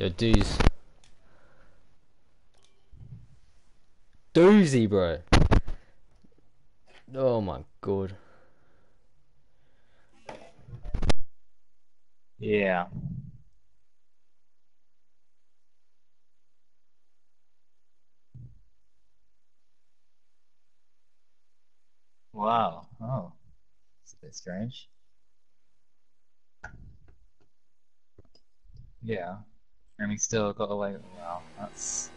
Yo, doozy, bro. Oh my god. Yeah. Wow. Oh, it's a bit strange. Yeah. And he still got away. Wow, that's.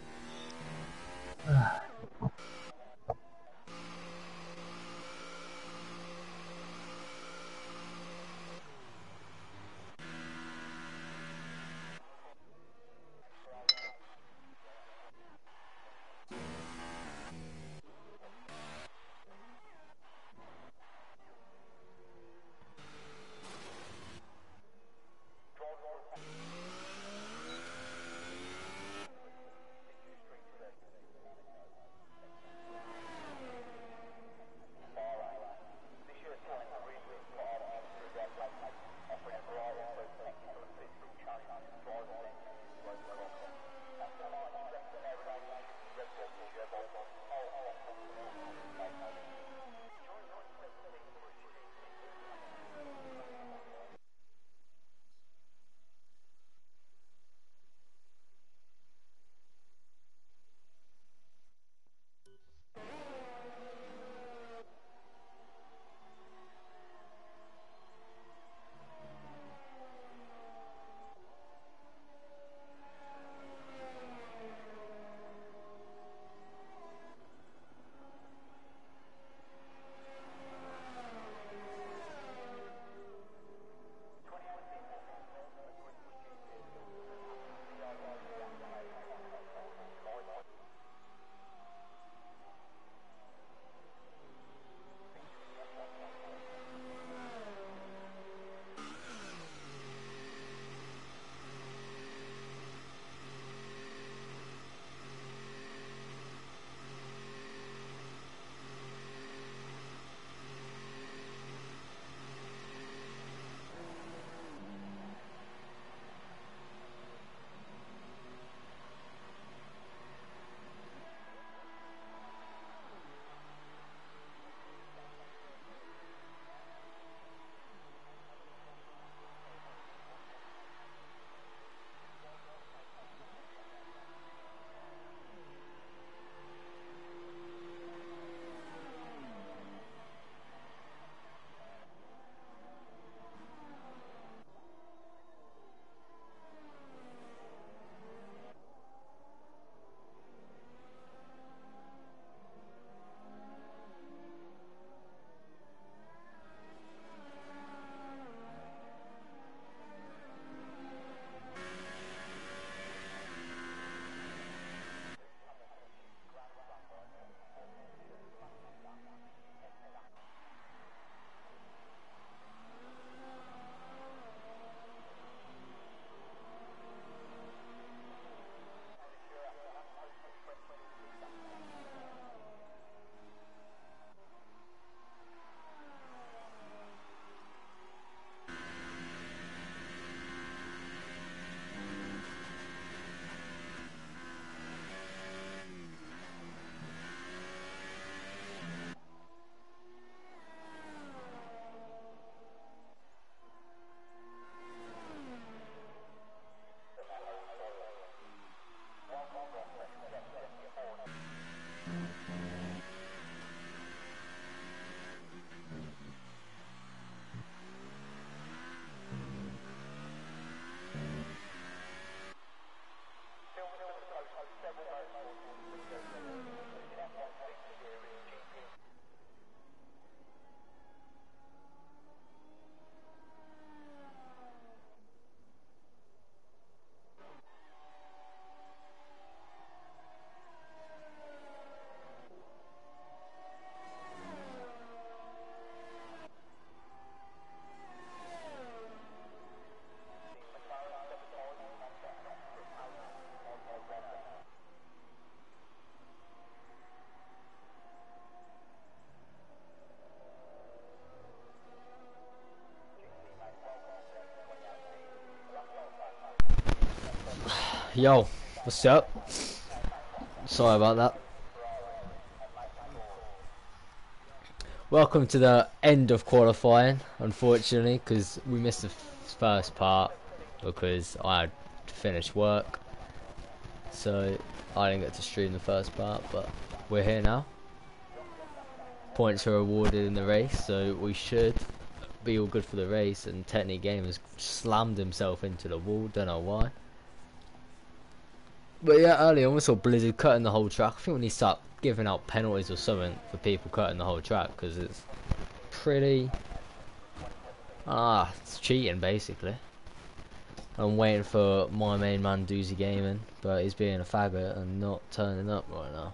Yo, what's up? Sorry about that. Welcome to the end of qualifying, unfortunately, because we missed the first part because I had to finish work. So I didn't get to stream the first part, but we're here now. Points are awarded in the race, so we should be all good for the race. And Technic Game has slammed himself into the wall, don't know why. But yeah, earlier on we saw Blizzard cutting the whole track. I think we need to start giving out penalties or something for people cutting the whole track, because it's pretty... it's cheating basically. I'm waiting for my main man Doozy Gaming, but he's being a faggot and not turning up right now.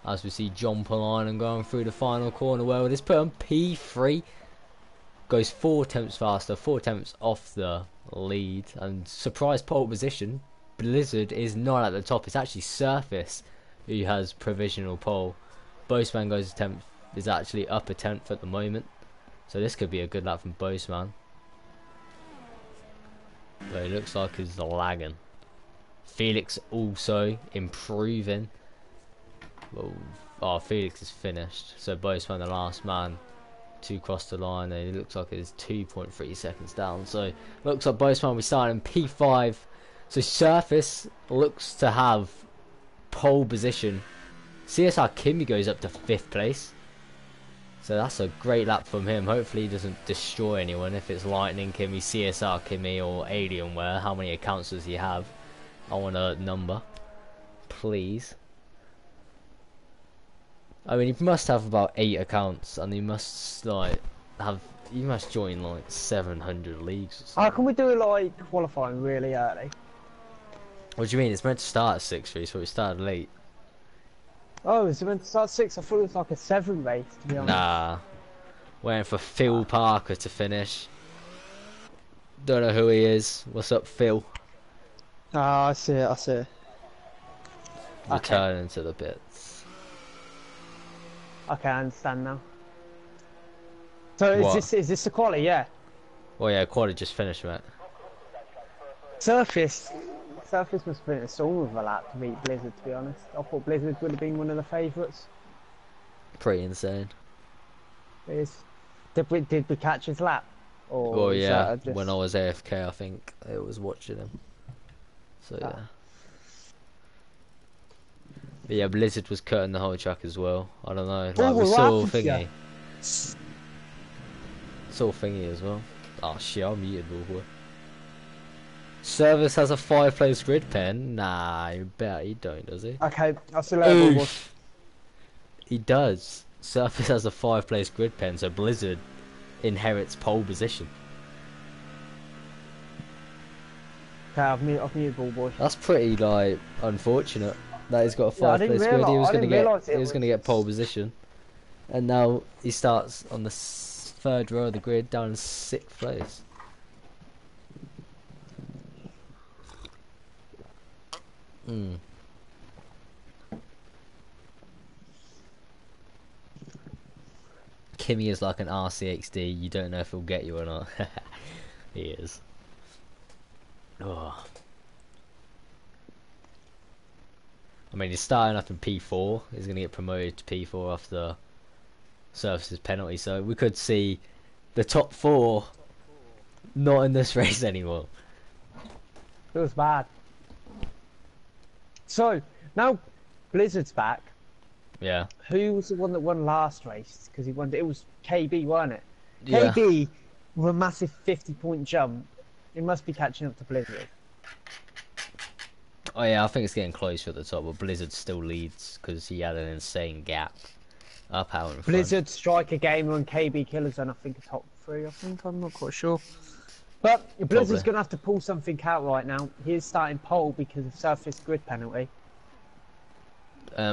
As we see John Polainen going through the final corner, well, this put on P3. Goes 4 tenths faster, 4 tenths off the lead, and surprise pole position. Blizzard is not at the top, it's actually Surface who has provisional pole. Boseman goes a tenth, is actually up a tenth at the moment, so this could be a good lap from Boseman. But it looks like he's lagging. Felix also improving. Well, oh, Felix is finished, so Boseman the last man to cross the line, and it looks like it's 2.3 seconds down, so looks like Boseman will be starting P5. So Surface looks to have pole position. CSR Kimmy goes up to 5th place, so that's a great lap from him. Hopefully he doesn't destroy anyone. If it's Lightning Kimmy, CSR Kimmy or Alienware, how many accounts does he have? I want a number, please. I mean, he must have about 8 accounts, and he must he must join like 700 leagues or something. How can we do like qualifying really early? What do you mean? It's meant to start at 6:03, so it started late. Oh, is it meant to start 6? I thought it was like a 7 race, to be honest. Nah. Waiting for Phil Parker to finish. Don't know who he is. What's up, Phil? Ah, I see it, I see it. Returning to the pits. Okay, I understand now. So is this the quali? Yeah. Well, yeah, quad just finished, mate. Surface must have been a storm of a lap to beat Blizzard, to be honest. I thought Blizzard would have been one of the favourites. Pretty insane. Did we catch his lap? Or well, yeah, when I was AFK, I think it was watching him. So yeah. But yeah, Blizzard was cutting the whole track as well. I don't know. Like, we saw Thingy. Saw Thingy as well. Oh shit, I'm muted, boy. Service has a 5-place grid pen. Nah, you bet he don't, does he? Okay, I'll see you later, boy. He does. Surface has a 5-place grid pen, so Blizzard inherits pole position. Okay, I've muted ball boy. That's pretty like unfortunate that he's got a 5-place grid. He was gonna get pole position, and now he starts on the 3rd row of the grid, down in 6th place. Kimmy is like an RCXD. You don't know if he'll get you or not. He is. Oh. I mean, he's starting up in P4. He's going to get promoted to P4 after Surface's penalty. So we could see the top 4 not in this race anymore. It was bad. So, now Blizzard's back. Yeah. Who was the one that won last race? Because he won. It was KB, wasn't it? Yeah. KB with a massive 50-point jump. It must be catching up to Blizzard. Oh yeah, I think it's getting closer at the top, but Blizzard still leads because he had an insane gap up out in front. Blizzard, Striker Gamer, and KB Killers, and I think a top 3. I think I'm not quite sure. But Blizzard's going to have to pull something out right now. He is starting pole because of Surface grid penalty.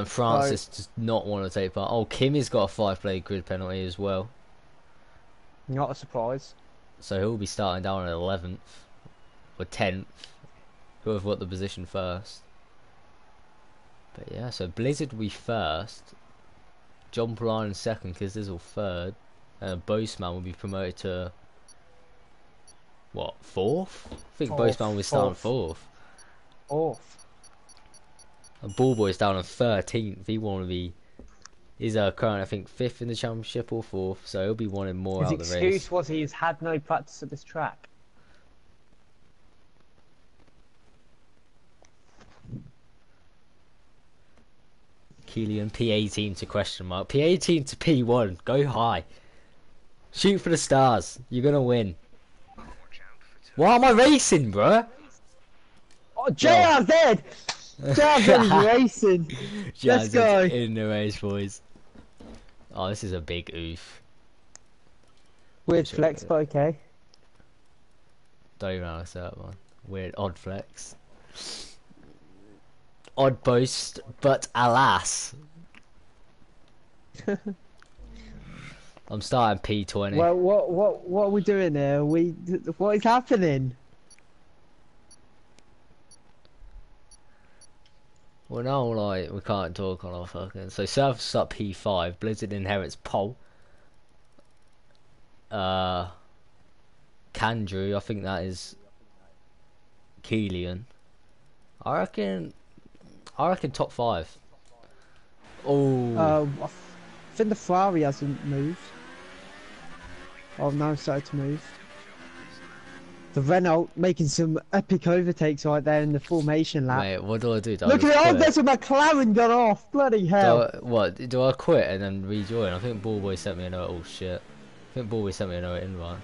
Francis does not want to take part. Oh, Kimmy's got a 5-play grid penalty as well. Not a surprise. So he'll be starting down at 11th or 10th. Whoever got the position first. But yeah, so Blizzard will be first. John Polainen second, because this is all third. Boseman will be promoted to What, fourth? I think Fourth, Boastman was starting fourth. fourth. Fourth. And Ballboy's down on 13th. He want to be. He's currently, I think, fifth in the championship or fourth, so he'll be wanting more His out of the excuse race. was he's had no practice at this track. Keelan, P18 to question mark. P18 to P1. Go high. Shoot for the stars. You're gonna win. Why am I racing, bruh? Oh, JRZ! JRZ is racing. Let's Jazz go. is in the race, boys. Oh, this is a big oof. Weird flex, but okay. Don't even notice that one. Weird odd flex. Odd boast, but alas. I'm starting P20. Well, what are we doing here? What is happening? Well, now, like, we can't talk on our fucking... So, Surface up P5, Blizzard inherits pole. Candrew, I think that is... Keelan. I reckon top 5. Oh, I think the Ferrari hasn't moved. Oh, now it's started to move. The Renault making some epic overtakes right there in the formation lap. mate, what do I do? Do I Look just at it! Oh, quit? there's a McLaren gone off! Bloody hell! Do I quit and then rejoin? I think Ballboy sent me a note. Oh shit! I think Ballboy sent me a note invite.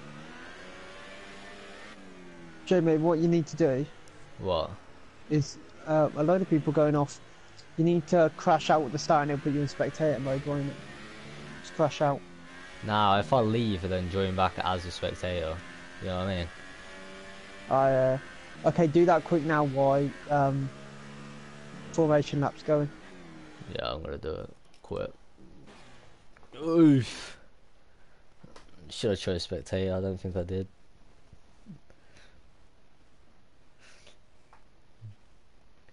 Jamie, what you need to do What? is a load of people going off. You need to crash out at the start and it'll put you in spectator mode, won't it? Just crash out. Nah, if I leave and then join back as a spectator, you know what I mean? Okay, do that quick now while formation lap's going. Yeah, I'm gonna do it. Quit. Oof. Should have chose spectator. I don't think I did.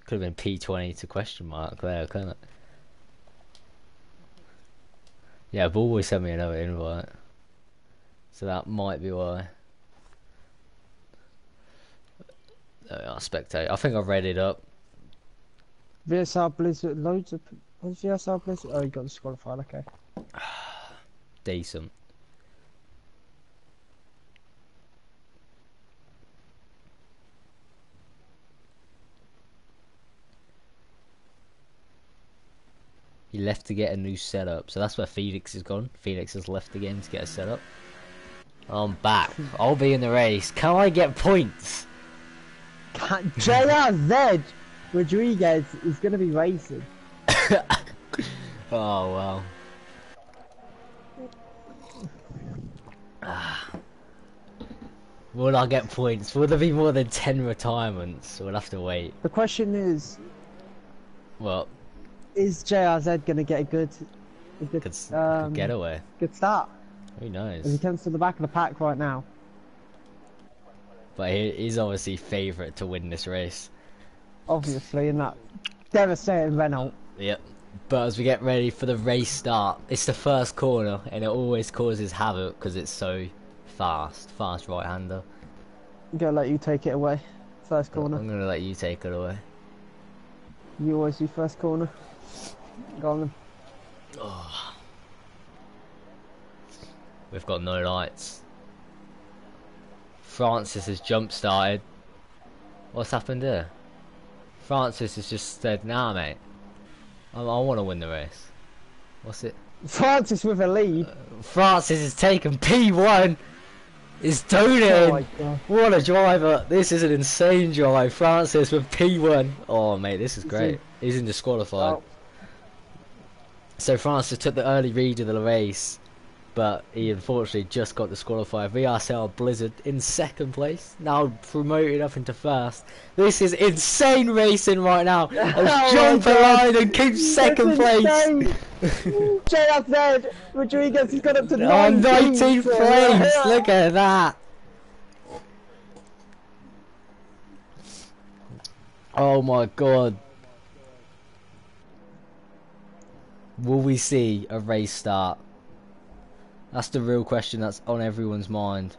Could have been P20 to question mark there, couldn't it? Yeah, Ballboy sent me another invite, so that might be why. There we are, spectator. I think I read it up. VSR Blizzard, loads of... What's VSR Blizzard? Oh, you got the disqualified, okay. Decent. He left to get a new setup, so that's where Felix is gone. Felix has left again to get a setup. I'm back. I'll be in the race. Can I get points? JRZ Rodriguez is going to be racing. Oh well. Will I get points? Will there be more than 10 retirements? We'll have to wait. The question is, Well, is JRZ going to get a good good getaway. good start? Who As he knows? comes to the back of the pack right now. But he's obviously favourite to win this race. Obviously, in that devastating Renault. Yep. But as we get ready for the race start, it's the first corner, and it always causes havoc because it's so fast right-hander. I'm going to let you take it away. First corner. I'm gonna let you take it away. You always do first corner. Go on then. Oh. We've got no lights. Francis has jump started. What's happened here? Francis has just said, nah mate, I want to win the race. What's it? Francis with a lead. Francis has taken P1. Is doing Oh it. my god. What a driver. This is an insane drive. Francis with P1. Oh mate, this is great. He's in disqualified. Oh. So Francis took the early read of the race, but he unfortunately just got disqualified. VRCL Blizzard in second place, now promoted up into first. This is insane racing right now. As John Perline and keeps second place. JRZ Rodriguez has got up to 19th place. Look at that. Oh my god. Will we see a race start? That's the real question that's on everyone's mind.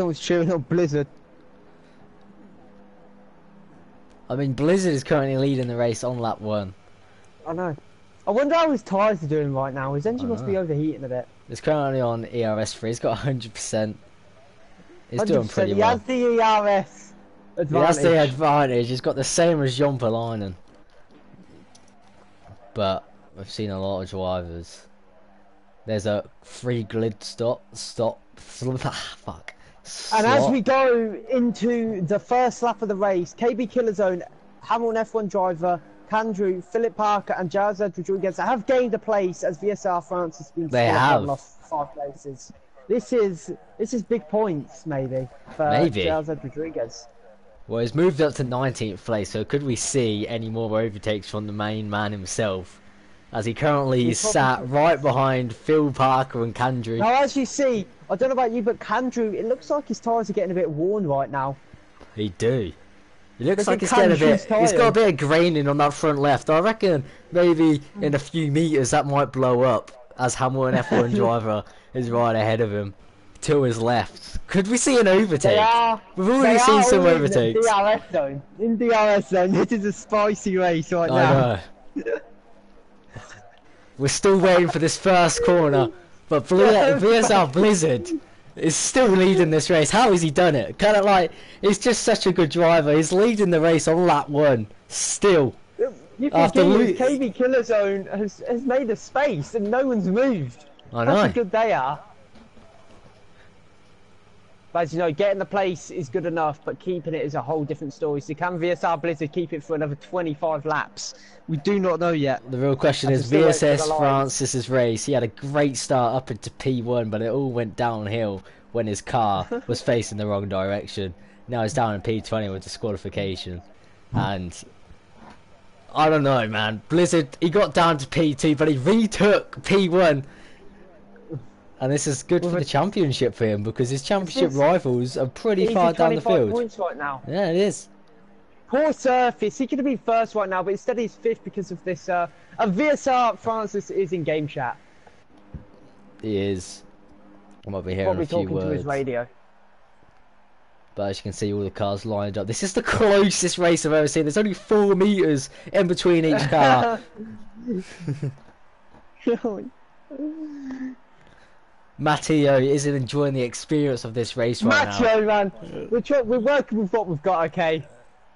someone's cheering on Blizzard. I mean, Blizzard is currently leading the race on lap 1. I know. I wonder how his tyres are doing right now. His engine must be know. overheating a bit. It's currently on ERS3. He's got 100%. He's doing pretty He well. has the ERS advantage. He has the advantage. He's got the same as Jumper Linen. But we've seen a lot of drivers. There's a free grid stop. Fuck. And as Slot. we go into the first lap of the race, KB Killer Zone, Hamilton F1 driver, Kandrew, Philip Parker and Jarzed Rodriguez have gained a place as VSR France has been lost 5 places. This is big points maybe for Jarzed Rodriguez. Well, he's moved up to 19th place, so could we see any more overtakes from the main man himself? As he currently is sat right behind Phil Parker and Kandrew. Now, as you see, I don't know about you, but Kandrew, it looks like his tyres are getting a bit worn right now. He do. It looks like he's getting a bit. He's got a bit of graining on that front left. I reckon maybe in a few meters that might blow up as Hamilton F1 driver is right ahead of him to his left. Could we see an overtake? We've already seen some overtakes. In DRS zone. This is a spicy race right now. I know. We're still waiting for this first corner, but VSR Blizzard is still leading this race. How has he done it? Kind of like, he's just such a good driver. He's leading the race on lap 1, still. You can see KB Killer Zone has made a space and no one's moved. I know. That's how good they are. But as you know, getting the place is good enough, but keeping it is a whole different story. So can VSR Blizzard keep it for another 25 laps? We do not know yet. The real question is VSS Francis's race. He had a great start up into P1, but it all went downhill when his car was facing the wrong direction. Now he's down in P20 with disqualification. And I don't know, man. Blizzard, he got down to P2, but he retook P1. And this is good for the championship for him, because his championship rivals are pretty far down the field. Points right now. Yeah, it is. Poor Surface, he could have been first right now, but instead he's 5th because of this. And VSR Francis is in game chat. He is. I might be hearing Probably a few talking words. to his radio. But as you can see, all the cars lined up. This is the closest race I've ever seen. There's only 4 meters in between each car. Matteo isn't enjoying the experience of this race right now. Matteo, man, we're working with what we've got, okay?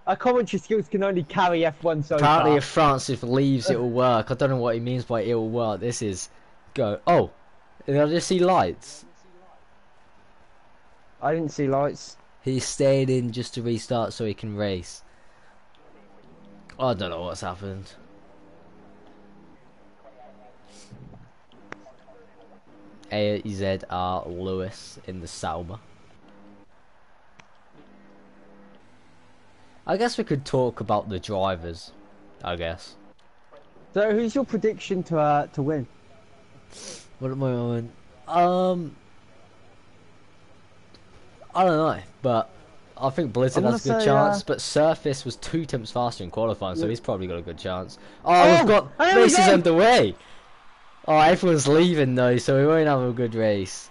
Our commentary skills can only carry F1 so Apparently far. if Francis leaves, it will work. I don't know what he means by it will work. This is... Go. Oh! Did I just see lights? I didn't see lights. He stayed in just to restart so he can race. I don't know what's happened. AZR Lewis in the Sauber. I guess we could talk about the drivers. I guess. So, who's your prediction to win? What am I on? I don't know, but I think Blizzard has a good chance. But Surface was 2 tenths faster in qualifying, so he's probably got a good chance. Oh, we've got races underway. Oh, everyone's leaving though, so we won't have a good race.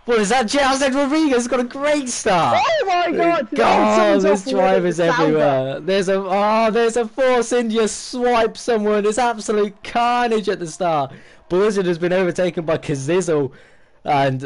What is that? Jarzed Rodriguez got a great start. Oh my god! God, there's drivers everywhere. There's a Force India swipe someone. It's absolute carnage at the start. Blizzard has been overtaken by Kazizzle. And,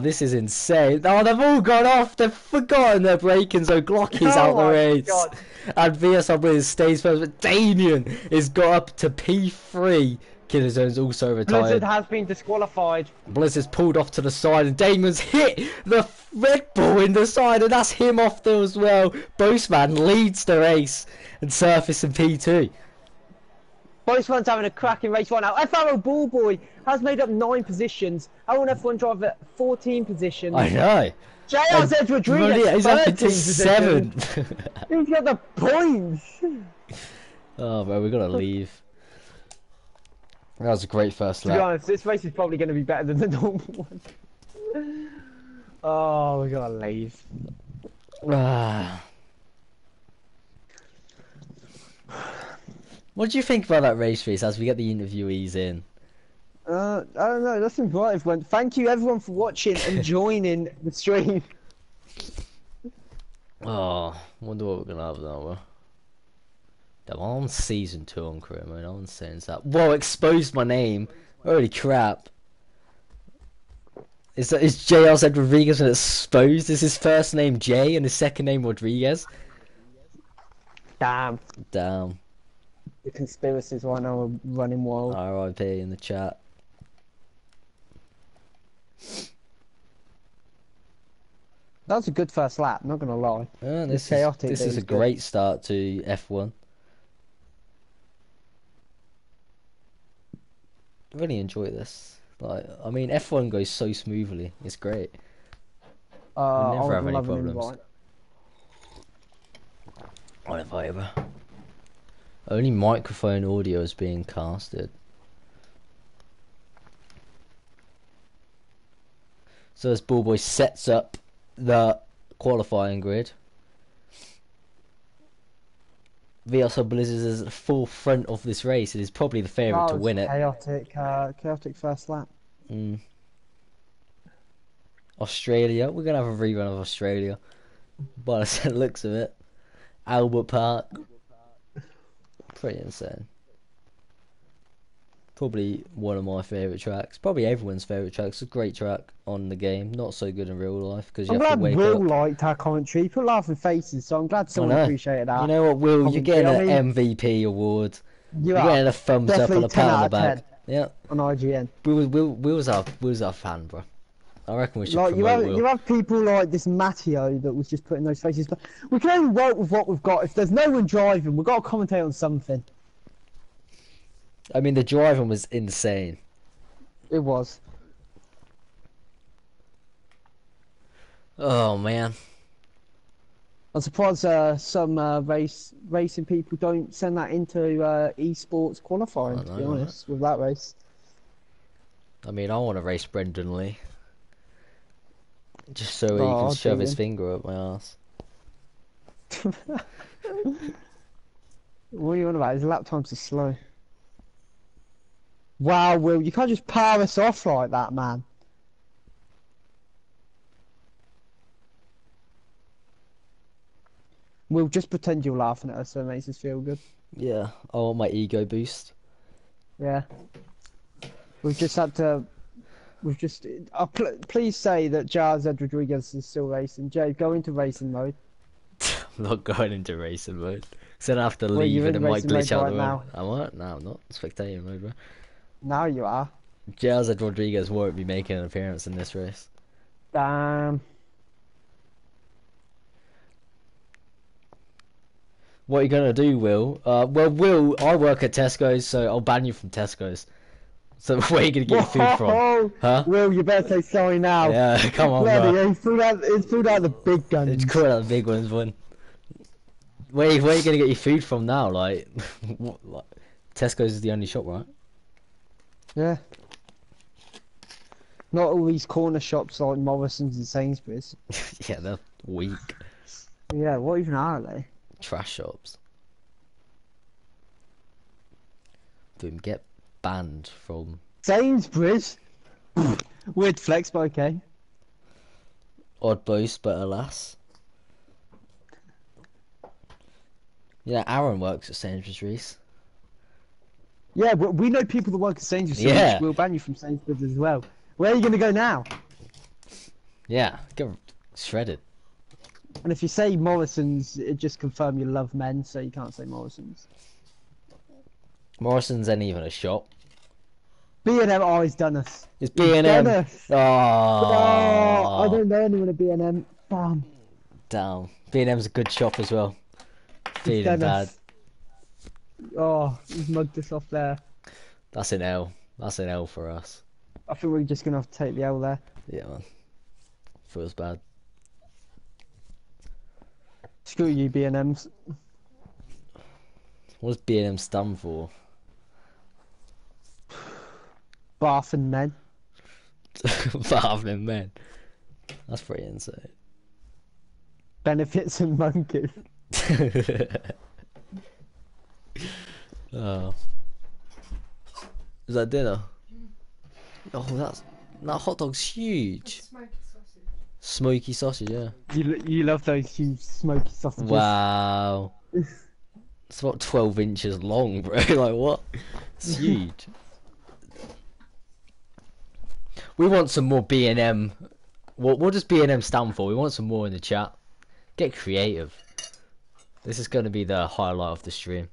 this is insane. Oh, they've all gone off. They've forgotten their braking, so Glocky's out the race. God. And VSR Blizzard stays first, but Damien has got up to P3. Killer Zone's also retired. Blizzard has been disqualified. Blizzard's pulled off to the side, and Damon's hit the Red Bull in the side, and that's him off there as well. Boastman leads the race, and Surface in P2. Boastman's having a cracking race right now. FRL Ballboy has made up 9 positions. L1 F1 driver 14 positions. I know. JRZ Rodriguez he's up to 7. He's got the points. Oh, bro, we gotta leave. That was a great first lap. To be honest, this race is probably going to be better than the normal one. Oh, we gotta leave. What do you think about that race as we get the interviewees in? I don't know, let's invite everyone. Thank you everyone for watching and joining the stream. Oh, wonder what we're gonna have now, bro. Damn, I'm on season 2 on career mode. No one's saying that. Whoa, exposed my name. Holy crap. Is JRZ Rodriguez and exposed? Is his first name J and his second name Rodriguez? Damn. Damn. The conspiracies right now are running wild. RIP in the chat. That was a good first lap, not gonna lie. Yeah, It's chaotic, this but is a it's good. great start to F1. Really enjoy this. Like, I mean, F1 goes so smoothly. It's great. We I never would have any love an problems. invite. Whatever. Only microphone audio is being casted. So as Ballboy sets up the qualifying grid, VRSL Blizzard is at the full front of this race. It is probably the favourite to win it. Chaotic first lap. Australia, we're gonna have a rerun of Australia by the looks of it. Albert Park, pretty insane. Probably one of my favourite tracks. Probably everyone's favourite track. It's a great track on the game. Not so good in real life because you I'm have to glad wake Will up. liked our commentary. He put laughing faces, so I'm glad someone appreciated that. You know what, Will? You're commentary. getting I an MVP award. You You're are. getting a thumbs up Definitely and a 10 pat on out the of back. 10 Yeah. on IGN. Will's our fan, bro. I reckon we should Like promote Will. you have people like this Matteo that was just putting those faces, but we can only work with what we've got. If there's no one driving, we've got to commentate on something. I mean, the driving was insane. It was. Oh man. I'm surprised some racing people don't send that into esports qualifying. To be honest, with that race. I mean, I want to race Brendan Lee. Just so he can shove his finger up my ass. What are you on about? His lap times are slow. Wow, Will, you can't just power us off like that, man. Will, just pretend you're laughing at us so it makes us feel good. Yeah, I want my ego boost. Yeah. We've just had to... We've just... please say that JRZ Rodriguez is still racing. Jay, go into racing mode. I'm not going into racing mode. Because then I have to leave and it might glitch out the road. I won't? No, I'm not. Spectator mode, bro. Now you are. JRZ Rodriguez won't be making an appearance in this race. Damn. What are you going to do, Will? Well, Will, I work at Tesco's, so I'll ban you from Tesco's. So where are you going to get your food from? Huh? Will, you better say sorry now. Yeah, come on, Bloody, bro. It's pulled out the big guns. It's called out the big ones, one. Where are you going to get your food from now? Like, what, Tesco's is the only shop, right? Yeah. Not all these corner shops like Morrison's and Sainsbury's. Yeah, they're weak. Yeah, what even are they? Trash shops. Boom, get banned from Sainsbury's? Weird flex, but okay. Odd boast, but alas. Yeah, Aaron works at Sainsbury's, Reese. Yeah, we know people that work at Sainsbury's, so Yeah. we'll ban you from Sainsbury's as well. Where are you going to go now? Yeah, get shredded. And if you say Morrison's, it just confirm you love men, so you can't say Morrison's. Morrison's ain't even a shop. B&M always done us. It's B&M. Done us. Oh, I don't know anyone at B&M. Damn. Damn. B&M's a good shop as well. Feeling done bad. us. Oh, he's mugged us off there. That's an L. That's an L for us. I think we're just going to have to take the L there. Yeah, man. Feels bad. Screw you, B&Ms. What does B&M stand for? Bath and men. Bathing men. That's pretty insane. Benefits and monkeys. Oh. Is that dinner? Oh, that hot dog's huge. Smoky sausage, yeah. You love those huge smoky sausages. Wow. It's about 12 inches long, bro. Like, what? It's huge. We want some more B&M. What does B&M stand for? We want some more in the chat. Get creative. This is going to be the highlight of the stream.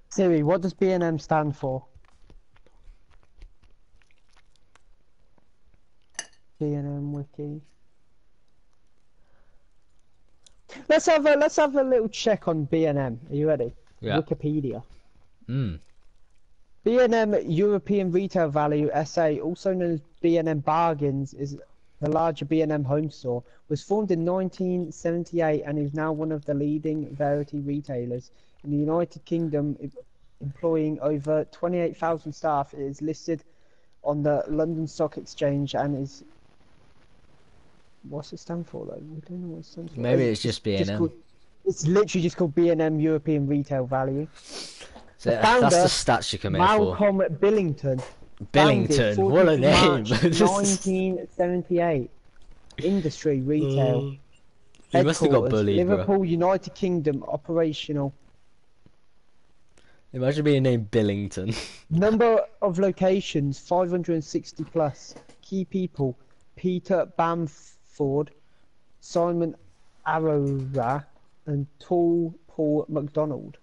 Siri, what does B&M stand for? B&M wiki. Let's have a little check on B&M. Are you ready? Yeah. Wikipedia. Mm. B&M European Retail Value SA, also known as B&M Bargains, is the larger B&M home store. Was formed in 1978 and is now one of the leading variety retailers in the United Kingdom, employing over 28,000 staff. It is listed on the London Stock Exchange and is... What's it stand for though? We don't know what it stands for. Maybe it's just B&M. It's literally just called B&M European Retail Value. So Founder, that's the stats you come here for. Malcolm Billington. Billington, what a name! 1978. Industry retail. You must have got bullied, Liverpool, bro. United Kingdom, operational. Imagine being named Billington. Number of locations 560 plus. Key people: Peter Bamford, Simon Arora, and Tall Paul McDonald.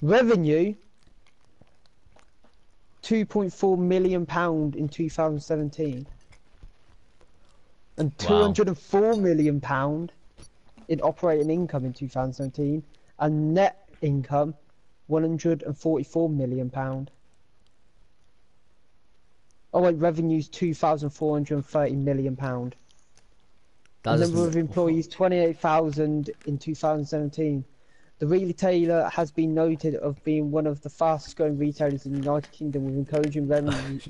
Revenue £2.4 million in 2017, and £204 million in operating income in 2017, and net income £144 million. Oh wait, revenue's £2,430 million. The number of employees 28,000 in 2017. The retailer has been noted of being one of the fastest growing retailers in the United Kingdom, with encouraging revenue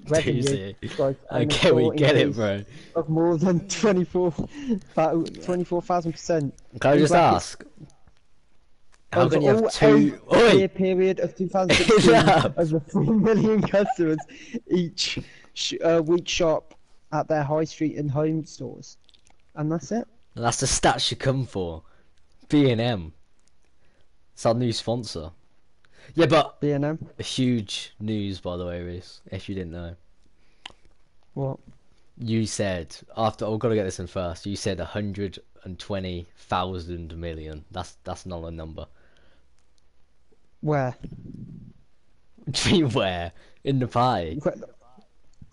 growth. Okay, we get it, bro. Of more than 24,000%. Can I just ask? How can you have two? Year period of 2016, over 4 million customers each week shop at their high street and home stores, and that's it. That's the stats you come for. B&M. It's our new sponsor. Yeah, but B&M. Huge news, by the way, Reese. If you didn't know. What? You said after. I've got to get this in first. You said 120,000 million. That's not a number. Where? Where? In the pie.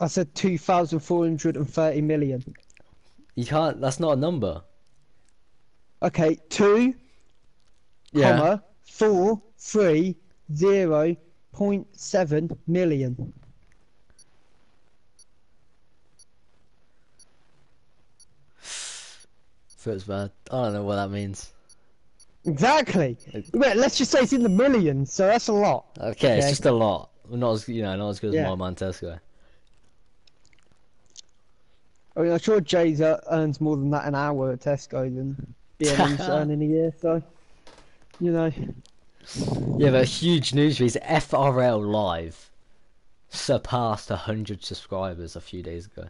I said 2,430 million. You can't. That's not a number. Okay, 2, comma 430.7 million. Feels bad. I don't know what that means. Exactly. Wait, let's just say it's in the millions, so that's a lot. Okay, it's just a lot. Not as not as good as my man Tesco. I mean, I'm sure Jay's earns more than that an hour at Tesco than BME's earning a year, so you know. Yeah, but huge news is FRL Live surpassed 100 subscribers a few days ago.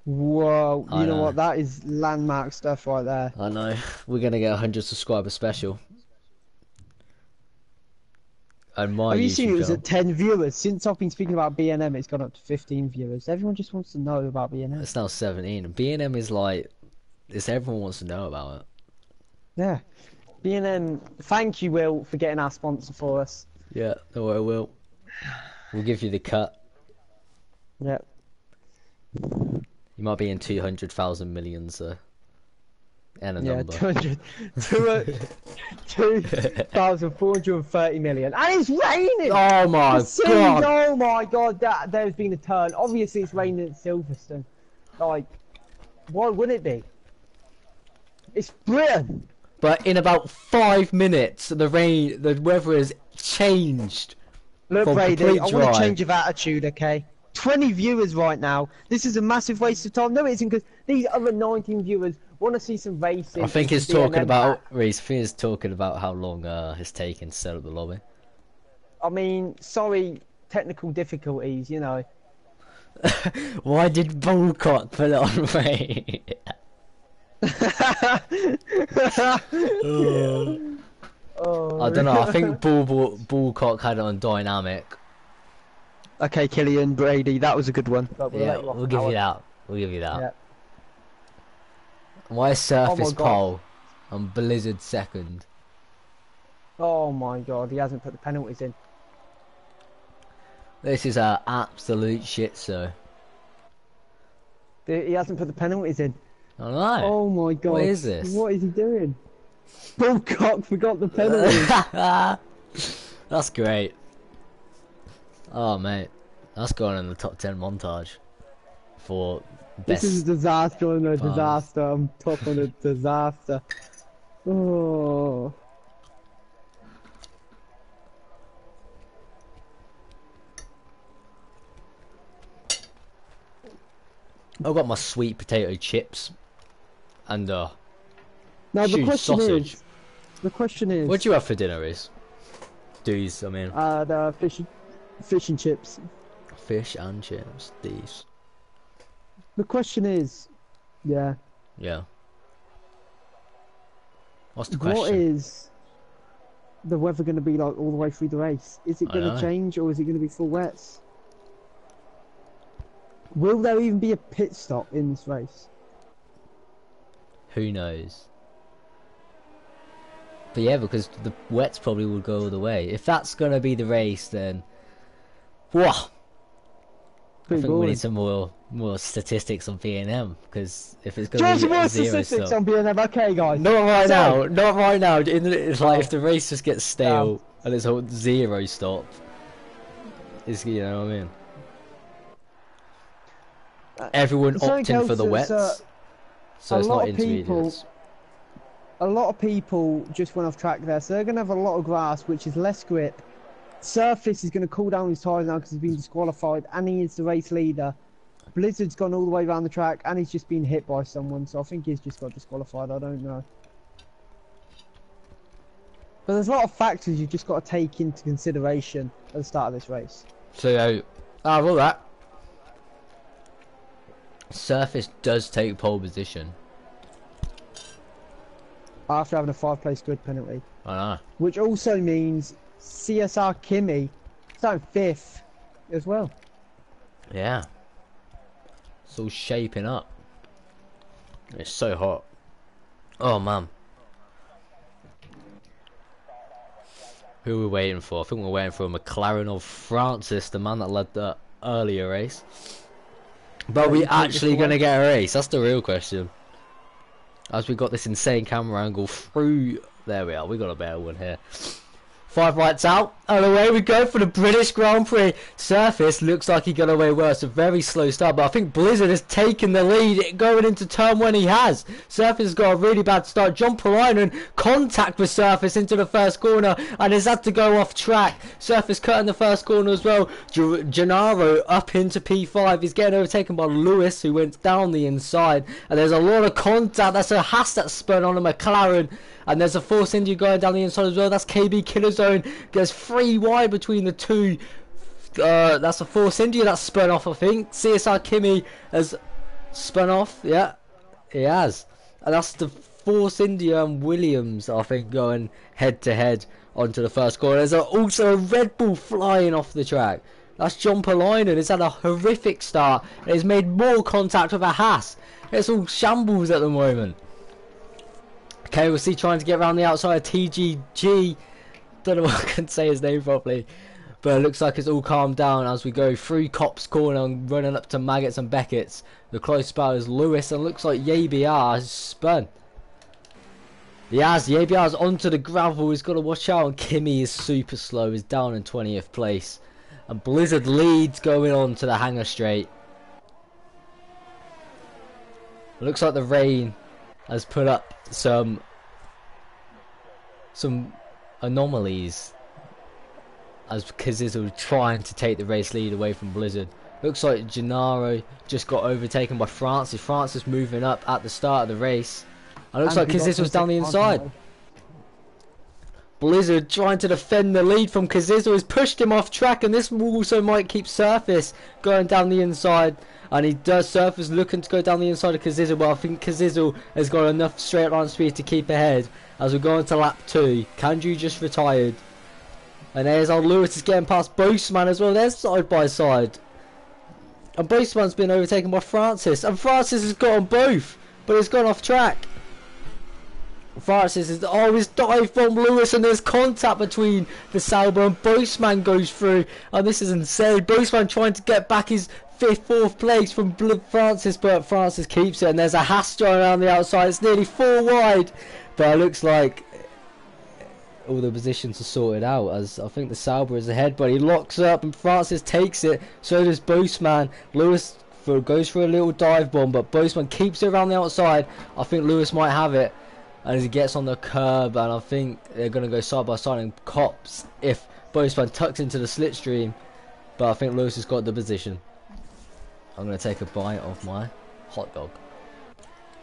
Whoa, you know what? That is landmark stuff right there. I know. We're gonna get 100 subscriber special. And my Have you seen it was channel. at 10 viewers? Since I've been speaking about B&M, it's gone up to 15 viewers. Everyone just wants to know about B&M. It's now 17. B&M is like, everyone wants to know about it. Yeah. B&M, thank you, Will, for getting our sponsor for us. Yeah, no worry, Will. We'll give you the cut. Yep. You might be in 200,000 millions, and a number. 2,430 million. And it's raining! Oh my god! Oh my god, there's been a turn. Obviously it's raining at Silverstone. Like, why would it be? It's Britain! But in about 5 minutes, the weather has changed. Look, from Brady, I complete want dry. a change of attitude, okay? 20 viewers right now. This is a massive waste of time. No, it isn't, because these other 19 viewers want to see some racing. I think it's talking about, Reese, I think it's talking about how long it's taken to set up the lobby. I mean, sorry, technical difficulties, you know. Why did Bullcock put it on me? Oh, I don't know. I think Bullcock had it on dynamic. Okay, Killian Brady, that was a good one. Yeah, we'll give you that. We'll give you that. Yeah. Why Surface God. pole and Blizzard second? Oh my God, he hasn't put the penalties in. This is a absolute shit show. He hasn't put the penalties in. I know. Oh my God. What is this? What is he doing? Bullcock forgot the penalties. That's great. Oh mate, that's going in the top 10 montage for best. This is a disaster on a disaster. I'm top on a disaster. Oh. I've got my sweet potato chips and Now the huge question sausage. is. The question is. What do you have for dinner, Is? These, I mean. The fish and chips. Fish and chips. These. The question is, yeah. Yeah. What's the question? What is the weather going to be like all the way through the race? Is it going to change or is it going to be full wets? Will there even be a pit stop in this race? Who knows? But yeah, because the wets probably will go all the way. If that's going to be the race, then... Whoa! I think we need some more statistics on B&M, because if it's going to be more zero statistics stop... on B&M, okay guys. Not right now, not right now. It's like if the race just gets stale and it's a zero stop, it's, you know what I mean? Everyone opting for the wets, so it's not intermediates. A lot of people just went off track there, so they're going to have a lot of grass, which is less grip. Surface is going to cool down his tyres now because he's been disqualified, and he is the race leader. Blizzard's gone all the way around the track, and he's just been hit by someone, so I think he's just got disqualified, I don't know. But there's a lot of factors you've just got to take into consideration at the start of this race. So, all that. Surface does take pole position. After having a 5-place grid penalty. I know. Which also means CSR Kimi is on 5th as well. Yeah. It's all shaping up. It's so hot. Oh man. Who are we waiting for? I think we're waiting for a McLaren of Francis, the man that led the earlier race. But are we actually going to get a race? That's the real question. As we got this insane camera angle through... There we are, we got a better one here. 5 rights out, and away we go for the British Grand Prix. Surface looks like he got away worse. A very slow start, but I think Blizzard has taken the lead going into turn 1. He has. Surface has got a really bad start. John Polainen contact with Surface into the first corner, and has had to go off track. Surface cut in the first corner as well. Gennaro up into P5. He's getting overtaken by Lewis, who went down the inside, and there's a lot of contact. That's a Haas that spun on a McLaren. And there's a Force India going down the inside as well. That's KB Killer Zone. There's 3 wide between the two. That's a Force India that's spun off, I think. CSR Kimi has spun off. Yeah, he has. And that's the Force India and Williams, I think, going head to head onto the first corner. There's also a Red Bull flying off the track. That's John Polainen. He's had a horrific start. And he's made more contact with a Haas. It's all shambles at the moment. Okay, we'll see trying to get around the outside of TGG. Don't know if I can say his name properly. But it looks like it's all calmed down as we go through Cop's corner and running up to Maggots and Beckett's. The close spell is Lewis, and looks like Yabiar has spun. Yes, Yabiar's onto the gravel. He's got to watch out. And Kimi is super slow. He's down in 20th place. And Blizzard leads going on to the hangar straight. It looks like the rain has put up some anomalies as Kaziz was trying to take the race lead away from Blizzard. Looks like Gennaro just got overtaken by Francis. Francis moving up at the start of the race. And looks like Kaziz was down the inside. Blizzard trying to defend the lead from Kazizel has pushed him off track, and this also might keep Surface going down the inside. And he does. Surface looking to go down the inside of Kazizel, but I think Kazizel has got enough straight line speed to keep ahead as we go into lap 2. Kandrew just retired. And there's old Lewis is getting past Boastman as well. They're side by side. And Boastman's been overtaken by Francis. And Francis has got on both, but he's gone off track. Francis is always dive from Lewis, and there's contact between the Sauber, and Boastman goes through. And this is insane. Boastman trying to get back his 5th, 4th place from Francis, but Francis keeps it. And there's a Haas around the outside. It's nearly 4 wide, but it looks like all the positions are sorted out, as I think the Sauber is ahead, but he locks up and Francis takes it. So does Boastman. Lewis goes for a little dive bomb, but Boastman keeps it around the outside. I think Lewis might have it, and as he gets on the curb, and I think they're going to go side by side and cops if Boastman tucks into the slipstream, but I think Lewis has got the position. I'm going to take a bite of my hot dog.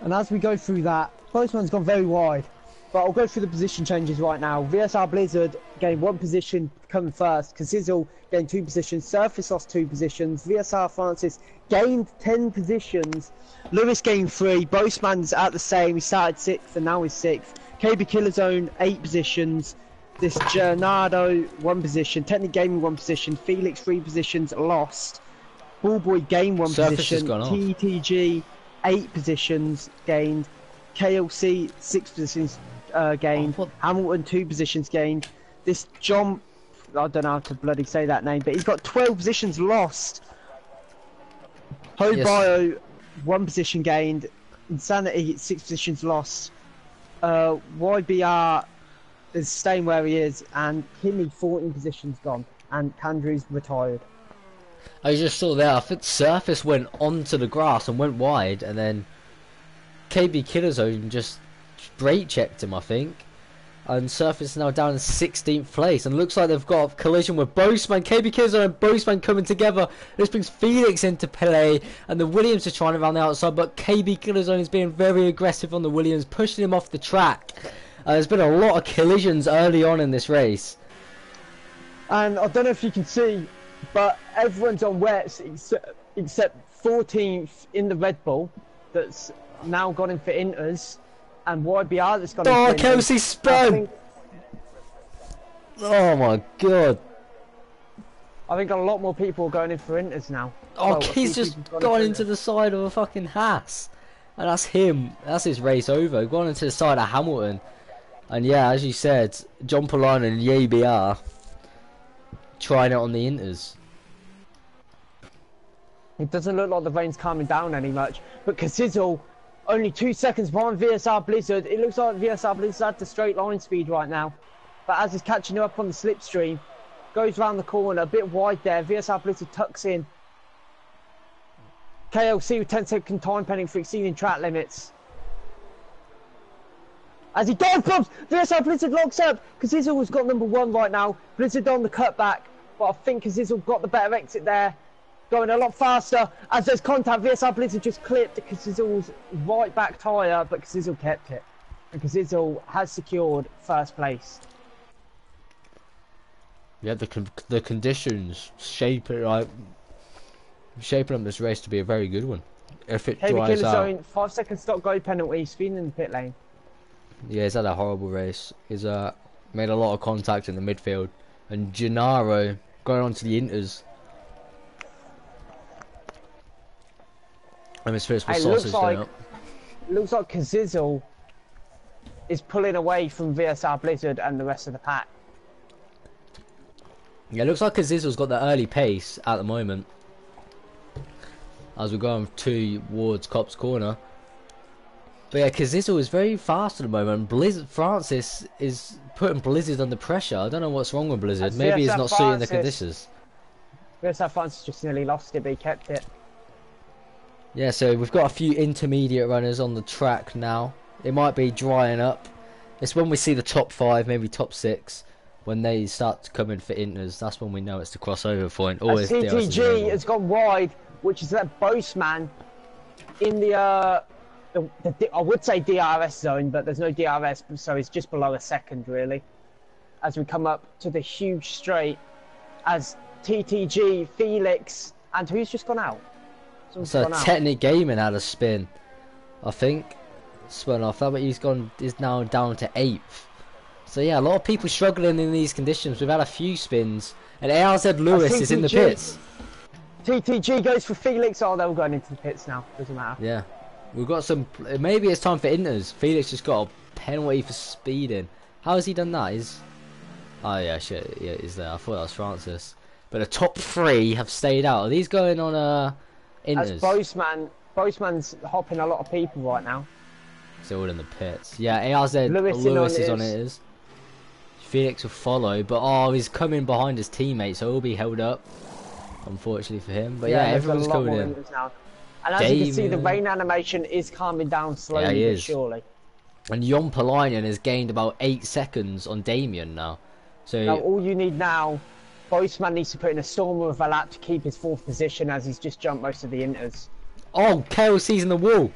And as we go through that, Boastman's gone very wide. But I'll go through the position changes right now. VSR Blizzard gained 1 position, coming first. Kazizel gained 2 positions. Surface lost 2 positions. VSR Francis gained 10 positions. Lewis gained 3. Boastman's at the same. He started 6th and now he's 6th. KB Killer Zone 8 positions. This Gernardo 1 position. Technic Gaming 1 position. Felix 3 positions lost. Ballboy gained 1 position. TTG 8 positions gained. KLC 6 positions gained. Hamilton 2 positions gained. This John, I don't know how to bloody say that name, but he's got 12 positions lost. Hobio 1 position gained. Insanity 6 positions lost. YBR is staying where he is, and Kimmy 14 positions gone, and Kandrew's retired. I just saw there, I think Surface went onto the grass and went wide, and then KB Killer Zone just brake checked him, I think. And Surface is now down in 16th place, and looks like they've got a collision with Boastman. KB Killer Zone and Boastman coming together. This brings Felix into play, and the Williams are trying around the outside, but KB Killer Zone is being very aggressive on the Williams, pushing him off the track. There's been a lot of collisions early on in this race. And I don't know if you can see, but everyone's on wets except 14th in the Red Bull that's now gone in for Inters, and YBR that's gone in for Inters. Kelsey spun! Oh my god. I think a lot more people are going in for Inters now. Oh, well, he's just gone into the side of a fucking Haas. And that's him. That's his race over. Gone into the side of Hamilton. And yeah, as you said, John Polano and YBR trying it on the Inters. It doesn't look like the rain's calming down any much, but Kazizel only 2 seconds behind VSR Blizzard. It looks like VSR Blizzard had the straight line speed right now, but as he's catching up on the slipstream, goes round the corner a bit wide there. VSR Blizzard tucks in. KLC with 10-second time penalty for exceeding track limits. As he dive bombs, VSR Blizzard locks up. Kazizel has got number 1 right now. Blizzard on the cutback, but I think Kazizel got the better exit there. Going a lot faster as there's contact. VSR Blizzard just clipped Kazizel's right back tyre, but Kazizel kept it. And Kazizel has secured first place. Yeah, the conditions shaping up this race to be a very good one. If it dries out. Zone, 5-second stop go penalty, speeding in the pit lane. Yeah, he's had a horrible race. He's made a lot of contact in the midfield. And Gennaro going on to the Inters. And his first sausage going up. Looks like Kazizel is pulling away from VSR Blizzard and the rest of the pack. Yeah, it looks like Kazizel's got the early pace at the moment. As we're going towards Cop's Corner. But yeah, Kazizel is very fast at the moment. Francis is putting Blizzard under pressure. I don't know what's wrong with Blizzard. Maybe he's not suiting the conditions. VSR Francis just nearly lost it, but he kept it. Yeah, so we've got a few intermediate runners on the track now. It might be drying up. It's when we see the top 5, maybe top 6, when they start to come in for Inters. That's when we know it's the crossover point. Always CTG has gone wide, which is that Boastman in the I would say DRS zone, but there's no DRS, so it's just below a second really. as we come up to the huge straight as TTG, Felix, and who's just gone out? Someone's So gone out. Technic Gaming had a spin, I think. Spun off that, but is now down to 8th. So yeah, a lot of people struggling in these conditions. We've had a few spins, and ARZ Lewis is in the pits. TTG goes for Felix. Oh, they're all going into the pits now. Doesn't matter. Yeah, we've got some. Maybe it's time for inters. Felix just got a penalty for speeding. How has he done that? Oh yeah, shit. Yeah, he's there. I thought that was Francis. But the top 3 have stayed out. Are these going on inters? As Boseman's hopping a lot of people right now. They're all in the pits. Yeah, ARZ Lewis is on inters. Felix will follow, but he's coming behind his teammate, so he'll be held up. Unfortunately for him, but yeah, everyone's coming in. Now. And as you can see, the rain animation is calming down slowly but surely. And Jon Palainen has gained about 8 seconds on Damien now. So now all you need now, Boseman needs to put in a stormer of a lap to keep his 4th position as he's just jumped most of the inters. Oh, KLC's in the wall.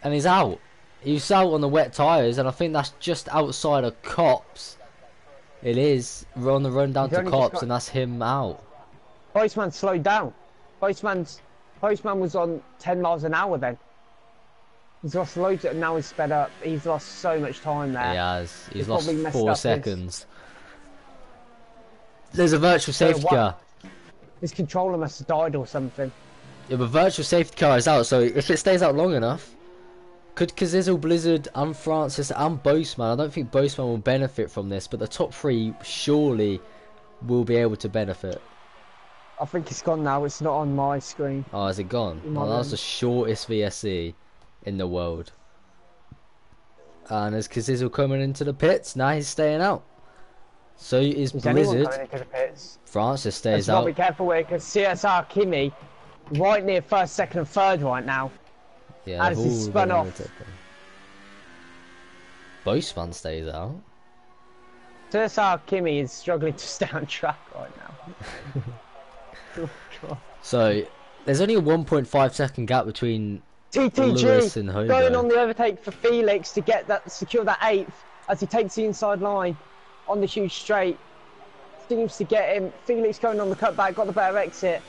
And he's out. He's out on the wet tyres, and I think that's just outside of Cops. It is. We're on the run down to Cops, and that's him out. Boseman slowed down. Boseman was on 10 miles an hour then. He's lost loads, and now he's sped up. He's lost so much time there. He has. He's lost 4 seconds. There's a virtual safety car. His controller must have died or something. Yeah, but virtual safety car is out, so if it stays out long enough, could Kazizzle, Blizzard, and Francis, and Boseman, I don't think Boseman will benefit from this, but the top 3 surely will be able to benefit. I think it's gone now, it's not on my screen. Oh, is it gone? Oh, that was the shortest VSC in the world. And there's Kazizzle coming into the pits, now he's staying out. So is Blizzard. Francis stays out. Be careful with it, because CSR Kimi, right near 1st, 2nd, and 3rd right now. Yeah, as he's spun off. Boseman stays out. CSR Kimi is struggling to stay on track right now. So there's only a 1.5 second gap between TTG Lewis and Hobo. Going on the overtake for Felix to get that, secure that 8th as he takes the inside line on the huge straight. Seems to get him. Felix going on the cutback, got the better exit.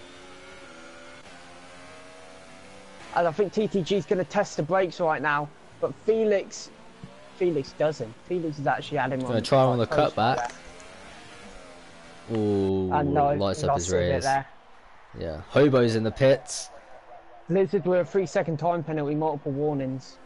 And I think TTG's going to test the brakes right now, but Felix doesn't. Felix is actually adding on. Going to try on the cutback. Ooh, no, lights up his rears. Yeah, Hobo's in the pits. Blizzard with a 3-second time penalty, multiple warnings.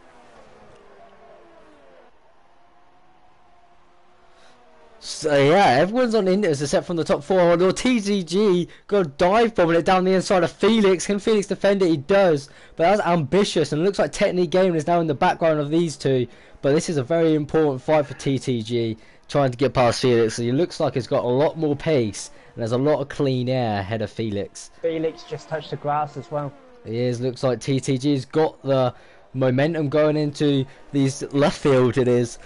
So yeah, everyone's on inters except from the top 4. Although TTG got a dive bombing it down the inside of Felix. Can Felix defend it? He does. But that's ambitious, and it looks like Technique Gaming is now in the background of these two. But this is a very important fight for TTG, trying to get past Felix. So he looks like he's got a lot more pace, and there's a lot of clean air ahead of Felix. Felix just touched the grass as well. He is. Looks like TTG's got the momentum going into these left field. It is.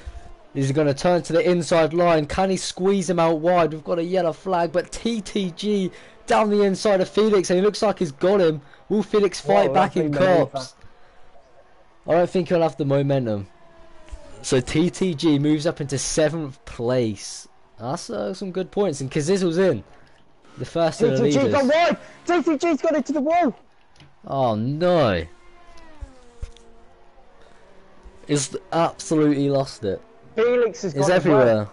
He's going to turn to the inside line. Can he squeeze him out wide? We've got a yellow flag, but TTG down the inside of Felix, and he looks like he's got him. Will Felix fight back in Cops? I don't think he'll have the momentum. So TTG moves up into 7th place. That's some good points, and Kazizzle's in. The first of the leaders. TTG's gone wide! TTG's got into the wall! Oh no. He's absolutely lost it. Felix has gone. It's everywhere.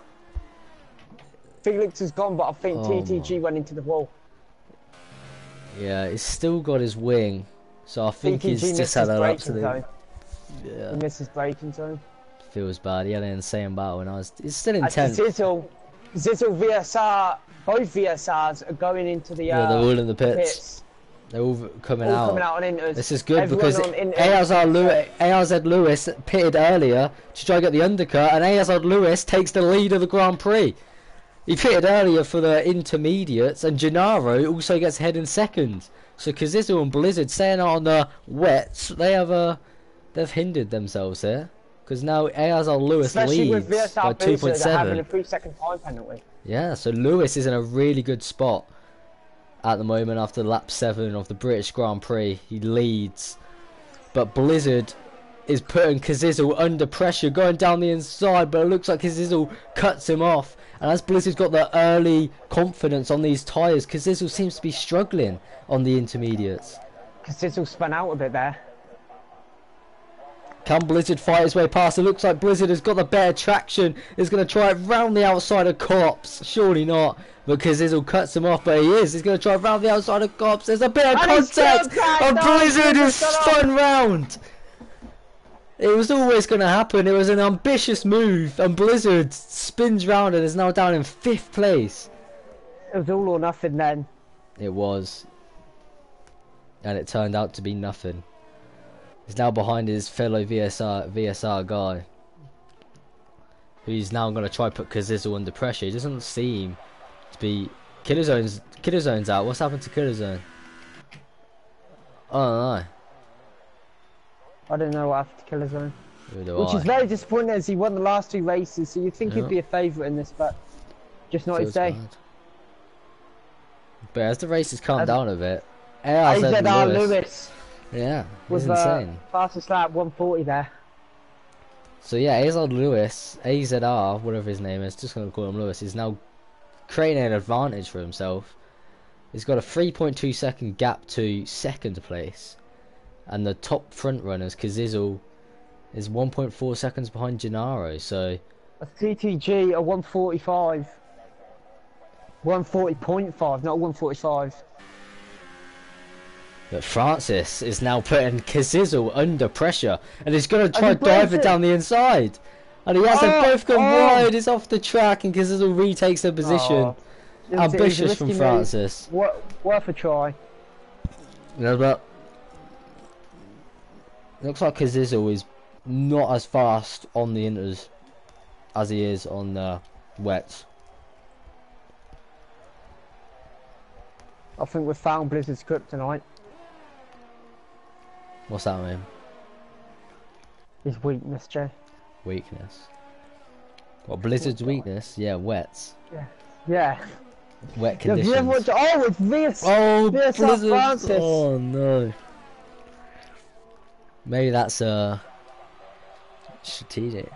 Felix has gone, but I think TTG went into the wall. Yeah, he's still got his wing, so I think TTG he's just had an absolute. Yeah. He missed his braking zone. Feels bad. He had an insane battle, and it's still intense. Zizzle VSR, both VSRs are going into the. Yeah, they're all in the pits. They're all coming out. On inters. This is good because ARZ Lewis pitted earlier to try to get the undercut, and ARZ Lewis takes the lead of the Grand Prix. He pitted earlier for the intermediates, and Gennaro also gets ahead in 2nd. So Kazizzle and Blizzard staying out on the wets, they've hindered themselves here. Because now ARZ Lewis leads by 2.7. Having a 3-second time penalty. Yeah, so Lewis is in a really good spot at the moment after lap 7 of the British Grand Prix. He leads, but Blizzard is putting Kazizel under pressure, going down the inside, but it looks like Kazizel cuts him off. And as Blizzard's got the early confidence on these tyres, Kazizel seems to be struggling on the intermediates. Kazizel spun out a bit there. Can Blizzard fight his way past? It looks like Blizzard has got the better traction. Is going to try it round the outside of Cops. Surely not. But Kazizel cuts him off, but he is. He's going to try round the outside of Cops. There's a bit of contact. And Blizzard is spun round. It was always going to happen. It was an ambitious move. And Blizzard spins round and is now down in 5th place. It was all or nothing then. It was. And it turned out to be nothing. He's now behind his fellow VSR guy. Who's now going to try put Kazizel under pressure. He doesn't seem to be... Killer Zone's out. What's happened to Killer Zone? I don't know. I don't know what happened to Killer Zone. Which is very disappointing as he won the last 2 races, so you'd think he'd be a favourite in this, but just not his day. But as the races calm down a bit, AZR Lewis. Yeah, was insane. Fastest lap 140 there. So yeah, AZR, whatever his name is, just gonna call him Lewis, is now creating an advantage for himself. He's got a 3.2 second gap to 2nd place, and the top front runners, Kazizel, is 1.4 seconds behind Gennaro. So a TTG a 145, 140.5, not 145. But Francis is now putting Kazizel under pressure, and he's going to try dive it down the inside. And he has them both gone wide. It's off the track, and Kazizel retakes the position. Ambitious from Francis. Worth a try. Yeah, but looks like Kazizel is not as fast on the inters as he is on the wets. I think we've found Blizzard's kryptonite. What's that mean? His weakness, Jay. Weakness. What, Blizzard's weakness? Yeah, wets. Yeah. Wet conditions. It's this. Oh, Blizzard. Francis. Oh no. Maybe that's strategic.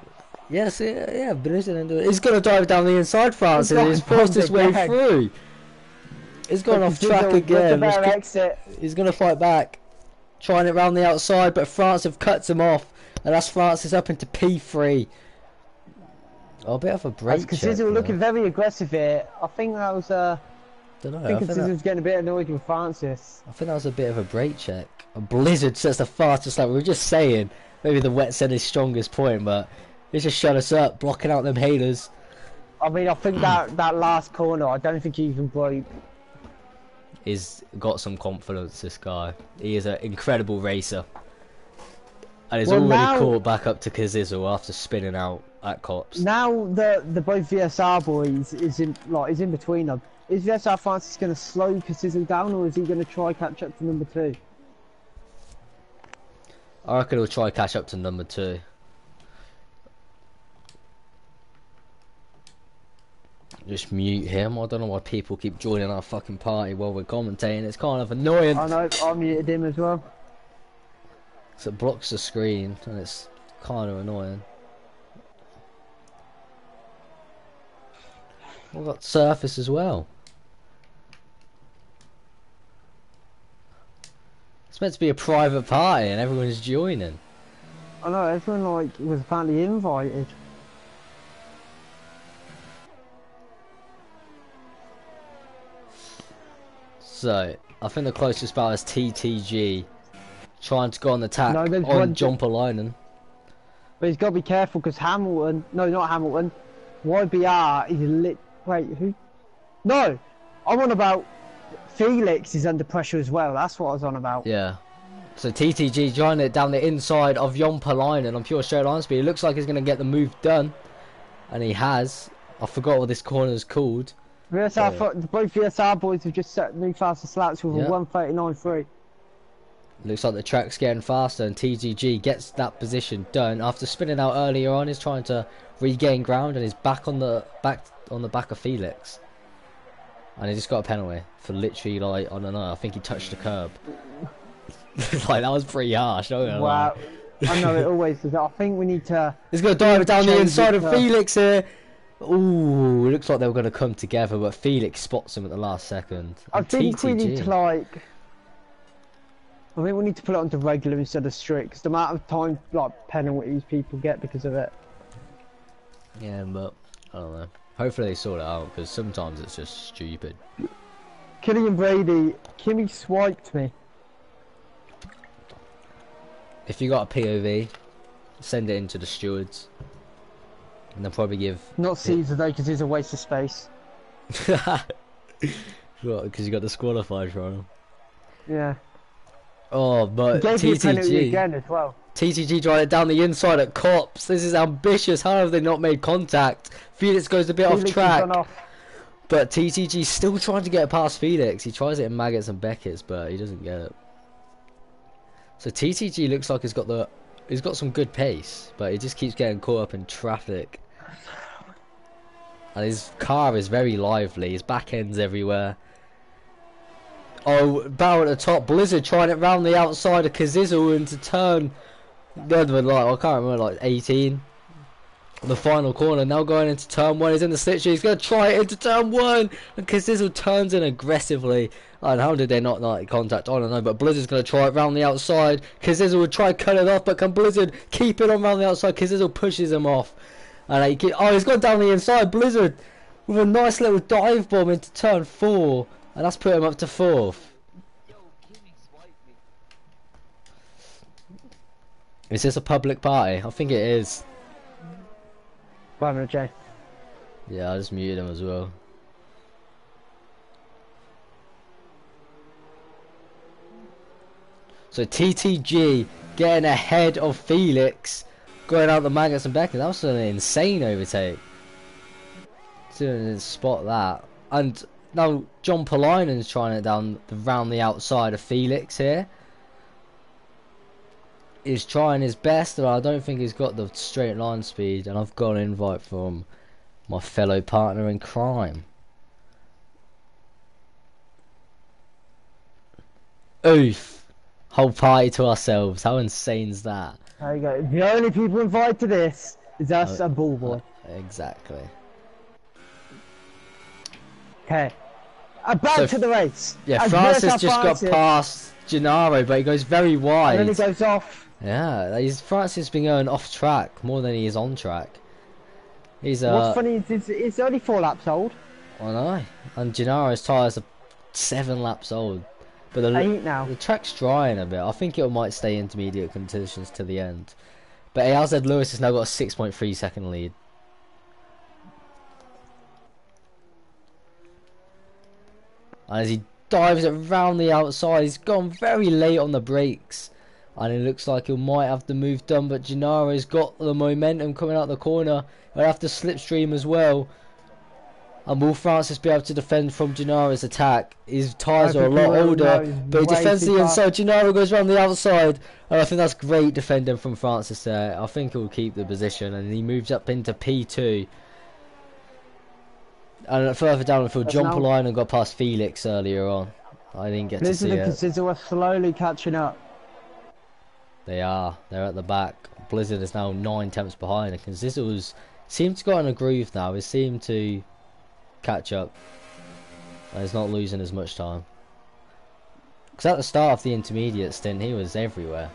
Yes, yeah, Blizzard. He's gonna dive down the inside, Francis. He's forced his way through. He's gone off track again. He's gonna fight back. Trying it round the outside, but Francis cuts him off, and that's Francis up into P3. Oh, a bit of a break. Because he was looking very aggressive here. I think that was I think Kazizel was getting a bit annoyed with Francis. I think that was a bit of a break check. A Blizzard sets the fastest lap. We were just saying, maybe the wet said his strongest point, but he just shut us up, blocking out them haters. I mean, I think that last corner, I don't think he even broke. He's got some confidence, this guy. He is an incredible racer. And he's already caught back up to Kazizel after spinning out at Cops. Now the both VSR boys is in between them. Is VSR Francis going to slow Kazizel down, or is he going to try catch up to number 2? I reckon he'll try catch up to number 2. Just mute him. I don't know why people keep joining our fucking party while we're commentating. It's kind of annoying. I know, I muted him as well. So it blocks the screen, and it's kind of annoying. We've got Surface as well. It's meant to be a private party, and everyone's joining. I know, everyone was apparently invited. So, I think the closest battle is TTG trying to go on the attack on Jumper Linen. But he's got to be careful because Hamilton, no, not Hamilton, YBR is lit. Wait, who? No, I'm on about Felix is under pressure as well. That's what I was on about. Yeah. So TTG trying it down the inside of Jumper Linen on pure straight line speed. It looks like he's going to get the move done. And he has. I forgot what this corner is called. VSR, both VSR boys have just set new fastest laps with a 1:39.3. Looks like the track's getting faster, and TGG gets that position done after spinning out earlier on. He's trying to regain ground, and he's back on the back of Felix, and he just got a penalty for literally, like, I don't know, I think he touched the curb. Like, that was pretty harsh. Wow. I know it always is. I think we need to. He's going to dive down the inside of to... Felix here. Ooh, it looks like they were going to come together, but Felix spots him at the last second. I And think TTG. we need to like. I think we need to put it onto regular instead of strict. 'Cause the amount of time, like penalties people get because of it. Yeah, but I don't know. Hopefully they sort it out because sometimes it's just stupid. Killian Brady, Kimmy swiped me. If you got a POV, send it into the stewards, and they'll probably give. Not Caesar though, because he's a waste of space. What? Because you got disqualified from him. Yeah. Oh, but He gave me a penalty TTG. again as well. TTG tried it down the inside at Cops. This is ambitious. How have they not made contact? Felix goes a bit Felix off has track. gone off. But TTG's still trying to get past Felix. He tries it in Maggots and Beckett's, but he doesn't get it. So TTG looks like he's got some good pace, but he just keeps getting caught up in traffic. And his car is very lively. His back end's everywhere. Oh, barrel at the top. Blizzard trying it round the outside of Kazizzle into turn. I can't remember, like 18. The final corner, now going into turn 1, he's in the slipstream, he's going to try it into turn 1, and Kazizzle turns in aggressively. And how did they not make contact? I don't know, but Blizzard's going to try it round the outside. Kazizzle would try to cut it off, but can Blizzard keep it on round the outside? Kazizzle pushes him off. And he's gone down the inside, Blizzard, with a nice little dive bomb into turn 4, and that's put him up to 4th. Is this a public party? I think it is. Bye, minute, Jay. Yeah, I just muted him as well. So TTG getting ahead of Felix, going out the Maggots and Beckett. That was an insane overtake. Didn't spot that. And now John Polinen's trying it down round the outside of Felix here. He's trying his best, but I don't think he's got the straight line speed. And I've got an invite from my fellow partner in crime. Oof. Whole party to ourselves. How insane's that? There you go. The only people invited to this is us and Ball Boy. Exactly. Okay. Back to the race. Yeah, As Francis just Francis, got past Gennaro, but he goes very wide. And then he goes off. Yeah, Francis been going off track more than he is on track. He's What's funny is it's only 4 laps old. I know. And Gennaro's tyres are 7 laps old. But 8 now. The track's drying a bit. I think it might stay intermediate conditions to the end. But ALZ Lewis has now got a 6.3 second lead. And as he dives it round the outside, he's gone very late on the brakes. And it looks like he might have the move done, but Gennaro's got the momentum coming out the corner. He'll have to slipstream as well. And will Francis be able to defend from Gennaro's attack? His tyres are a lot older, but he defends the inside. Gennaro goes around the outside, and I think that's great defending from Francis there. I think he'll keep the position, and he moves up into P2. And further down the field, John Polina got past Felix earlier on. I didn't get to see it. Blizzard are slowly catching up. They are. They're at the back. Blizzard is now 9 tenths behind, and Kazizzle's seemed to got in a groove now. He seemed to catch up, and he's not losing as much time. Because at the start of the intermediate stint, he was everywhere.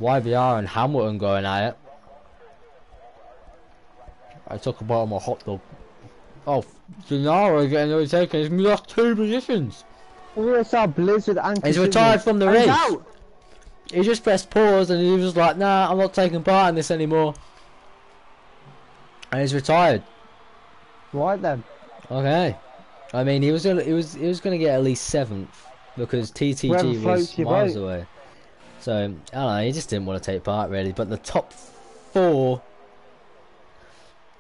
YBR and Hamilton going at it. I talk about my hot dog. Oh, Gennaro getting overtaken. He's lost 2 positions. We saw Blizzard and He's retired from the race. He just pressed pause and he was like, nah, I'm not taking part in this anymore. And he's retired. Right then. Okay. I mean, he was gonna get at least 7th because TTG was miles away. So I don't know. He just didn't want to take part really. But the top 4,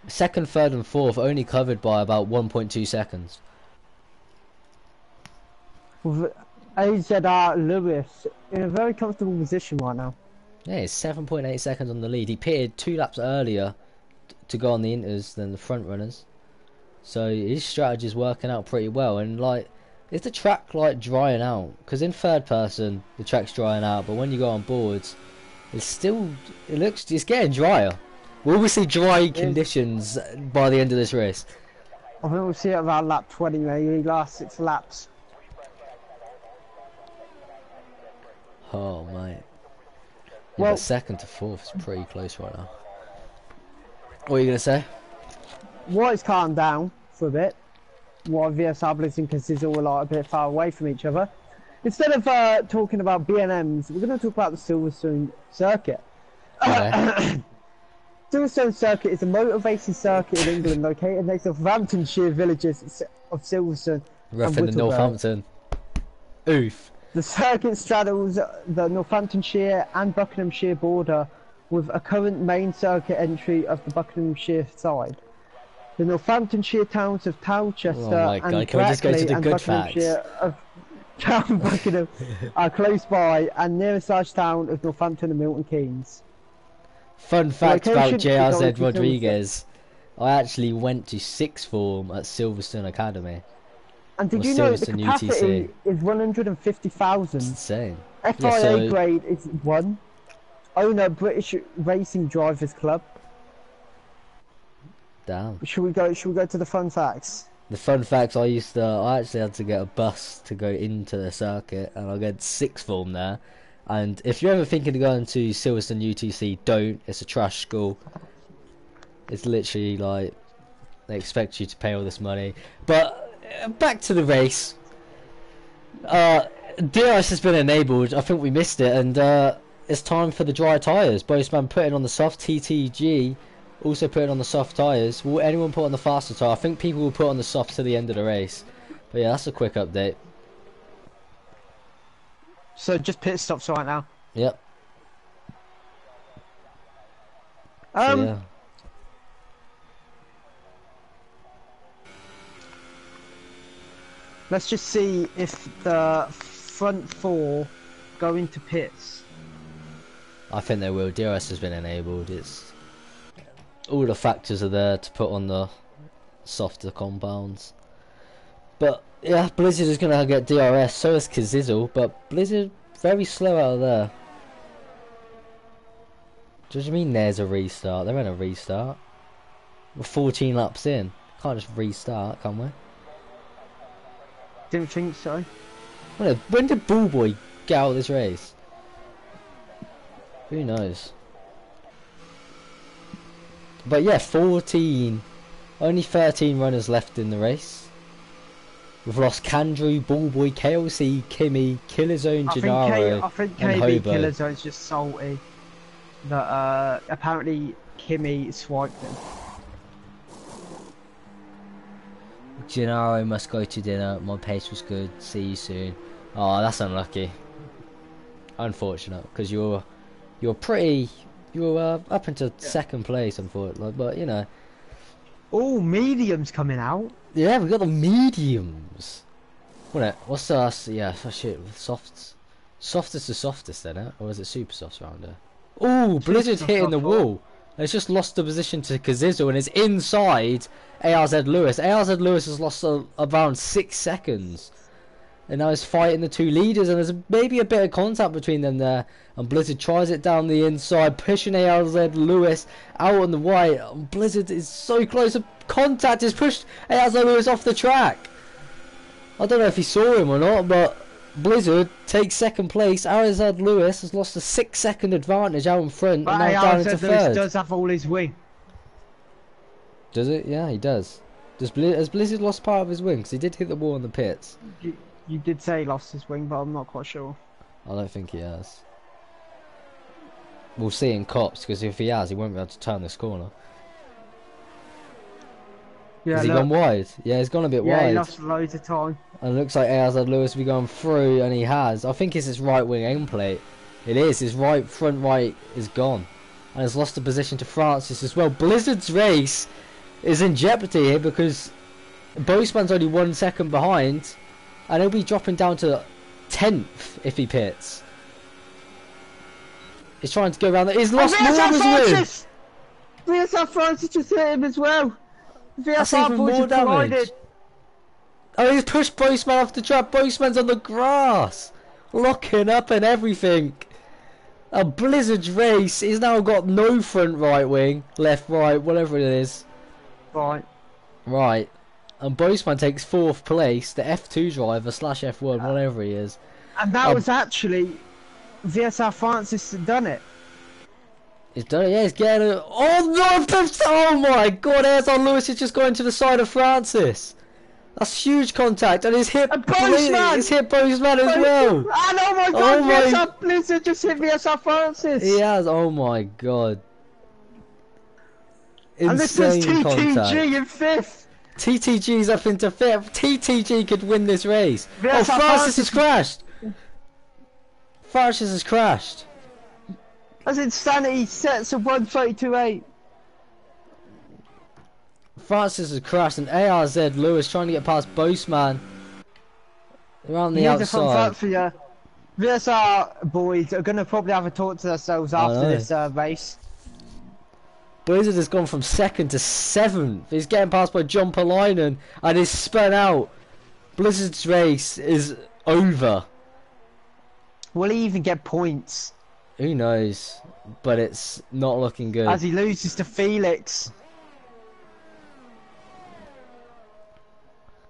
2nd, 3rd, and 4th only covered by about 1.2 seconds. With AZR Lewis in a very comfortable position right now. Yeah, he's 7.8 seconds on the lead. He pitted 2 laps earlier to go on the inters than the front runners. So his strategy is working out pretty well. And like Is the track like drying out? Because in third person the track's drying out, but when you go on boards, it's getting drier. Will we see dry conditions by the end of this race? I think we'll see it around lap 20, maybe last 6 laps. Oh mate. Yeah, Well, but second to fourth is pretty close right now. What are you gonna say? White's calmed down for a bit. While VSR Blitz and Casizzle were like a bit far away from each other. Instead of talking about B&Ms, we're going to talk about the Silverstone circuit. Okay. Silverstone circuit is a motor racing circuit in England located next to Northamptonshire villages of Silverstone Rough and in Whittleburn. Northampton. Oof. The circuit straddles the Northamptonshire and Buckinghamshire border with a current main circuit entry of the Buckinghamshire side. The Northamptonshire towns of Towchester and Brackley and Buckinghamshire of Town Buckingham are close by, and nearest large town of Northampton and Milton Keynes. Fun fact about JRZ Rodriguez. I actually went to sixth form at Silverstone Academy. And did you know the capacity is 150,000? Insane. FRL grade is 1. Owner British Racing Drivers Club. Damn. Should we go to the fun facts? The fun facts, I actually had to get a bus to go into the circuit, and I got sixth form there. And if you're ever thinking of going to Silverstone UTC, don't. It's a trash school. It's literally like they expect you to pay all this money. But back to the race. DRS has been enabled. I think we missed it, and it's time for the dry tyres. Boseman putting on the soft. TTG also putting on the soft tyres. Will anyone put on the faster tyre? I think people will put on the soft to the end of the race. But yeah, that's a quick update. So just pit stops right now. Yep. So, yeah. Let's just see if the front four go into pits. I think they will. DRS has been enabled. It's all the factors are there to put on the softer compounds. But yeah, Blizzard is going to get DRS, so is Casizzle, but Blizzard very slow out of there. Do you mean there's a restart? They're in a restart. We're 14 laps in. Can't just restart, can we? Didn't think so. When did Bullboy get out of this race? Who knows? But yeah, 14. Only 13 runners left in the race. We've lost Kandrew, Bullboy, KLC, Kimmy, Killerzone, Gennaro, I think and KB Hobo. Killerzone's just salty that apparently Kimmy swiped him. Gennaro must go to dinner. My pace was good. See you soon. Oh, that's unlucky. Unfortunate, because you're up into second place, unfortunately. But you know. Oh, mediums coming out. Yeah, we got the mediums. What's the yeah? Shit, softs. Soft is the softest, isn't it? Or is it super soft round here? Oh, Blizzard hitting the wall. It's just lost the position to Casizzle, and it's inside ARZ Lewis. ARZ Lewis has lost around 6 seconds. And now he's fighting the two leaders, and there's maybe a bit of contact between them there. And Blizzard tries it down the inside, pushing ARZ Lewis out on the right. And Blizzard is so close. Contact has pushed ARZ Lewis off the track. I don't know if he saw him or not, but Blizzard takes second place. ARZ Lewis has lost a 6-second advantage out in front, But and now down into ARZ third. Lewis does have all his wing. Does it? Yeah, he does. Has Blizzard lost part of his wing? Because he did hit the wall in the pits. You did say he lost his wing, but I'm not quite sure. I don't think he has. We'll see in cops, because if he has, he won't be able to turn this corner. Yeah, Has he gone wide? Yeah, he's gone a bit wide. Yeah, he lost loads of time. And it looks like ARZ Lewis will be going through, and he has. I think it's his right wing end plate. It is. His front right is gone. And has lost the position to Francis as well. Blizzard's race is in jeopardy here, because Boseman's only 1 second behind. And he'll be dropping down to 10th if he pits. He's trying to go around there. He's lost Morgan's win! VSR Francis just hit him as well. That's even more damage. Oh, he's pushed Boseman off the track. Boseman's on the grass, locking up and everything. A Blizzard's race. He's now got no front right wing, left right, whatever it is. Right. Right. And Boseman takes 4th place. The F2 driver / F1, whatever he is. And that was actually VSR Francis that done it. He's done it. Yeah, he's getting it. Oh no! Oh my God! Airzon Lewis has just gone to the side of Francis. That's huge contact, and he's hit Boseman! He's hit Boseman as well. And oh my God! VSR Blizzard just hit VSR Francis. He has. Oh my God! Insane and this was TTG contact. in 5th. TTG's up into 5th. TTG could win this race. VSR Francis has crashed. Francis has crashed. That's insanity. Sets of 132.8. Francis has crashed, and ARZ Lewis trying to get past Boseman around the outside. For you. VSR boys are gonna probably have a talk to themselves after this race. Blizzard has gone from 2nd to 7th. He's getting past by John Polainen and he's spun out. Blizzard's race is over. Will he even get points? Who knows? But it's not looking good. As he loses to Felix.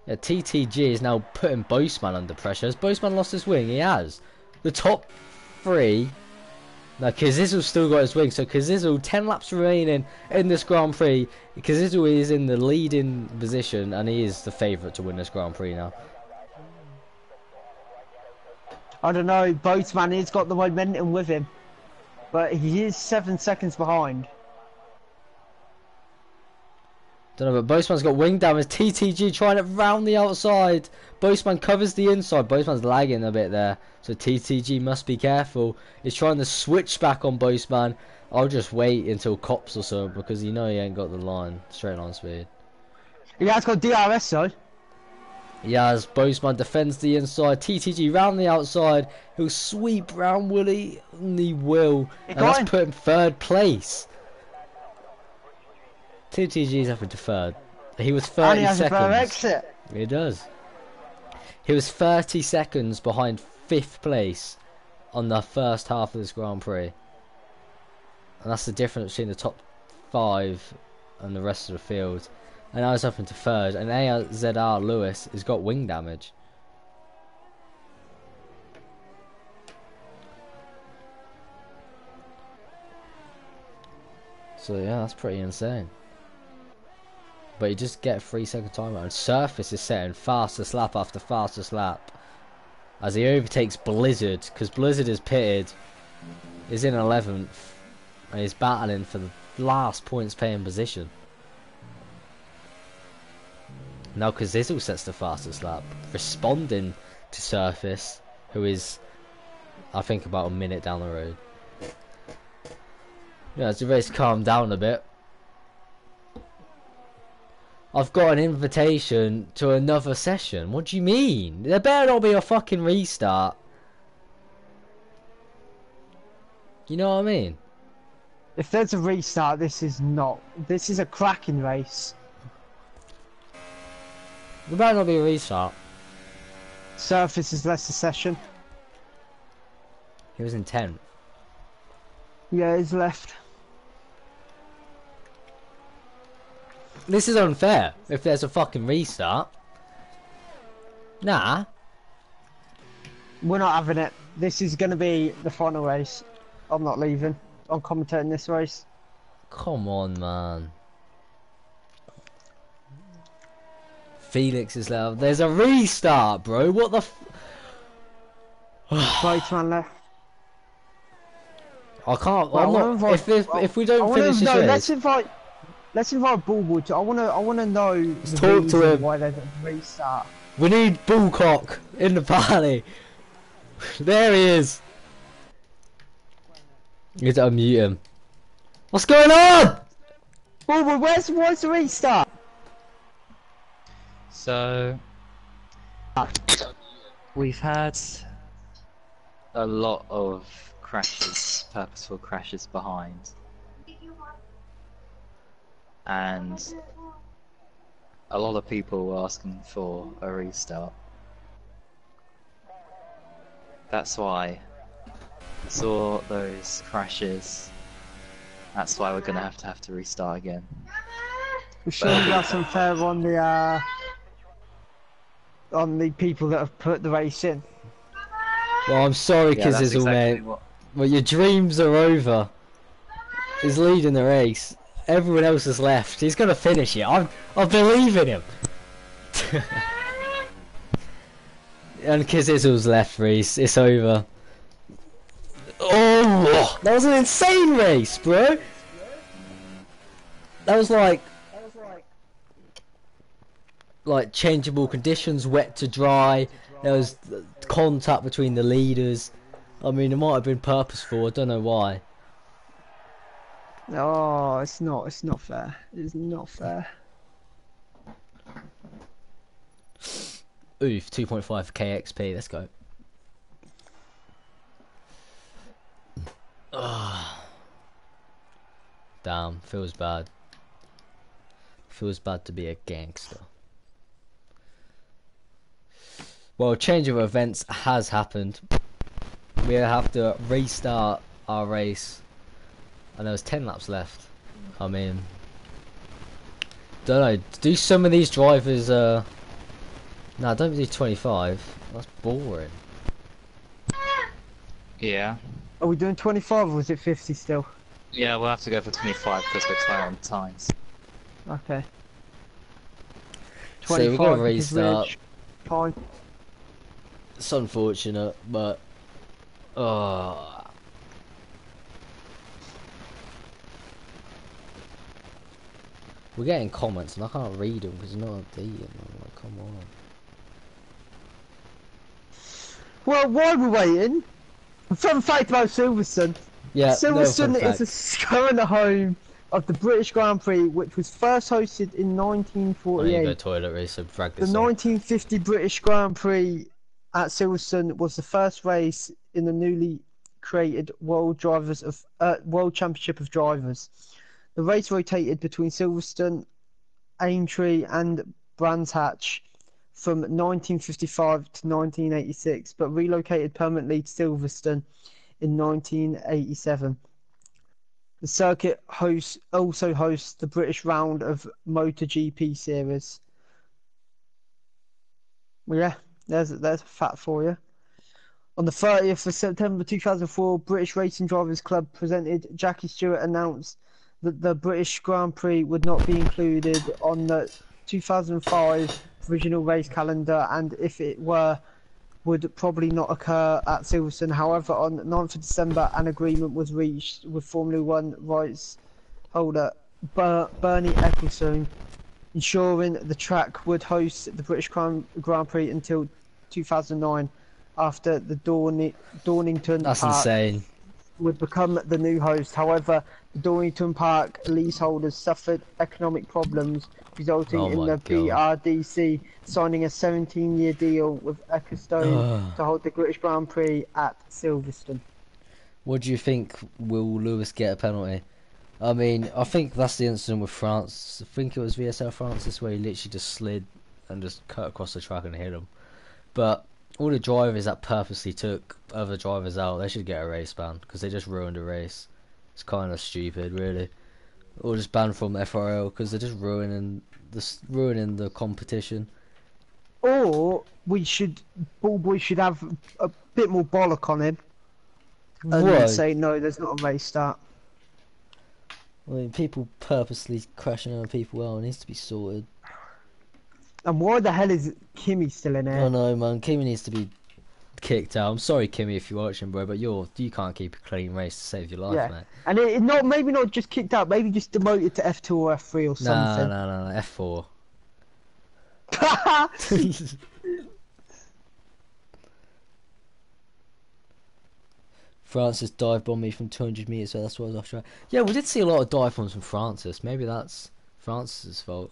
Yeah, TTG is now putting Boseman under pressure. Has Boseman lost his wing? He has. The top 3. Now Kazizel's still got his wing, so Kazizel, 10 laps remaining in this Grand Prix. Kazizel is in the leading position and he is the favourite to win this Grand Prix now. I don't know, Boseman has got the momentum with him. But he is 7 seconds behind. Don't know, but Boseman's got wing damage. TTG trying it round the outside. Boseman covers the inside. Boseman's lagging a bit there, so TTG must be careful. He's trying to switch back on Boseman. I'll just wait until cops or so, because you know he ain't got the straight line speed. He has got DRS though. He has. Boseman defends the inside. TTG round the outside. He'll sweep round, will he? And he will. And that's put him 3rd place. TTG's up into 3rd. He was 30 and he has seconds. a better exit. He does. He was 30 seconds behind 5th place on the first half of this Grand Prix. And that's the difference between the top 5 and the rest of the field. And now he's up into 3rd. And AZR Lewis has got wing damage. So yeah, that's pretty insane. But you just get a 3-second timeout. And Surface is setting fastest lap after fastest lap as he overtakes Blizzard, because Blizzard is pitted, is in 11th, and he's battling for the last points paying position. Now Kazizel sets the fastest lap, responding to Surface, who is, I think, about a minute down the road. Yeah, as the race calmed down a bit. I've got an invitation to another session. What do you mean? There better not be a fucking restart. You know what I mean? If there's a restart, this is not. This is a cracking race. There better not be a restart. Surface is less a session. He was in 10th. Yeah, he's left. This is unfair if there's a fucking restart. Nah. We're not having it. This is going to be the final race. I'm not leaving. I'm commentating this race. Come on, man. Felix is left. There's a restart, bro. What the Boseman left. I can't. Well, I'm not. If we don't finish this race, let's invite Bullwood to. I wanna know. Let's talk to him. Why there's a restart. We need Bullcock in the party. There he is. You need to unmute him. What's going on? Bullwood, where's the restart? So we've had a lot of crashes, purposeful crashes behind, and a lot of people were asking for a restart. That's why. Saw those crashes. That's why we're gonna have to restart again. We shouldn't that's unfair on the people that have put the race in. Well, I'm sorry, Yeah, that's Kizizzle, exactly mate. what. Well, your dreams are over. He's leading the race. Everyone else has left. He's gonna finish it. I believe in him. And Kizizzle's left, Reese. It's over. Oh, that was an insane race, bro. That was like changeable conditions, wet to dry. There was contact between the leaders. I mean, it might have been purposeful. I don't know why. Oh, it's not fair. It's not fair. Oof, 2.5 KXP. Let's go. Damn, feels bad. Feels bad to be a gangster. Well, change of events has happened. We have to restart our race. And there was 10 laps left. I mean, don't know. Do some of these drivers? No, don't do 25. That's boring. Yeah. Are we doing 25 or was it 50 still? Yeah, we'll have to go for 25 because we're tight on times. Okay. So we're gonna 25 because we're restart. fine. It's unfortunate, but we're getting comments and I can't read them because it's not updated. I'm like, come on. Well, while we're waiting, fun fact about Silverstone. Yeah, Silverstone no fun is fact. the current home of the British Grand Prix, which was first hosted in I need to 1948. go toilet, race, so drag The this on. 1950 British Grand Prix at Silverstone was the first race in the newly created World Championship of Drivers. The race rotated between Silverstone, Aintree, and Brands Hatch from 1955 to 1986, but relocated permanently to Silverstone in 1987. The circuit also hosts the British round of MotoGP series. Well, yeah, there's a fact for you. On the 30th of September 2004, British Racing Drivers Club presented Jackie Stewart announced that the British Grand Prix would not be included on the 2005 original race calendar, and if it were, would probably not occur at Silverstone. However, on 9th of December, an agreement was reached with Formula One rights holder Bernie Ecclestone, ensuring the track would host the British Grand Prix until 2009, after the Dornington That's Park insane. would become the new host. However, the Dornington Park leaseholders suffered economic problems, resulting Oh in my the God. BRDC signing a 17-year deal with Ecclestone to hold the British Grand Prix at Silverstone. What do you think? Will Lewis get a penalty? I mean, I think that's the incident with France. I think it was VSL Francis where he literally just slid and just cut across the track and hit him. But all the drivers that purposely took other drivers out, they should get a race ban because they just ruined a race. It's kind of stupid, really. Or just ban from FRL because they're just ruining the competition. Or Ballboy should have a bit more bollock on him and What? say no, there's not a race start. I mean, people purposely crashing other people out. It needs to be sorted. And why the hell is Kimmy still in here? I know, man. Kimmy needs to be kicked out. I'm sorry, Kimmy, if you're watching, bro, but you can't keep a clean race to save your life, Yeah, mate. and maybe not just kicked out, maybe just demoted to F2 or F3 or something. No, F4. Francis dive bombed me from 200 meters, so that's what I was off track. Yeah, we did see a lot of dive bombs from Francis. Maybe that's Francis's fault.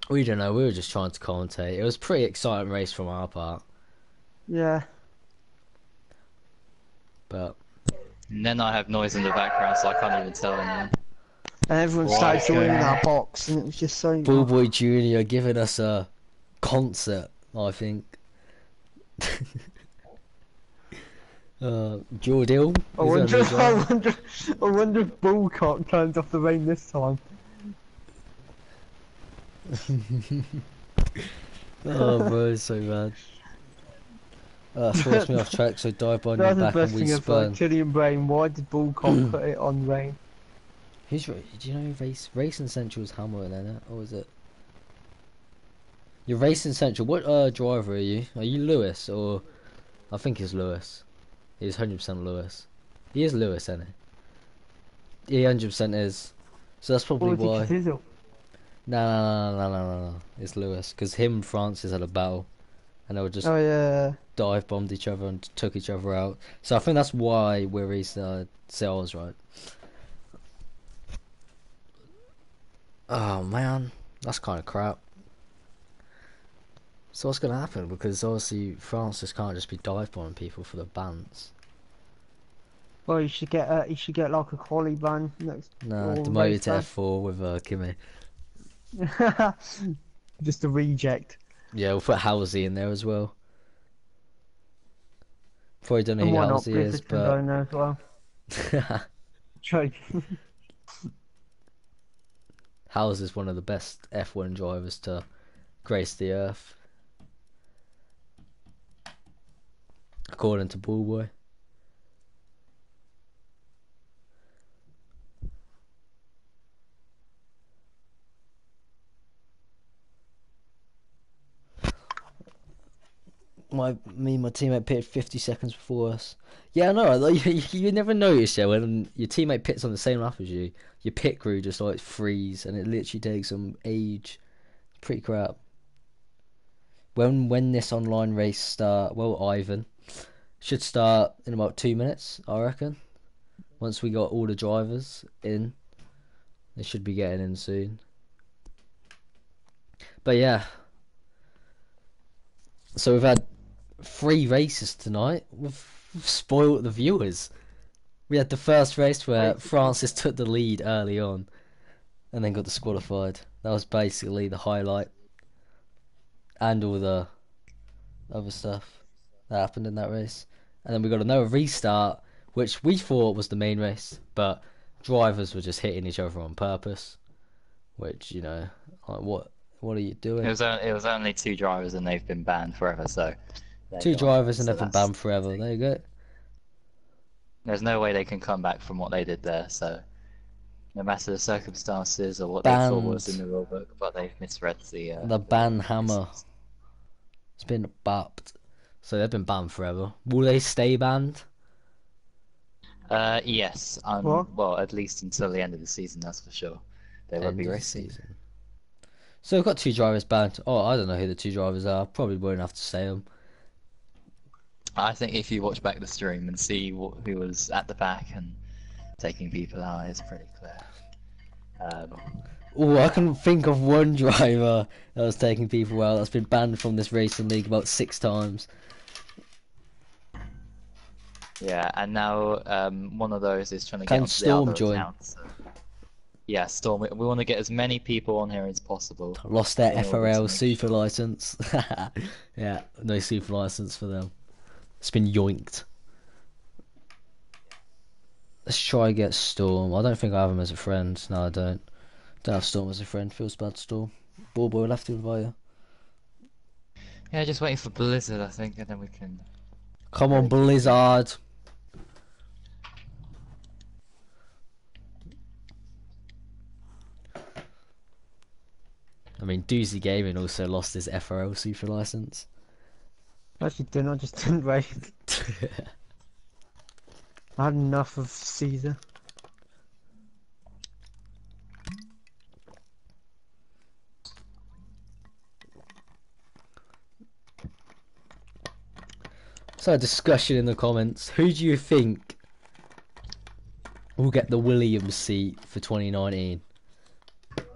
We don't know. We were just trying to commentate. It was a pretty exciting race from our part, Yeah. but And then I have noise in the background, so I can't even tell anyone. And everyone started joining our box, and it was just so... Bullboy Jr. giving us a concert, I think. Jordill. I wonder if Bullcock turns off the rain this time. Oh, bro, it's so bad. Throws me off track, so dive on your back and we spun. Killian Brain, why did Bullcock put it on rain? Do you know Racing Central's Hamilton in it, or is it? You're Racing Central. What driver are you? Are you Lewis or? I think it's Lewis. He's 100% Lewis. He is Lewis, isn't he? He 100% is. So that's probably why. No. It's Lewis, because him and Francis had a battle, and they were just dive bombed each other and took each other out. So I think that's why we're sales, right? Oh man, that's kind of crap. So what's gonna happen? Because obviously Francis can't just be dive bombing people for the bans. Well, you should get like a quali ban next. Nah, demoted to F4 with Kimmy. Just a reject. Yeah, we'll put Halsey in there as well. Probably don't know who Halsey is, but there as well. True. Halsey is one of the best F1 drivers to grace the earth, according to Bullboy. My teammate pitted 50 seconds before us. Yeah, I know. Like, you never notice when your teammate pits on the same lap as you. Your pit crew just like freeze, and it literally takes some age. Pretty crap. When this online race start, well, Ivan should start in about 2 minutes, I reckon. Once we got all the drivers in, they should be getting in soon. But yeah, so we've had 3 races tonight. We've spoiled the viewers. We had the first race where Francis took the lead early on and then got disqualified. That was basically the highlight, and all the other stuff that happened in that race. And then we got another restart, which we thought was the main race, but drivers were just hitting each other on purpose, which, you know, like, what are you doing? It was only 2 drivers and they've been banned forever, so... 2 drivers and they've been banned forever, there you go. There's no way they can come back from what they did there, so... No matter the circumstances or what they thought was in the rulebook, but they've misread the ban hammer. It's been bapped. So they've been banned forever. Will they stay banned? Yes. Well, at least until the end of the season, that's for sure. They will be racing. So we've got 2 drivers banned. Oh, I don't know who the 2 drivers are. Probably won't have to say them. I think if you watch back the stream and see who was at the back and taking people out, it's pretty clear. Oh, I can think of one driver that was taking people out that's been banned from this racing league about 6 times. Yeah, and now one of those is trying to Can get Storm the join? account, so... Yeah, Storm. We want to get as many people on here as possible. Lost their FRL super license. Yeah, no super license for them. It's been yoinked. Let's try and get Storm. I don't think I have him as a friend. No, I don't. Don't have Storm as a friend. Feels bad, Storm. Ballboy, we'll have to invite you. Yeah, just waiting for Blizzard, I think, and then we can... Come on, Blizzard. I mean, Doozy Gaming also lost his FRL super license. Actually, didn't. I just didn't race. I had enough of Caesar. So, discussion in the comments. Who do you think will get the Williams seat for 2019?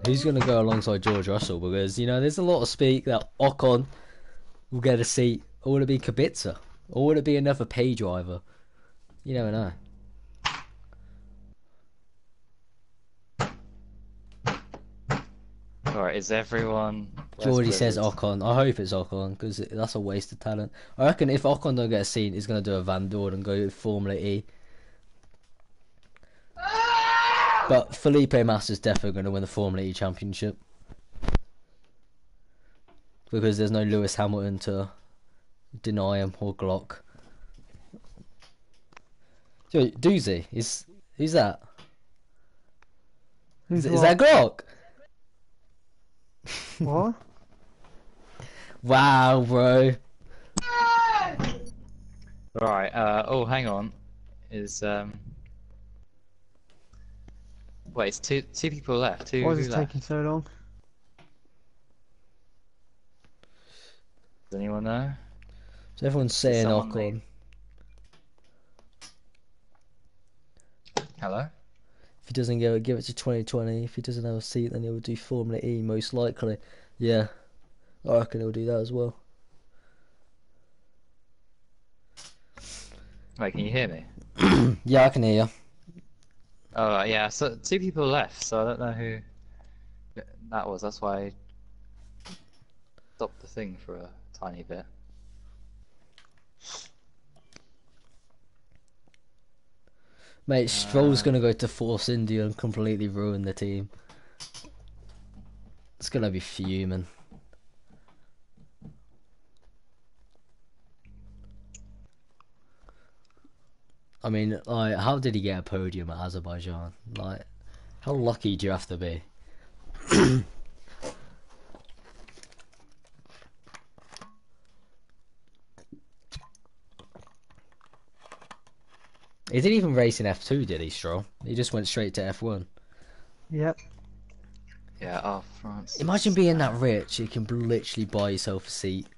Who's going to go alongside George Russell? Because, you know, there's a lot of speak that Ocon will get a seat. Or will it be Kubica? Or will it be another pay driver? You never know. Alright, is everyone... Geordie says Ocon. I hope it's Ocon, because that's a waste of talent. I reckon if Ocon don't get a seat, he's going to do a Van Dorn and go Formula E. But Felipe Massa's definitely going to win the Formula E championship. Because there's no Lewis Hamilton to deny him, or Glock. Doozy, who's that? Is that Glock? What? Wow, bro. Right, oh, hang on. Wait, it's two people left. Why is Who it left? taking so long? Does anyone know? So everyone's saying someone Ocon. Hello? If he doesn't give it to 2020. If he doesn't have a seat, then he'll do Formula E most likely. Yeah, I reckon he'll do that as well. Wait, can you hear me? Yeah, I can hear you. Oh, yeah, so 2 people left, so I don't know who that was. That's why I stopped the thing for a tiny bit. Mate, Stroll's going to go to Force India and completely ruin the team. It's going to be fuming. I mean, like, how did he get a podium at Azerbaijan? Like, how lucky do you have to be? He didn't even race in F2, did he, Stroll? He just went straight to F1. Yep. Yeah, oh, France. Imagine being that rich, you can literally buy yourself a seat.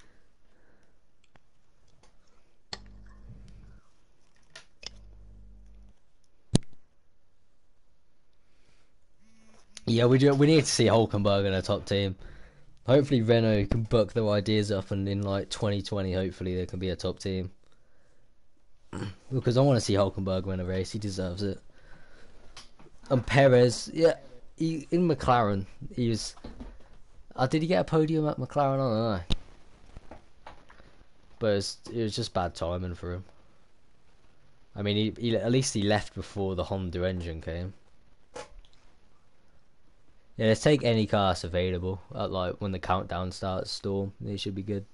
Yeah, we need to see Hulkenberg in a top team. Hopefully Renault can buck their ideas up, and in like 2020 hopefully they can be a top team. Because I want to see Hulkenberg win a race, he deserves it. And Perez, yeah, in McLaren, he was... did he get a podium at McLaren? I don't know. But it was just bad timing for him. I mean, he at least he left before the Honda engine came. Yeah, let's take any car that's available at like when the countdown starts. Storm, it should be good.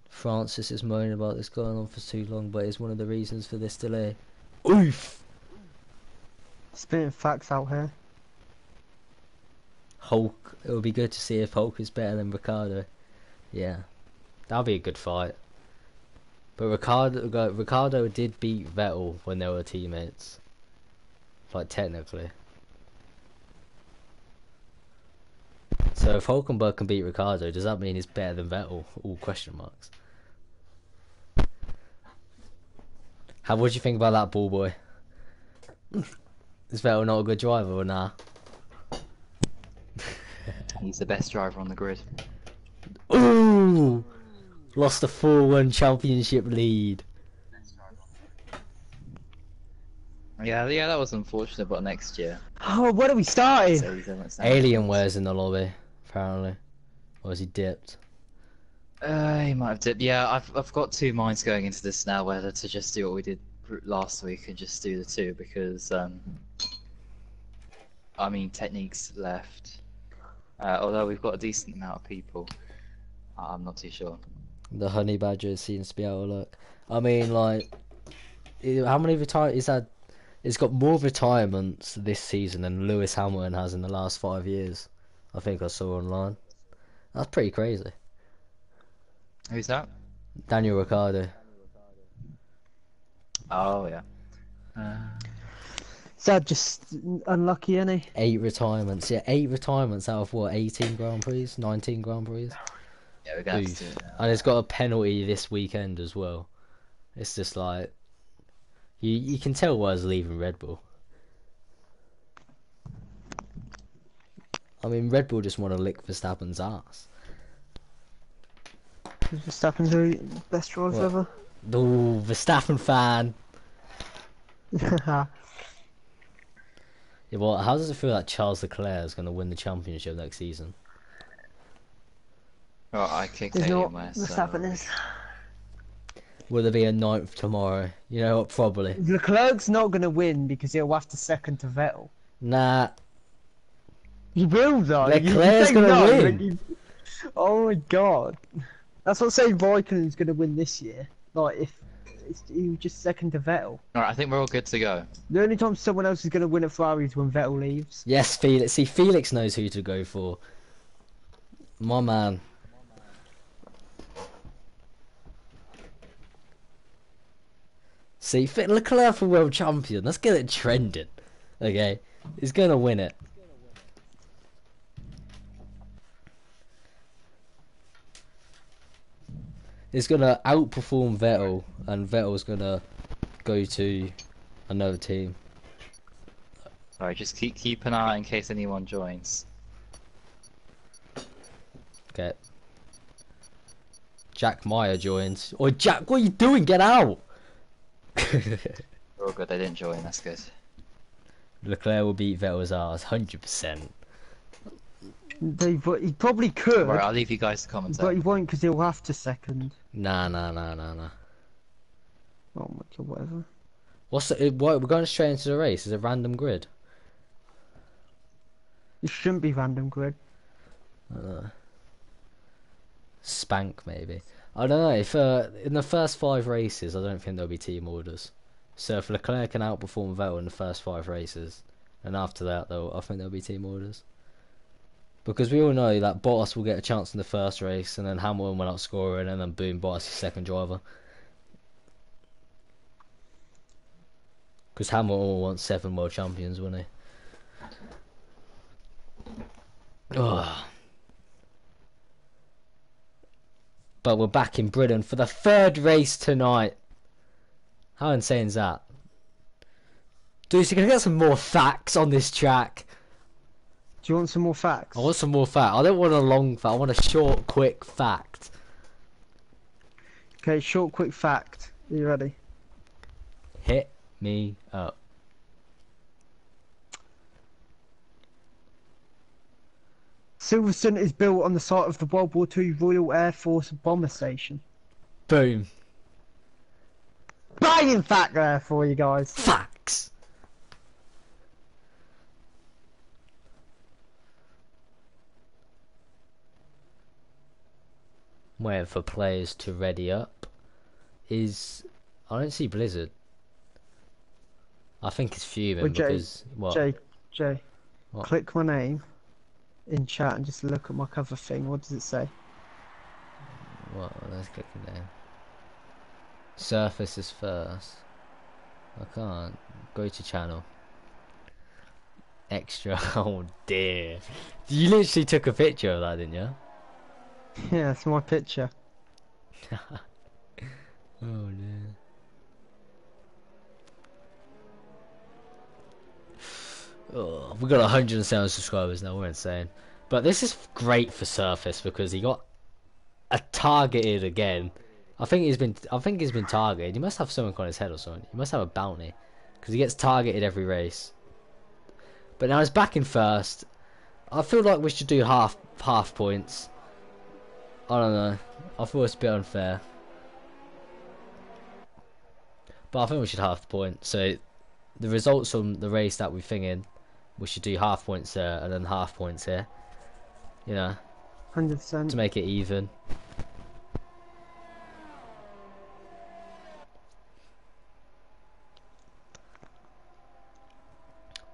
Francis is moaning about this going on for too long, but it's one of the reasons for this delay. Oof! Spitting facts out here. Hulk, it would be good to see if Hulk is better than Ricardo. Yeah, that'll be a good fight. But Ricardo did beat Vettel when they were teammates. Like, technically. So if Hulkenberg can beat Ricardo, does that mean he's better than Vettel? All question marks. What do you think about that, ball boy? Is Vettel not a good driver or nah? He's the best driver on the grid. Ooh! Lost a 4-1 championship lead. Yeah, that was unfortunate, but next year. Oh, where are we starting? Alienware's in the lobby, apparently. Or has he dipped? He might have dipped. Yeah, I've got 2 minds going into this now, whether to just do what we did last week and just do the 2, because I mean, Technique's left. Although we've got a decent amount of people, I'm not too sure. The Honey Badger seems to be out of luck. I mean, like, how many it's got more retirements this season than Lewis Hamilton has in the last 5 years. I think I saw online. That's pretty crazy. Who's that? Daniel Ricciardo. Oh, yeah. Is that just unlucky, isn't he? 8 retirements. Yeah, 8 retirements out of what, 18 Grand Prix? 19 Grand Prix? Yeah, we're going to do it now. And it's got a penalty this weekend as well. It's just like... You can tell why he's leaving Red Bull. I mean, Red Bull just want to lick Verstappen's ass. Verstappen's the best driver ever. Oh, Verstappen fan. Yeah, well, how does it feel that Charles Leclerc is going to win the championship next season? Oh, I kicked It's not anywhere, what's so... happening. Will there be a 9th tomorrow? You know what, probably. Leclerc's not going to win because he'll have to second to Vettel. Nah. He will though. Leclerc's going to win. Oh my god. That's what saying Raikkonen's going to win this year. Like, if he was just second to Vettel. Alright, I think we're all good to go. The only time someone else is going to win at Ferrari is when Vettel leaves. Yes, Felix. See, Felix knows who to go for. My man. See, Leclerc for world champion. Let's get it trending. Okay, he's gonna win it. He's gonna outperform Vettel, and Vettel's gonna go to another team. Alright, just keep an eye in case anyone joins. Okay. Jack Meyer joins. Oh, Jack, what are you doing? Get out! We're all good, they didn't join, that's good. Leclerc will beat Vettel's ass, 100%. He probably could, Right, I'll leave you guys to comment. but he won't because he'll have to second. Nah. Oh my god, whatever. What's the, what, we're going straight into the race. Is it random grid? It shouldn't be random grid. Spank, maybe. I don't know. If in the first 5 races, I don't think there'll be team orders. So if Leclerc can outperform Vettel in the first 5 races, and after that, though, I think there'll be team orders. Because we all know that Bottas will get a chance in the first race, and then Hamilton will outscore, and then boom, Bottas is second driver. Because Hamilton will want 7 world champions, won't he? Oh. But we're back in Britain for the 3rd race tonight. How insane is that? Dude, so can I get some more facts on this track? Do you want some more facts? I want some more fact. I don't want a long fact. I want a short, quick fact. Okay, short, quick fact. Are you ready? Hit me up. Silverstone is built on the site of the World War II Royal Air Force bomber station. Boom. Banging fact there for you guys. Facts. Waiting for players to ready up. I don't see Blizzard. I think it's fuming because what? Jay, what? Click my name in chat and just look at my cover thing. What does it say? What? Let's click it down. Surface is first. I can't. Go to channel. Extra. Oh dear. You literally took a picture of that, didn't you? Yeah, it's my picture. Oh dear. Oh, we've got 107 subscribers now. We're insane. But this is great for Surface because he got targeted again. I think he's been targeted. He must have something on his head or something. He must have a bounty because he gets targeted every race. But now he's back in first. I feel like we should do half points. I don't know. I feel it's a bit unfair. But I think we should half the point. So the results from the race that we're thinking, we should do half points there and then half points here. You know, 100%. to make it even.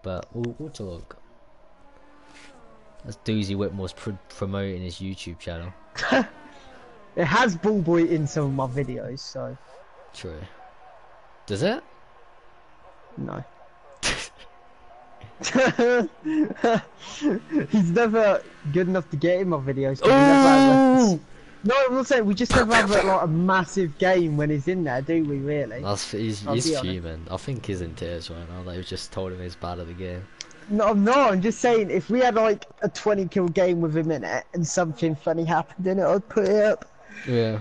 But we'll talk. That's Doozy Whitmore's promoting his YouTube channel. It has Ballboy in some of my videos, so... True. Does it? No. He's never good enough to get in my videos. No, I'm not saying we just never have like a massive game when he's in there, do we? Really? He's fuming. I think he's in tears right now. They've just told him he's bad at the game. No, I'm not. I'm just saying if we had like a 20 kill game with him in it and something funny happened in it, I'd put it up. Yeah.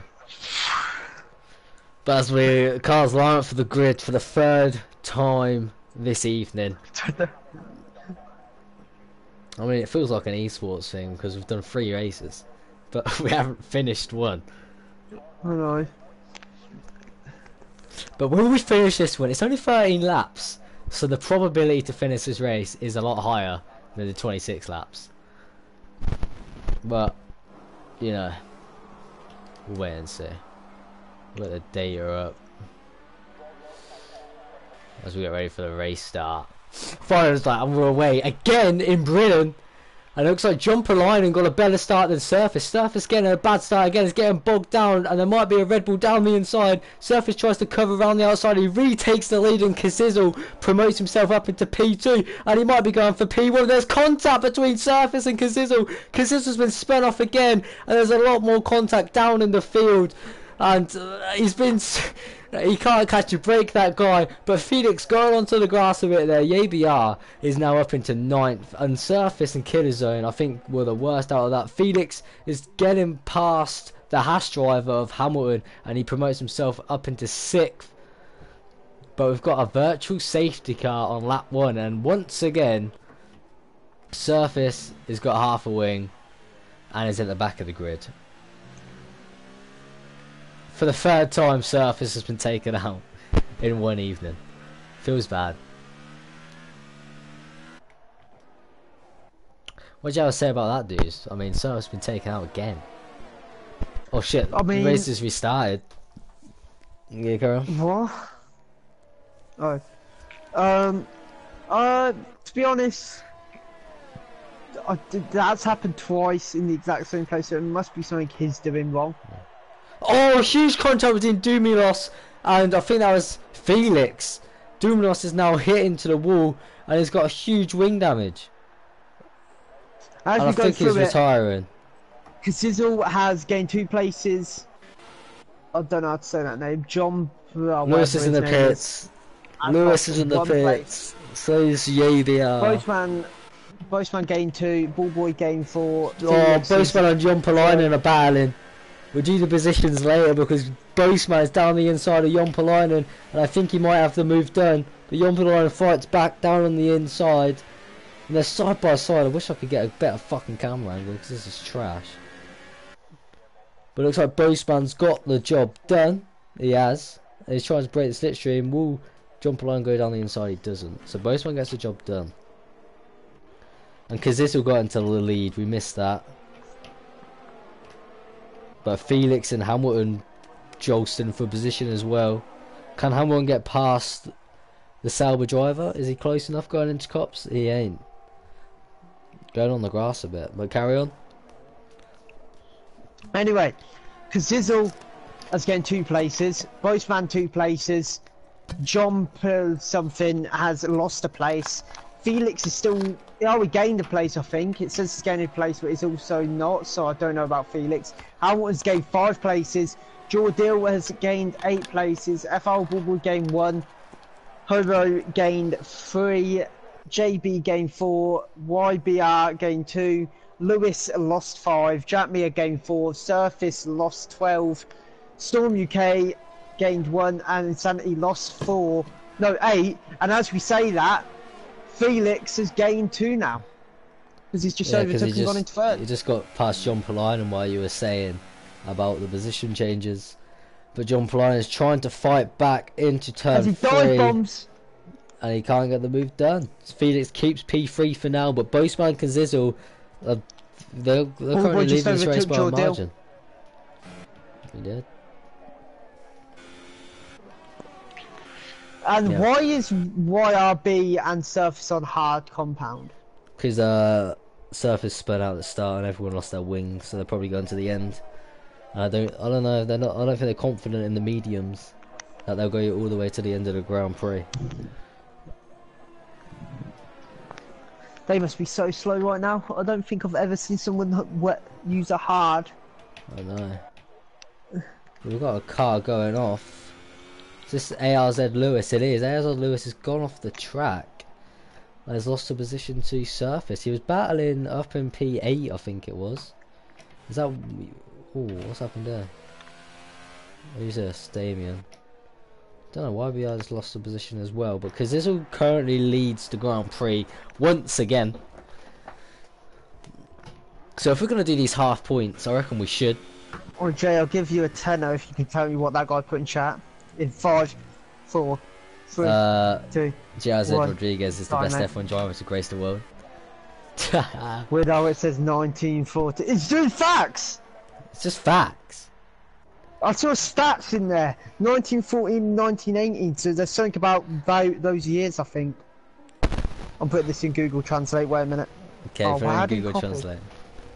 But as cars line up for the grid for the 3rd time this evening. I mean, it feels like an esports thing because we've done 3 races, but we haven't finished one. I know. But when we finish this one, it's only 13 laps, so the probability to finish this race is a lot higher than the 26 laps. But, you know, we'll wait and see. We'll get the data up as we get ready for the race start. Finals like, and we're away again in Britain. And it looks like Jumper Line got a better start than Surface. Surface getting a bad start again. It's getting bogged down, and there might be a Red Bull down the inside. Surface tries to cover around the outside. He retakes the lead, and Kazizzle promotes himself up into P2, and he might be going for P1. There's contact between Surface and Kazizzle. Kazizzle's been spun off again, and there's a lot more contact down in the field. And he's been... He can't catch a break, that guy. But Felix going onto the grass a bit there. YBR is now up into 9th. And Surface and Killer Zone, I think, were the worst out of that. Felix is getting past the Haas driver of Hamilton, and he promotes himself up into 6th. But we've got a virtual safety car on lap 1. And once again, Surface has got half a wing and is at the back of the grid. For the 3rd time, Surface has been taken out in one evening. Feels bad. What do you have to say about that, dudes? I mean, Surface has been taken out again. Oh shit, I mean, the race has restarted. Yeah, Carol. What? To be honest, that's happened twice in the exact same place, so it must be something he's doing wrong. Oh, huge contact between Dumilos and I think that was Felix. Dumilos is now hit into the wall and he's got a huge wing damage. As and I think he's retiring. Kazizzle has gained 2 places. I don't know how to say that name. John... Lewis is in the pits. Lewis is in the pits. So is YBR. Boastman gained 2. Ballboy gained 4. Oh, Boastman and Jompalainen are battling. We'll do the positions later because Boastman is down the inside of Jompalainen and I think he might have the move done. But Jompalainen fights back down on the inside. And they're side by side. I wish I could get a better fucking camera angle because this is trash. But it looks like Boastman's got the job done. He has. And he's trying to break the slipstream. Will Jompalainen go down the inside? He doesn't. So Boastman gets the job done. And Kazizzle got into the lead. We missed that. But Felix and Hamilton jolting for position as well. Can Hamilton get past the Sauber driver? Is he close enough going into cops? He ain't. Going on the grass a bit, but carry on. Anyway, Kazizzle has gained 2 places. Boastman 2 places. John something has lost a place. Felix is still... Oh, he gained a place, I think. It says he's gained a place, but he's also not, so I don't know about Felix. Hamilton's gained 5 places. Jordill has gained 8 places. FRL Bubble gained 1. Hobo gained 3. JB gained 4. YBR gained 2. Lewis lost 5. Jatmir gained 4. Surface lost 12. Storm UK gained 1. And Insanity lost 4. No, 8. And as we say that, Felix has gained 2 now. Because he's just overtook and gone into 3rd. He just got past Jompalainen while you were saying about the position changes. But Jompalainen is trying to fight back into turn 3. Dive bombs. And he can't get the move done. Felix keeps P3 for now, but Boastman and Kazizzle, they're currently leading this race by a margin. He did. And why is YRB and Surface on hard compound? Because Surface spun out at the start and everyone lost their wings, so they're probably going to the end. And I don't know. They're not. I don't think they're confident in the mediums that they'll go all the way to the end of the Grand Prix. They must be so slow right now. I don't think I've ever seen someone use a hard. I know. We've got a car going off. Is this ARZ Lewis? It is. ARZ Lewis has gone off the track. And has lost a position to Surface. He was battling up in P8, I think it was. Is that... Oh, what's happened there? Who's this? Damien. Don't know why YBR has lost the position as well, because this all currently leads the Grand Prix once again. So if we're going to do these half points, I reckon we should. Or Jay, I'll give you a tenner if you can tell me what that guy put in chat. In 5, 4, 3, 2, Jazz 1. Rodriguez is the best F1 driver to grace the world. Weird how it says 1940. It's doing facts! It's just facts. I saw stats in there. 1914, 1918. So there's something about those years, I think. I'm putting this in Google Translate. Wait a minute. Okay, put it in Google Translate.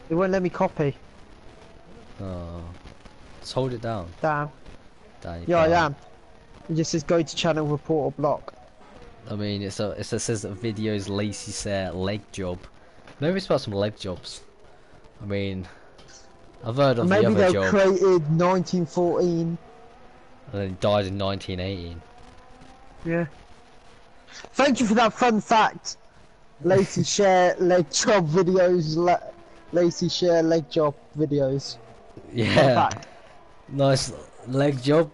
It won't let me copy. Oh, just hold it down. Damn. Yeah, I am. It just says go to channel report or block. I mean, it says that videos Lacey said leg job. Maybe it's about some leg jobs. I mean, I've heard of the other job. Maybe they created 1914. And then he died in 1918. Yeah. Thank you for that fun fact. Lacey share leg job videos. Lacey share leg job videos. Yeah. Nice leg job.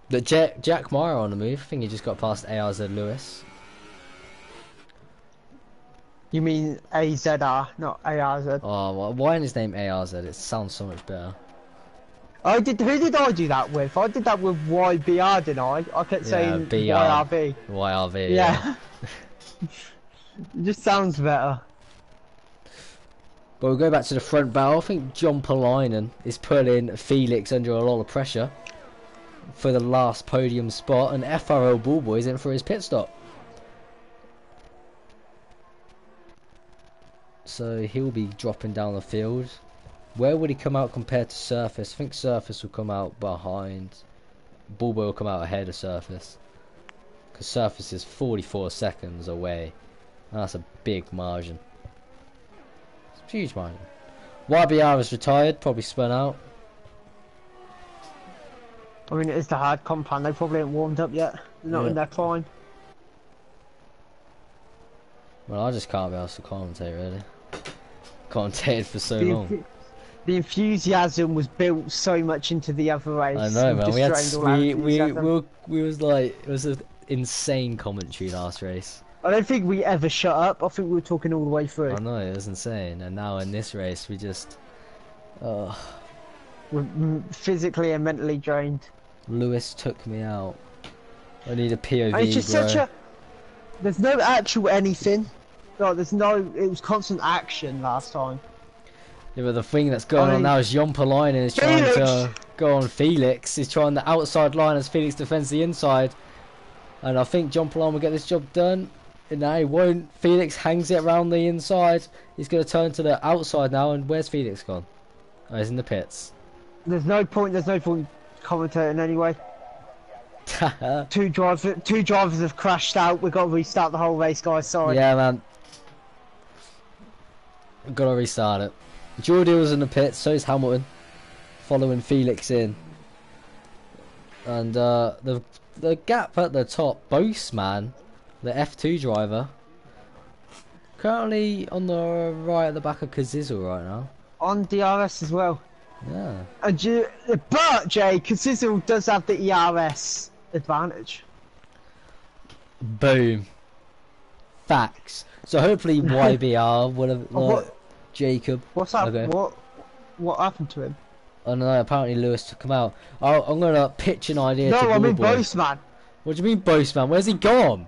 But Jack Meyer on the move. I think he just got past ARZ Lewis. You mean AZR, not ARZ? Oh, well, why is his name ARZ? It sounds so much better. Who did I do that with? I did that with YBR, didn't I? I kept saying YRV. YRV. Yeah. It just sounds better. But we'll go back to the front battle. I think John Polainen is putting Felix under a lot of pressure for the last podium spot, and FRL Bullboy's in for his pit stop. So he'll be dropping down the field. Where would he come out compared to Surface? I think Surface will come out behind. Bullboy will come out ahead of Surface, because Surface is 44 seconds away. That's a big margin. It's a huge margin. YBR is retired, probably spun out. I mean, it is the hard compound. They probably haven't warmed up yet. They're not in their climb. Well, I just can't be asked to commentate, really. Commentated for so long. The enthusiasm was built so much into the other race. I know, man. We was like, it was an insane commentary last race. I don't think we ever shut up. I think we were talking all the way through. I know, it was insane. And now in this race, we just... We're physically and mentally drained. Lewis took me out. I need a POV, and it's just bro. such a... There's no actual anything. No, there's no... It was constant action last time. Yeah, but the thing that's going on now is Jon Polainen is trying to go on Felix. He's trying the outside line as Felix defends the inside. And I think Jon Polainen will get this job done. And now he won't. Felix hangs it around the inside. He's going to turn to the outside now. And where's Felix gone? Oh, he's in the pits. There's no point commentating anyway. Two drivers have crashed out. We've got to restart the whole race, guys. Sorry. Yeah, man. We've got to restart it. Geordie was in the pits, so is Hamilton, following Felix in. And the gap at the top, Boseman, the F2 driver, currently on the right at the back of Kazizel right now. On DRS as well. Yeah. But Jay, Kazizel does have the ERS advantage. Boom. Facts. So hopefully YBR will have Jacob. What's that? Okay. What happened to him? I don't know, apparently Lewis took him out. I'm gonna pitch an idea to No, I mean Bullboy. Boseman. What do you mean Boseman? Where's he gone?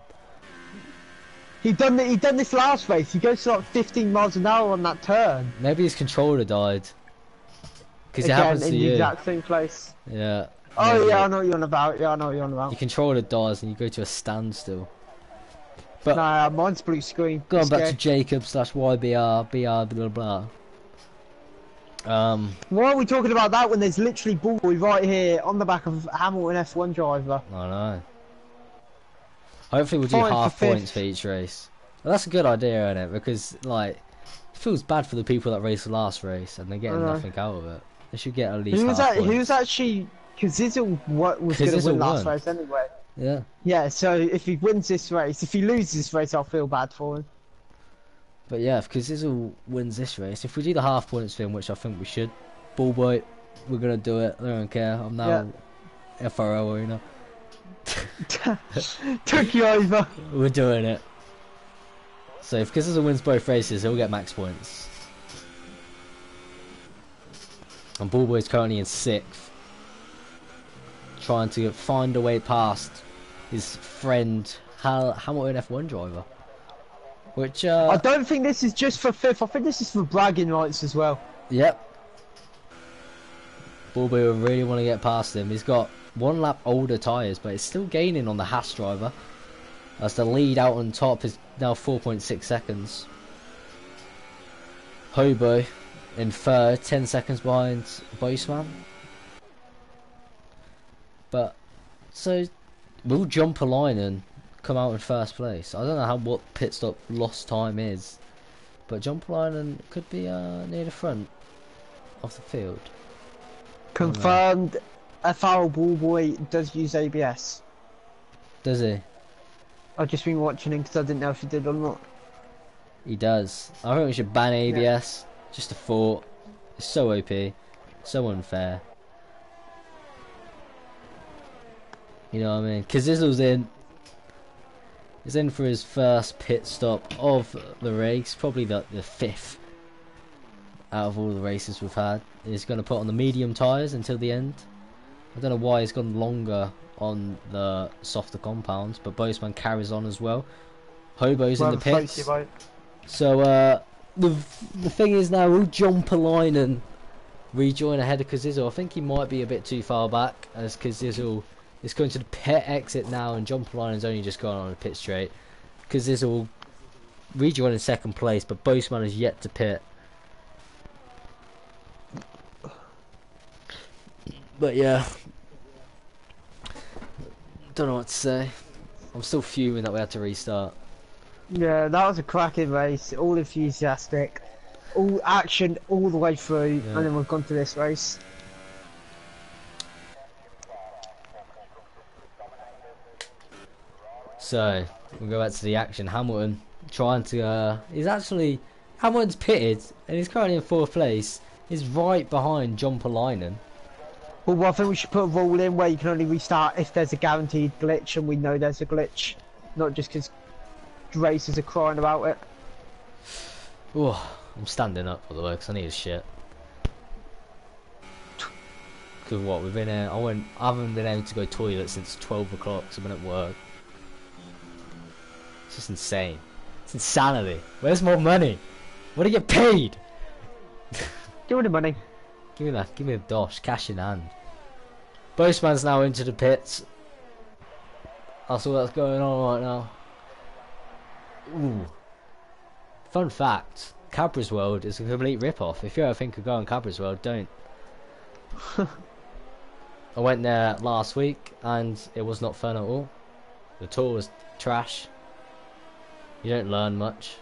He done this last race. He goes to like 15 miles an hour on that turn. Maybe his controller died. Because it Again, happens to in you. the exact same place. Yeah. Oh yeah, I know what you're on about. Yeah, I know what you're on about. Your controller dies and you go to a standstill. But nah, mine's blue screen. going back to Jacob / YBR, BR, blah blah. Why are we talking about that when there's literally Bullboy right here on the back of Hamilton F1 driver? I know. Hopefully we'll do half points for each race. Well, that's a good idea, isn't it? Because like, it feels bad for the people that raced the last race and they're getting nothing out of it. They should get at least half points. Who's actually... Kazizel was going to win last race anyway. Yeah. Yeah, so if he wins this race, if he loses this race, I'll feel bad for him. But yeah, if Kazizel wins this race, if we do the half points for him, which I think we should, Bullboy, We're gonna do it. I don't care. I'm now FRL owner. Took you over. We're doing it. So if Kizza wins both races, he'll get max points. And Ballboy's currently in 6th, trying to find a way past his friend Hamilton F1 driver. Which I don't think this is just for 5th. I think this is for bragging rights as well. Yep. Ballboy will really want to get past him. He's got 1 lap older tyres, but it's still gaining on the Haas driver. As the lead out on top is now 4.6 seconds. Hobo in 3rd, 10 seconds behind Boseman. But, so, will Jumper Line and come out in 1st place? I don't know what pit stop lost time is. But Jumper Line could be near the front of the field. Confirmed, FRL Ballboy does use ABS. Does he? I've just been watching him because I didn't know if he did or not. He does. I think we should ban ABS. Just a thought. It's so OP. So unfair. You know what I mean? Kazizzle's in. He's in for his first pit stop of the race. Probably the 5th out of all the races we've had. He's going to put on the medium tyres until the end. I don't know why he's gone longer on the softer compounds, but Boseman carries on as well. Hobo's in the pits. So the thing is now, will Jumper Line and rejoin ahead of Kazizzle? I think he might be a bit too far back, as Kazizzle is going to the pit exit now, and Jumper Line has only just gone on a pit straight. Kazizzle will rejoin in 2nd place, but Boseman is yet to pit. But yeah, don't know what to say. I'm still fuming that we had to restart. Yeah, that was a cracking race. All enthusiastic, all action all the way through, and then we've gone to this race. So we'll go back to the action. Hamilton trying to Hamilton's pitted and he's currently in 4th place. He's right behind Jumper Linen. Well, I think we should put a rule in where you can only restart if there's a guaranteed glitch, and we know there's a glitch, not just because racers are crying about it. Oh, I'm standing up by the way because I need a shit. Because what, we've been here, I haven't been able to go toilet since 12 o'clock, so I've been at work. It's just insane. It's insanity. Where's more money? What do you get paid? Give me the money. Give me the dosh, cash in hand. Boseman's now into the pits. That's all that's going on right now. Ooh. Fun fact, Cabra's World is a complete rip-off. If you ever think of going Cabra's World, don't. I went there last week and it was not fun at all. The tour was trash. You don't learn much.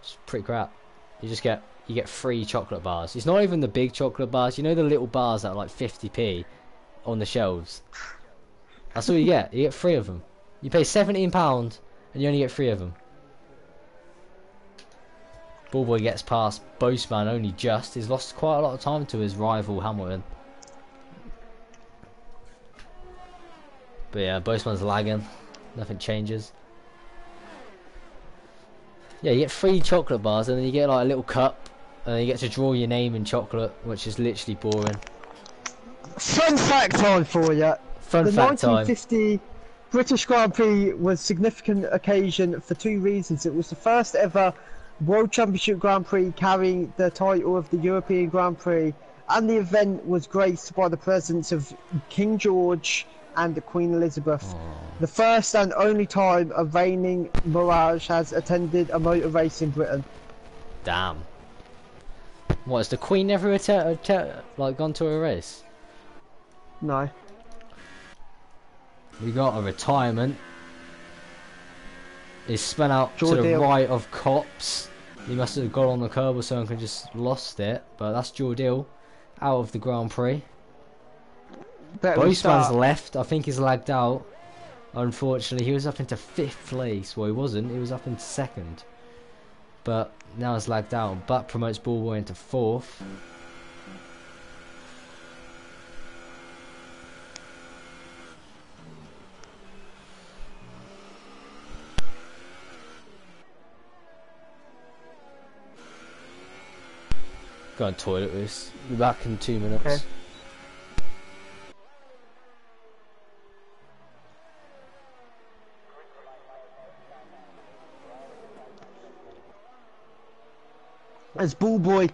It's pretty crap. You get free chocolate bars. It's not even the big chocolate bars. You know the little bars that are like 50p on the shelves. That's all you get. You get 3 of them. You pay £17 and you only get 3 of them. Ballboy gets past Boseman only just. He's lost quite a lot of time to his rival Hamilton. But yeah, Boseman's lagging. Nothing changes. Yeah, you get 3 chocolate bars and then you get like a little cup. And then you get to draw your name in chocolate, which is literally boring. Fun fact time for you. Fun the fact time. 1950 British Grand Prix was a significant occasion for 2 reasons. It was the first ever World Championship Grand Prix carrying the title of the European Grand Prix, and the event was graced by the presence of King George and Queen Elizabeth. The first and only time a reigning Mirage has attended a motor race in Britain. Damn. What, has the Queen never gone to a race? No. We got a retirement. He's spun out to the right of Cops. He must have got on the curb or something and just lost it. But that's Jordill out of the Grand Prix. Boseman's left. I think he's lagged out. Unfortunately, he was up into 5th place. Well, he wasn't. He was up into 2nd. But now it's lagged out. But promotes Ballboy into 4th. Go on toilet, Reese. Be back in 2 minutes. Okay. As Bullboy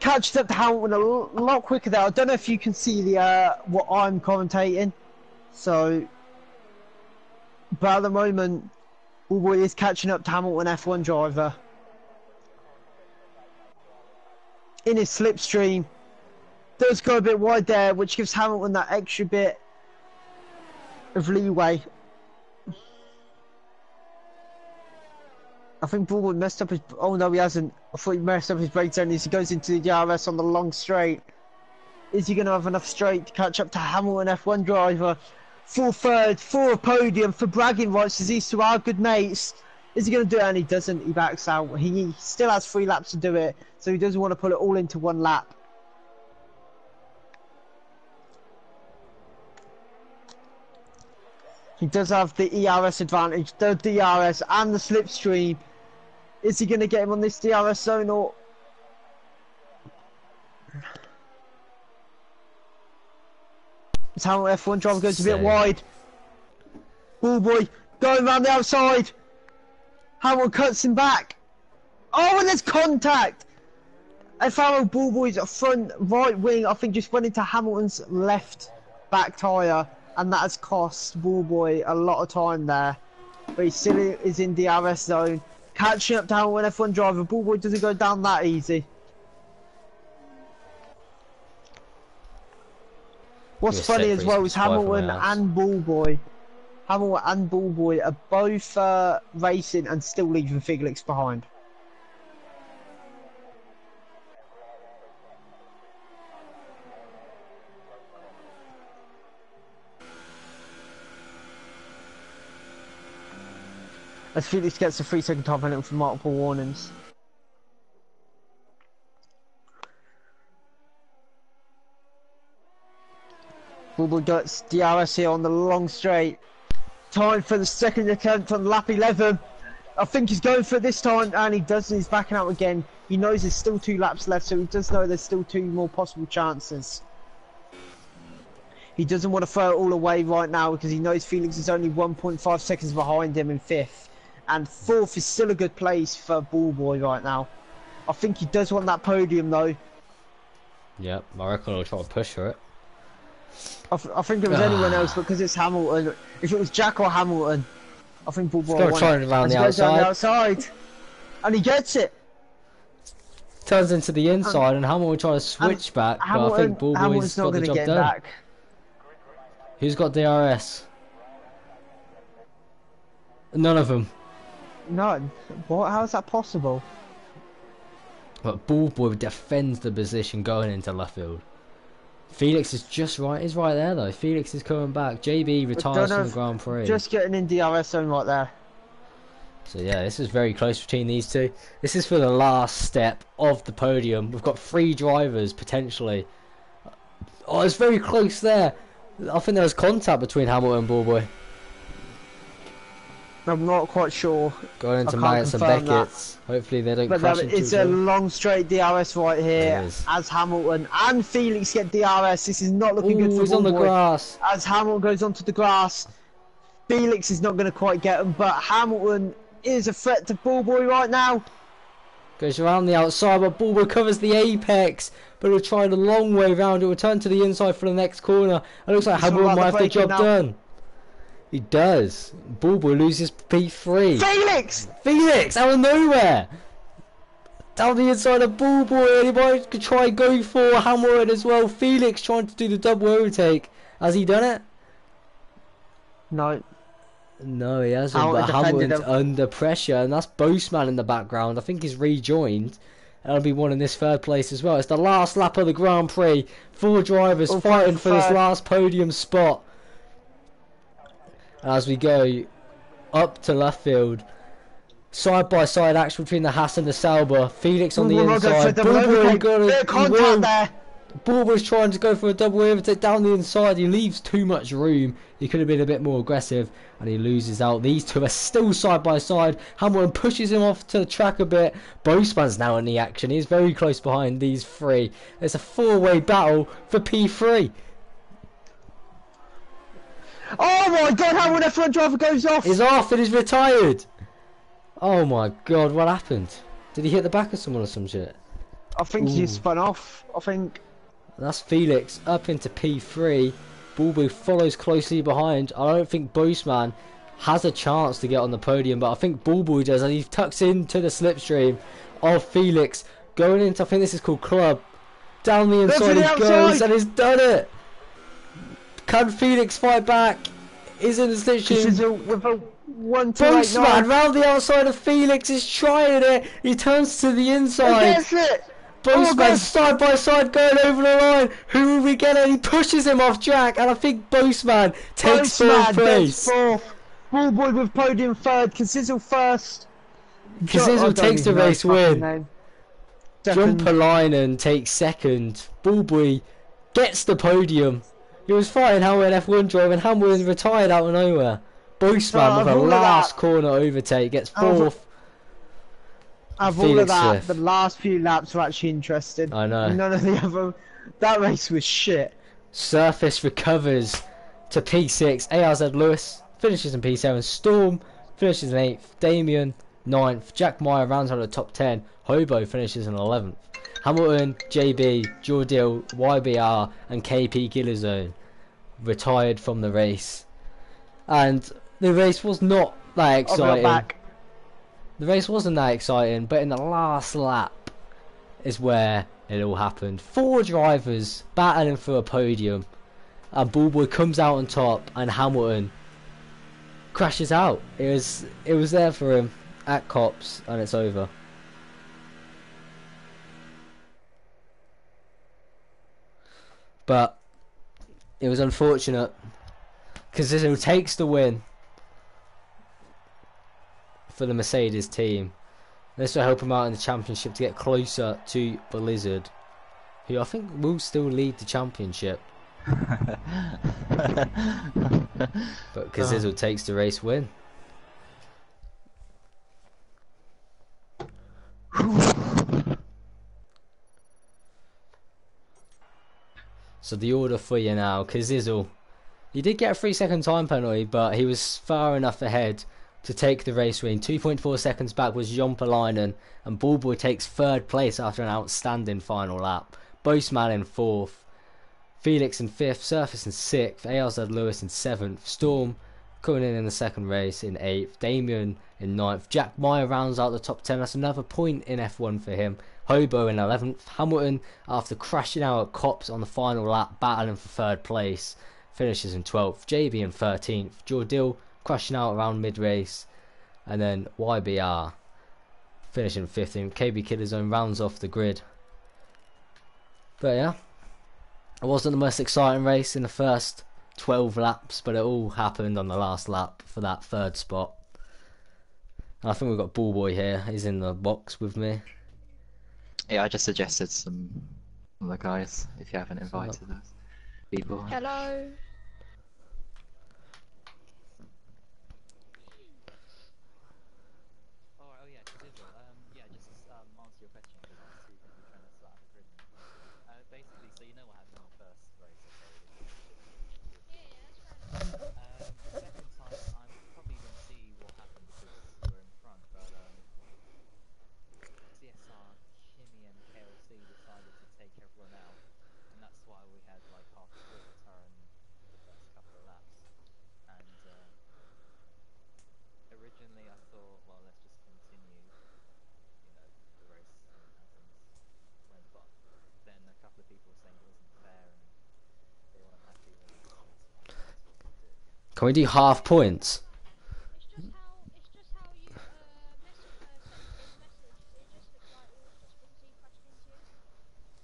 catches up to Hamilton a lot quicker there. I don't know if you can see the what I'm commentating. So, but at the moment, Bullboy is catching up to Hamilton F1 driver. In his slipstream, does go a bit wide there, which gives Hamilton that extra bit of leeway. I think Bullboy messed up his... Oh no, he hasn't. I thought he messed up his breakdown as he goes into the DRS on the long straight. Is he going to have enough straight to catch up to Hamilton F1 driver? For third, for a podium, for bragging rights as these two are good mates. Is he going to do it? And he doesn't. He backs out. He still has 3 laps to do it, so he doesn't want to put it all into 1 lap. He does have the ERS advantage, the DRS and the slipstream. Is he going to get him on this DRS zone or... It's how F1 driver goes a bit wide. Bullboy going around the outside. Hamilton cuts him back. Oh, and there's contact. FRL Bullboy's front right wing, I think, just went into Hamilton's left back tyre. And that has cost Bullboy a lot of time there. But he still is in DRS zone. Catching up to Hamilton F1 driver. Bullboy doesn't go down that easy. What's funny as well is Hamilton and Bullboy. Hamilton and Bullboy are both racing and still leaving Felix behind. As Felix gets a 3-second time penalty for multiple warnings. Bullboy gets DRS here on the long straight. Time for the second attempt on lap 11. I think he's going for it this time, and he does. He's backing out again. He knows there's still 2 laps left, so he does know there's still 2 more possible chances. He doesn't want to throw it all away right now because he knows Felix is only 1.5 seconds behind him in 5th. And 4th is still a good place for Bullboy right now. I think he does want that podium though. Yep, I reckon he'll try to push for it. I think if it was anyone else, because it's Hamilton. If it was Jack or Hamilton, I think Bullboy won. Trying around the outside. And he gets it. Turns into the inside, and Hamilton tries to switch back, but I think Bullboy's got the job done. Back. Who's got DRS? None of them. None? What? How is that possible? But Bullboy defends the position going into left field. Felix is just right. He's right there though. Felix is coming back. JB retires from the Grand Prix. Just getting in DRS zone right there. So yeah, this is very close between these two. This is for the last step of the podium. We've got 3 drivers potentially. Oh, it's very close there. I think there was contact between Hamilton and Bullboy. I'm not quite sure. Going into Maggotts and Beckett's. Hopefully they don't crash into it's a long straight DRS right here. As Hamilton and Felix get DRS. This is not looking good for he's Bullboy. On the grass. As Hamilton goes onto the grass. Felix is not going to quite get him, but Hamilton is a threat to Bullboy right now. Goes around the outside, but Bullboy covers the apex. But he'll try the long way round. He'll return to the inside for the next corner. It looks like Hamilton might have the job done. He does. Bullboy loses P3. Felix out of nowhere. Down the inside of Bullboy. Anybody could try and go for Hamilton as well. Felix trying to do the double overtake. Has he done it? No. No, he hasn't. But Hamilton's under pressure, and that's Boastman in the background. I think he's rejoined. That'll be one in this 3rd place as well. It's the last lap of the Grand Prix. 4 drivers fighting for this last podium spot. As we go up to left field, side by side action between the Haas and the Sauber. Felix on the inside. Bauboy's trying to go for a double overtake down the inside. He leaves too much room. He could have been a bit more aggressive, and he loses out. These two are still side by side. Hamilton pushes him off to the track a bit. Boseman's now in the action. He's very close behind these three. It's a four-way battle for P3. Oh my god, Hamilton F1 driver goes off! He's off and he's retired. Oh my god, what happened? Did he hit the back of someone or some shit? I think he spun off. I think. That's Felix up into P3. Bauboy follows closely behind. I don't think Boseman has a chance to get on the podium, but I think Bauboy does, and he tucks into the slipstream of Felix going into, I think this is called Club. Down the inside he goes, and he's done it. Can Felix fight back? He's in the slipstream. With a 1-2-8-9. Boseman round the outside of Felix is trying it. He turns to the inside. He gets it. Boseman side by side going over the line. Who will we get? And he pushes him off track, and I think Boseman takes fourth place. Bauboy with podium third. Casizzle first. Casizzle takes the race win. Jumpalainen takes second. Bauboy gets the podium. He was fighting Hamilton F1 driver, and Hamilton retired out of nowhere. Boseman with a last corner overtake gets fourth. Of all of that, the last few laps were actually interesting. I know. None of the other... That race was shit. Surface recovers to P6. ARZ Lewis finishes in P7. Storm finishes in 8th. Damien 9th. Jack Meyer rounds out the top 10. Hobo finishes in 11th. Hamilton, JB, Jordil, YBR and KP Killerzone retired from the race. And the race was not that exciting. The race wasn't that exciting, but in the last lap is where it all happened. 4 drivers battling for a podium, and Bauboy comes out on top, and Hamilton crashes out. It was there for him at Cops, and it's over. But it was unfortunate because it takes the win for the Mercedes team. This will help him out in the championship to get closer to Blizzard, who I think will still lead the championship. But Casizzle takes the race win. So the order for you now, Casizzle. He did get a 3-second time penalty, but he was far enough ahead to take the race win. 2.4 seconds back was Jumpalainen, and Bauboy takes 3rd place after an outstanding final lap. Boseman in 4th, Felix in 5th, Surface in 6th, ARZ Lewis in 7th, Storm coming in the 2nd race in 8th, Damien in 9th, Jack Meyer rounds out the top 10, that's another point in F1 for him. Hobo in 11th, Hamilton after crashing out at Cops on the final lap battling for 3rd place finishes in 12th, JB in 13th, Jordil crashing out around mid-race, and then YBR finishing 15th. KB Killerzone rounds off the grid. But yeah, it wasn't the most exciting race in the first 12 laps, but it all happened on the last lap for that 3rd spot. And I think we've got Bauboy here. He's in the box with me. Yeah, I just suggested some other guys if you haven't invited those people. Hello. Can we do half points? It's just how you message the message. It just looks like all the things he crashed into.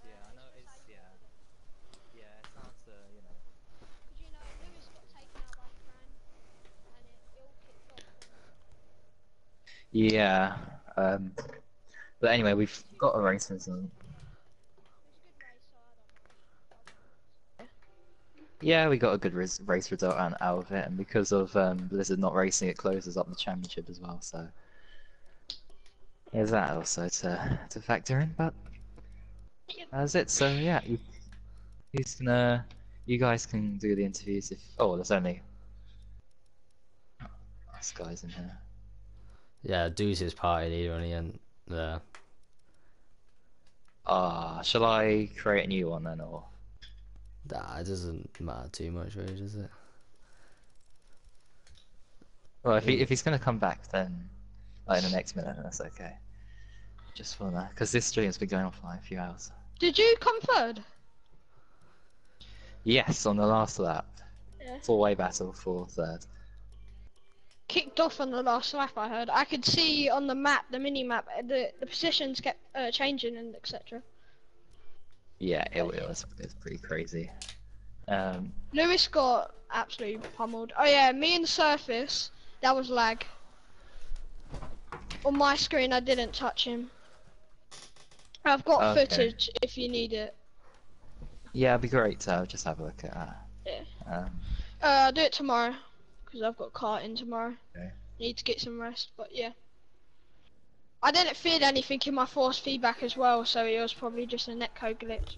Yeah, I know it's it's hard to Because Lewis got taken out by Fran, and it all kicked off. Yeah, but anyway, we've got a race and It was a good race, so I don't know. Yeah, we got a good race result out of it, and because of Blizzard not racing, it closes up the championship as well. So there's that also to factor in. But that's it. So yeah, who's gonna? You guys can do the interviews if. Oh, there's only us guys in here. Yeah, Deuce's party leader on the end there. Shall I create a new one then, or? Nah, it doesn't matter too much, really, does it? Well, if he's gonna come back, then like in the next minute, then that's okay. Just for that, because this stream's been going on for like a few hours. Did you come third? Yes, on the last lap. Yeah. Four-way battle for third. Kicked off on the last lap, I heard. I could see on the map, the mini map, the positions kept changing and etc. Yeah, it was pretty crazy. Lewis got absolutely pummeled. Oh yeah, me and Surface, that was lag. On my screen, I didn't touch him. I've got footage if you need it. Yeah, it'd be great to just have a look at that. Yeah. I'll do it tomorrow, because I've got karting tomorrow. Okay. Need to get some rest, but yeah. I didn't feel anything in my force feedback as well, so it was probably just a netcode glitch.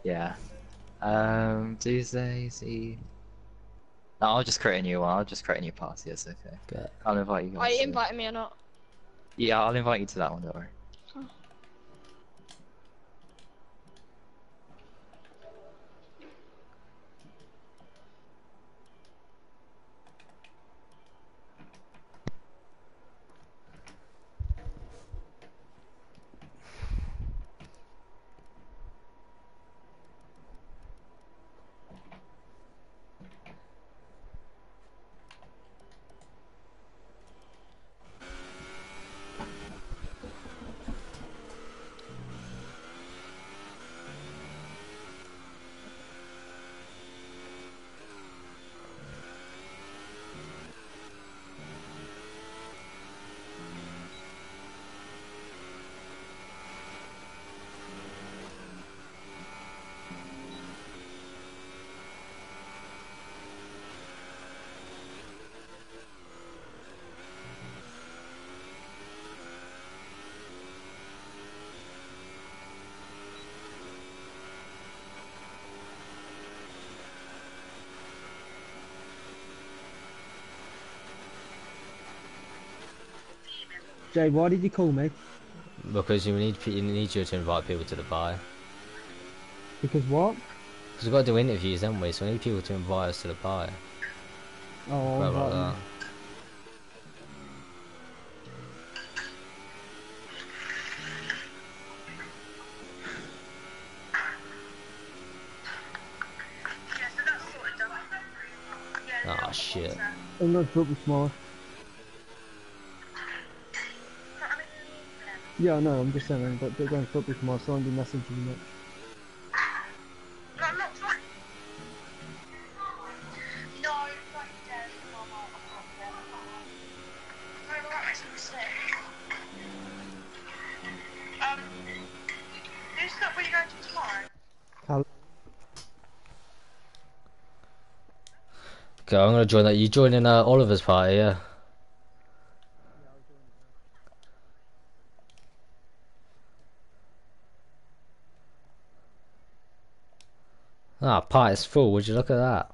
Yeah. Tuesday, see. No, I'll just create a new one. I'll just create a new party. It's okay. Okay. I'll invite you guys. Are you inviting me or not? Yeah, I'll invite you to that one. Don't worry. Jay, why did you call me? Because you need you to invite people to the party. Because what? Because we've got to do interviews, haven't we? So we need people to invite us to the party. Oh, Crap like right. that. Oh shit. I'm not football tomorrow. Yeah, I know, I'm just saying, but they're going football tomorrow, so I'm going to message you much. Okay, I'm gonna join that. You joining Oliver's party, yeah? Ah, party's full. Would you look at that?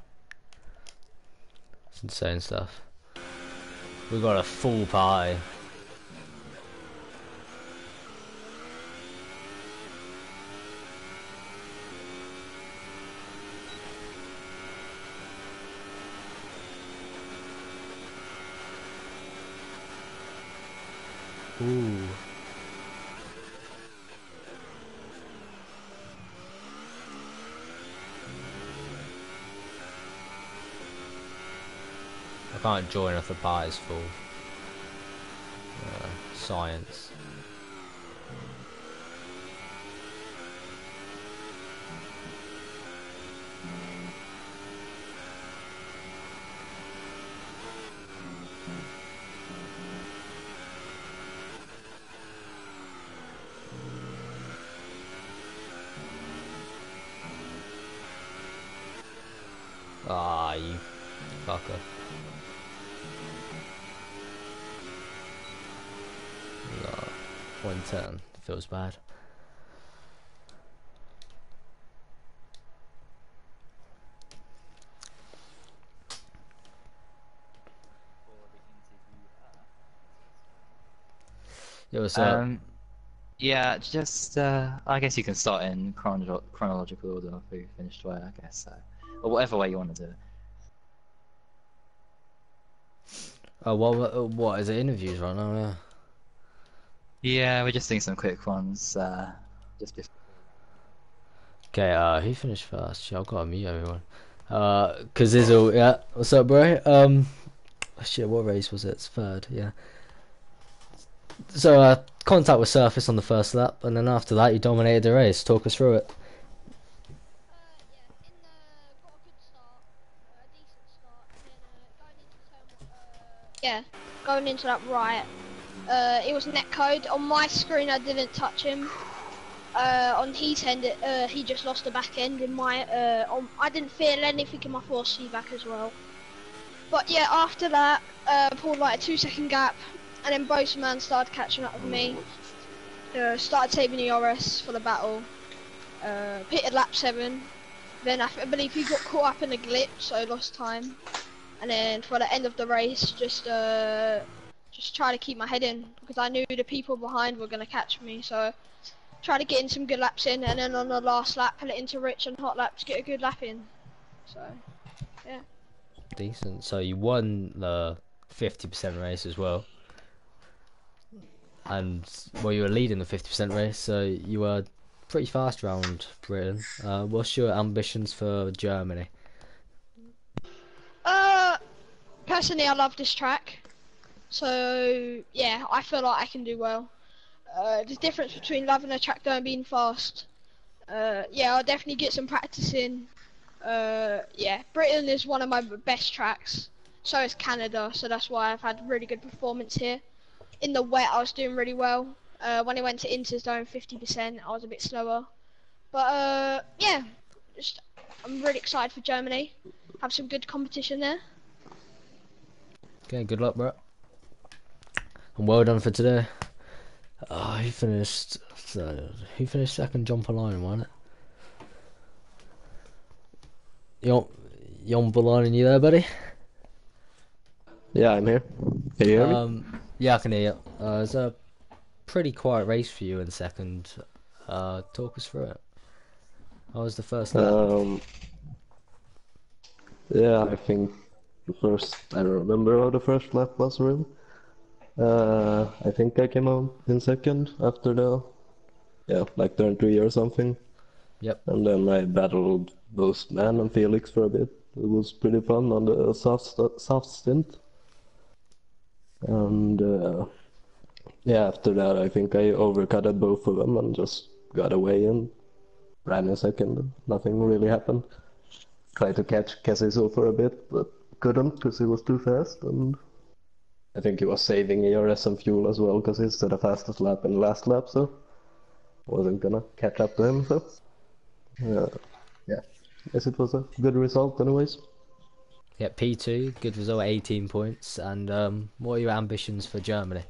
It's insane stuff. We got a full party. Ooh. I can't join if the party's full. Science. Ah, you fucker. No, 110 feels bad. Yo, what's up? Yeah, just I guess you can start in chronological order of who finished where, I guess. Or whatever way you want to do it. Oh, what is it? Interviews right now? Yeah. Yeah, we're just doing some quick ones. Just before. Okay. Who finished first? Shit, I've got to mute everyone. Kazizzle, yeah. What's up, bro? Shit, what race was it? It's third. Yeah. So, contact with Surface on the first lap, and then after that, you dominated the race. Talk us through it. Yeah, going into that right. It was net code. On my screen, I didn't touch him. On his end, he just lost the back end. In my, I didn't feel anything in my force feedback as well. But yeah, after that, pulled like a 2-second gap, and then Boseman started catching up with me. Started saving the RS for the battle. Pitted lap 7. Then I believe he got caught up in a glitch, so lost time. And then for the end of the race, just try to keep my head in because I knew the people behind were gonna catch me. So try to get in some good laps in, and then on the last lap, pull it into rich and hot lap to get a good lap in. So yeah. Decent. So you won the 50% race as well. And well, you were leading the 50% race, so you were pretty fast around Britain. What's your ambitions for Germany? Personally, I love this track, so yeah, I feel like I can do well. The difference between loving a track though and being fast. Yeah, I'll definitely get some practice in. Yeah, Britain is one of my best tracks. So is Canada, so that's why I've had really good performance here. In the wet, I was doing really well. When I went to Interzone 50%, I was a bit slower. But yeah, I'm really excited for Germany. Have some good competition there. Okay, good luck, bro. And well done for today. Who finished? Who finished second? John Polainen, wasn't it? Jon Polainen, you there, buddy? Yeah, I'm here. Can you hear me? Yeah, I can hear you. It's a pretty quiet race for you in second. Talk us through it. How was the first lap? Yeah, I think I don't remember how the first lap was really. I think I came out in second after like turn 3 or something. Yep. And then I battled both Man and Felix for a bit. It was pretty fun on the soft stint. And yeah, after that I think I overcutted both of them and just got away and ran in second. Nothing really happened. Tried to catch Casiso for a bit, but couldn't because he was too fast, and I think he was saving ERS and fuel as well because he's the fastest lap in the last lap, so wasn't gonna catch up to him, so yeah, guess it was a good result anyways. Yeah, P2, good result, 18 points. And what are your ambitions for Germany?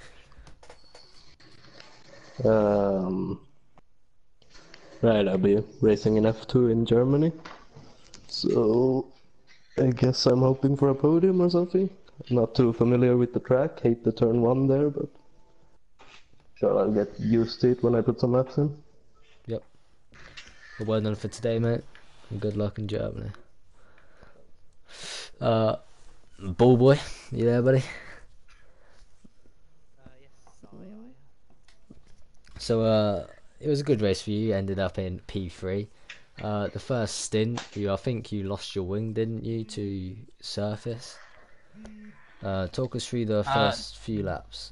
Right, I'll be racing in F2 in Germany, so I guess I'm hoping for a podium or something. I'm not too familiar with the track, hate the turn 1 there, but sure I'll get used to it when I put some laps in. Yep. Well done for today, mate. And good luck in Germany. Ball boy, you there, buddy? Yes. So it was a good race for you. You ended up in P3. The first stint, I think you lost your wing, didn't you, to Surface? Talk us through the first few laps.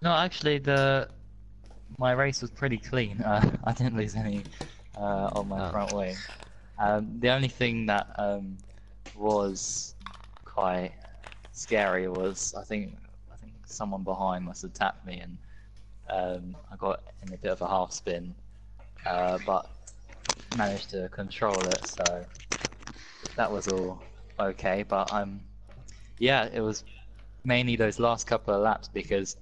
No, actually, my race was pretty clean. I didn't lose any on my front wing. The only thing that was quite scary was I think someone behind must have tapped me, and I got in a bit of a half spin, but managed to control it. So that was all okay. But yeah, it was mainly those last couple of laps because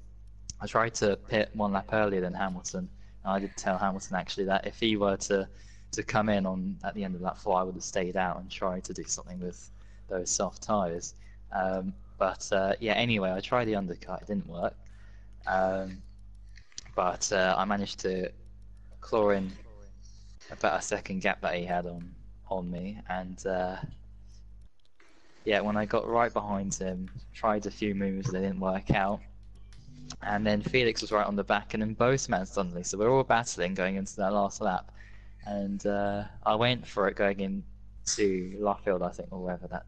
I tried to pit 1 lap earlier than Hamilton. And I did tell Hamilton actually that if he were to come in at the end of lap 4, I would have stayed out and tried to do something with those soft tyres. But yeah, anyway, I tried the undercut. It didn't work. But I managed to claw in about a second gap that he had on me, and yeah, when I got right behind him, tried a few moves that didn't work out, and then Felix was right on the back, and then both men suddenly, so we're all battling going into that last lap, and I went for it going into Luffield, I think, or wherever that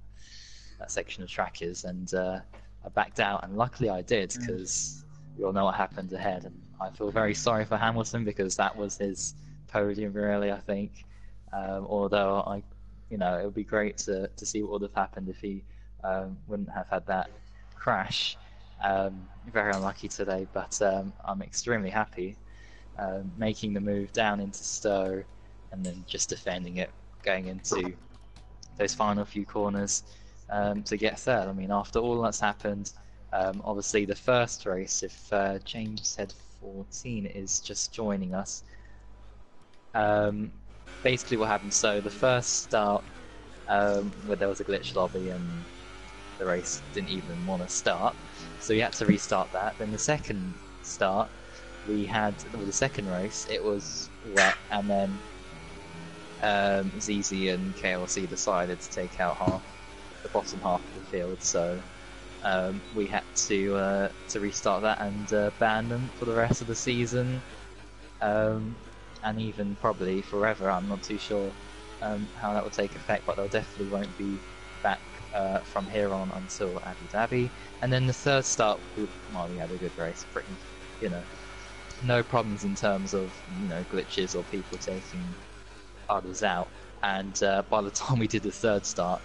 section of track is, and I backed out, and luckily I did, because we all know what happened ahead, and I feel very sorry for Hamilton because that was his podium really, I think. Although it would be great to see what would have happened if he wouldn't have had that crash. Very unlucky today, but I'm extremely happy making the move down into Stowe and then just defending it going into those final few corners to get third. I mean, after all that's happened, obviously the first race, if James said 14 is just joining us, basically what happened, so the first start where there was a glitch lobby and the race didn't even want to start, so we had to restart that. Then the second start we had, the second race, it was wet, and then ZZ and KLC decided to take out the bottom half of the field, so we had to restart that and ban them for the rest of the season, and even probably forever. I'm not too sure how that will take effect, but they definitely won't be back from here on until Abu Dhabi. And then the third start, we had a good race, pretty, no problems in terms of glitches or people taking others out. And by the time we did the third start,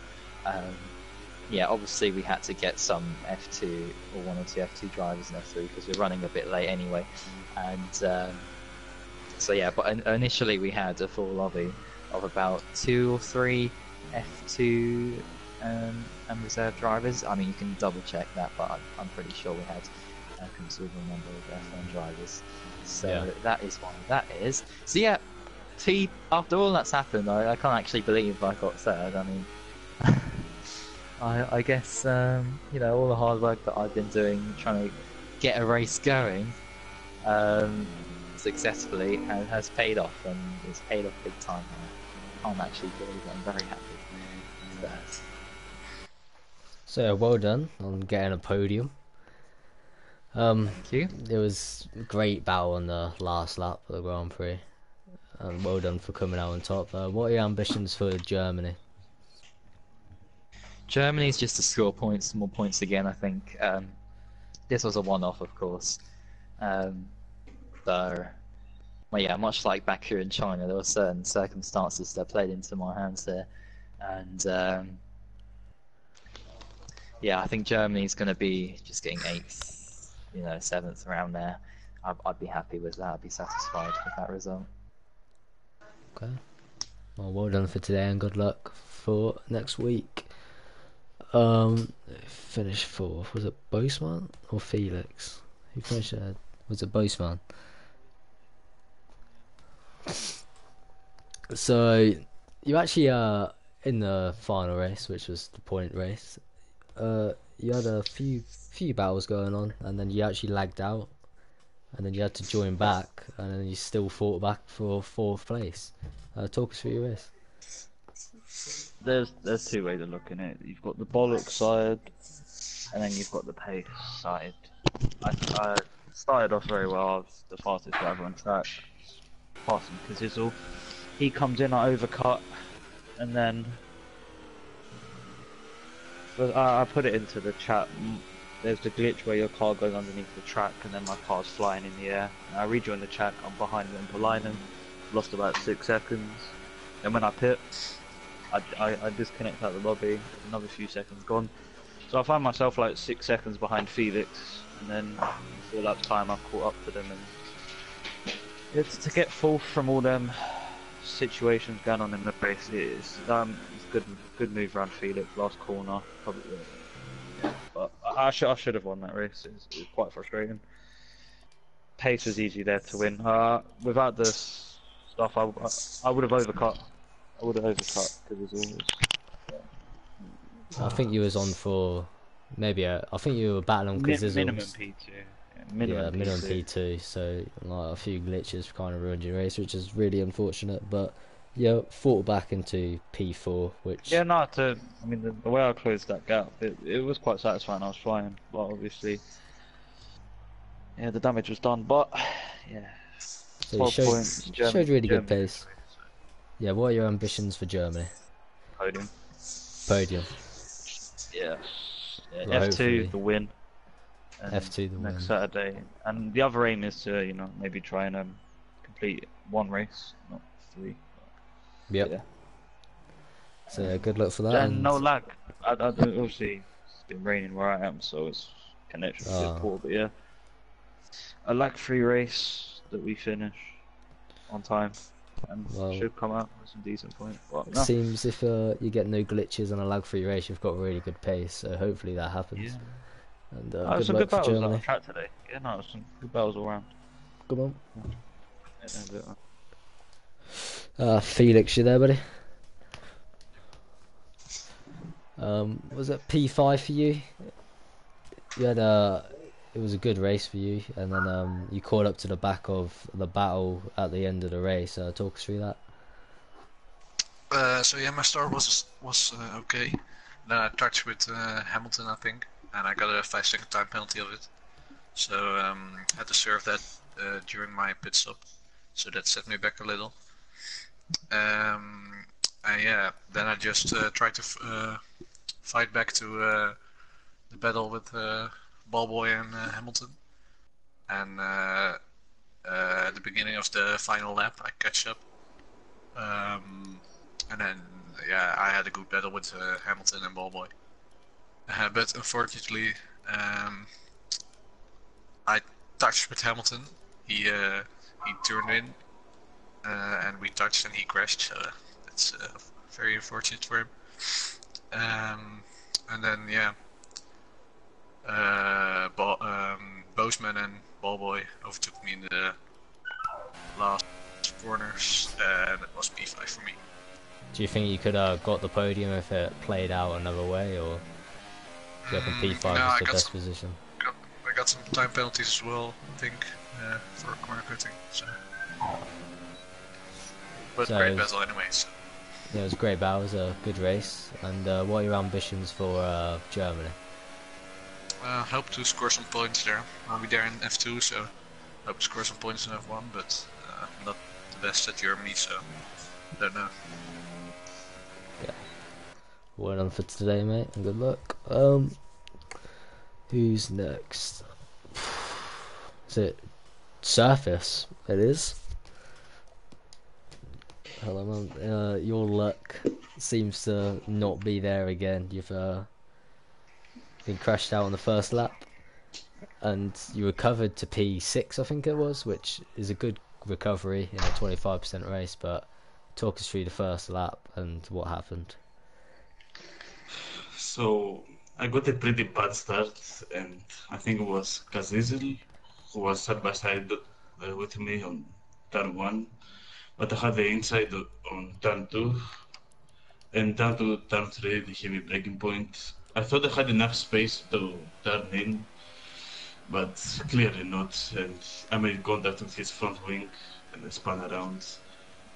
yeah, obviously we had to get some F2 or 1 or 2 F2 drivers in F3 because we're running a bit late anyway. And so yeah, but initially we had a full lobby of about 2 or 3 F2 and reserve drivers. I mean, you can double check that, but I'm pretty sure we had a considerable number of F1 drivers. So yeah, that is what that is. So yeah, after all that's happened, I can't actually believe I got third. I mean, I guess all the hard work that I've been doing trying to get a race going successfully has paid off, and it's paid off big time. I can't actually believe it. I'm very happy with that. So well done on getting a podium. Thank you. It was a great battle on the last lap of the Grand Prix, and well done for coming out on top. What are your ambitions for Germany? Germany's just to score points, more points again, I think. This was a one-off, of course. Well, yeah, much like back here in China, there were certain circumstances that played into my hands there. And yeah, I think Germany's going to be just getting 8th, 7th around there. I'd be happy with that. I'd be satisfied with that result. Okay. Well done for today, and good luck for next week. Finished 4th. Was it Boseman or Felix? Who finished ahead? Was it Boseman? So you actually in the final race, which was the point race, you had a few battles going on, and then you actually lagged out, and then you had to join back, and then you still fought back for 4th place. Talk us through your race. There's 2 ways of looking at it. You've got the bollock side, and then you've got the pace side. I started off very well. I was the fastest driver on track, passing Kazizel. He comes in, I overcut, and then I put it into the chat. There's the glitch where your car goes underneath the track, and then my car's flying in the air. And I rejoined the chat. I'm behind Limpolainen, lost about 6 seconds, and when I pit, I disconnect out the lobby, another few seconds gone. So I find myself like 6 seconds behind Felix, and then 4 laps time I've caught up to them, and it's to get 4th from all them situations going on in the race. It's good move around Felix last corner. Probably, yeah. But I should have won that race. It's quite frustrating. Pace was easy there to win. Without this stuff, I would have overcut. I would have overcut because it's always. I think you was on for maybe I think you were battling because minimum P2. Yeah, minimum P2. So like a few glitches kind of ruined your race, which is really unfortunate. But yeah, fought back into P4, which yeah, no. I mean, the way I closed that gap, it was quite satisfying. I was flying, but obviously, yeah, the damage was done. But yeah, so you showed really good pace. Yeah, what are your ambitions for Germany? Podium. Podium. Yeah. Well, F2 hopefully. the win. F2 the win. Next Saturday, and the other aim is to maybe try and complete one race, not 3. Yep. Yeah. So yeah, good luck for that. And no lag. I obviously it's been raining where I am, so it's connection's a bit poor. But yeah, a lag-free race that we finish on time and should come out with some decent points. It seems if you get no glitches on a lag-free race, you've got really good pace. So hopefully that happens. Yeah. And good luck good for battles Germany. on track today. Yeah, no, some good battles all around. Come on. Felix, you there, buddy? Was it P5 for you? You had it was a good race for you, and then you caught up to the back of the battle at the end of the race. Talk us through that. So yeah, my start was okay. Then I touched with Hamilton, I think, and I got a 5-second time penalty of it. So had to serve that during my pit stop. So that set me back a little. And yeah, then I just tried to fight back to the battle with Ballboy and Hamilton. And at the beginning of the final lap, I catch up. And then yeah, I had a good battle with Hamilton and Ballboy. But unfortunately, I touched with Hamilton. He turned in, and we touched, and he crashed. So that's very unfortunate for him. And then yeah, Bozeman and Ballboy overtook me in the last corners, and it was P5 for me. Do you think you could have got the podium if it played out another way, or do you reckon P5 is the best position? I got some time penalties as well, I think, for corner cutting. So. But great battle anyway. So. Yeah, it was a great battle. It was a good race. And what are your ambitions for Germany? Hope to score some points there. I'll be there in F2, so hope to score some points in F1, but not the best at Germany, so don't know. Yeah. Well done for today, mate, and good luck. Who's next? Is it Surface? It is. Hello, man. Your luck seems to not be there again. You've been crashed out on the first lap, and you recovered to P6, I think it was, which is a good recovery in a 25% race. But talk us through the first lap and what happened. So I got a pretty bad start, and I think it was Kazizel who was side by side with me on turn 1, but I had the inside on turn 2, and down to turn 3, the heavy braking point. I thought I had enough space to turn in, but clearly not, and I made contact with his front wing and I spun around.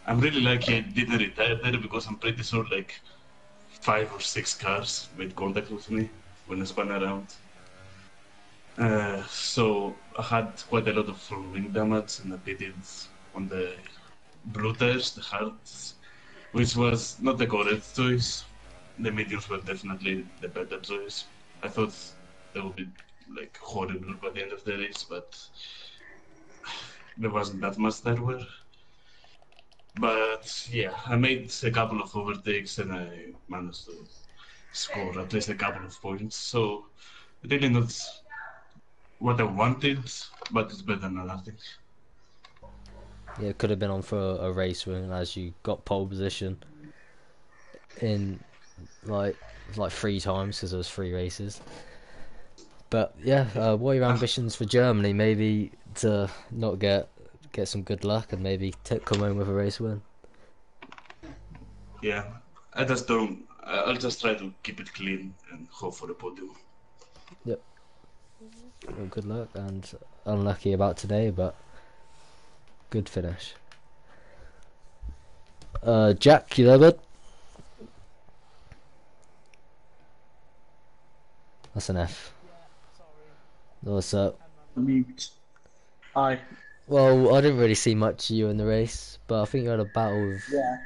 I'm really lucky I didn't retire there, because I'm pretty sure like 5 or 6 cars made contact with me when I spun around. So I had quite a lot of front wing damage, and I pitted on the blue tires, the hards, which was not the correct choice. The mediums were definitely the better choice. I thought they would be like horrible by the end of the race, but there wasn't that much that were. But yeah, I made a couple of overtakes and I managed to score at least a couple of points. So really not what I wanted, but it's better than nothing. Yeah, it could have been on for a race win as you got pole position in like 3 times because there was 3 races. But yeah, what are your ambitions for Germany? Maybe to not get some good luck and maybe come home with a race win. Yeah, I just don't. I'll just try to keep it clean and hope for the podium. Yep. Well, good luck and unlucky about today, but good finish. Jack, you there, bud? That's an F. What's up? Mute. Hi. Well, I didn't really see much of you in the race, but I think you had a battle with Yeah.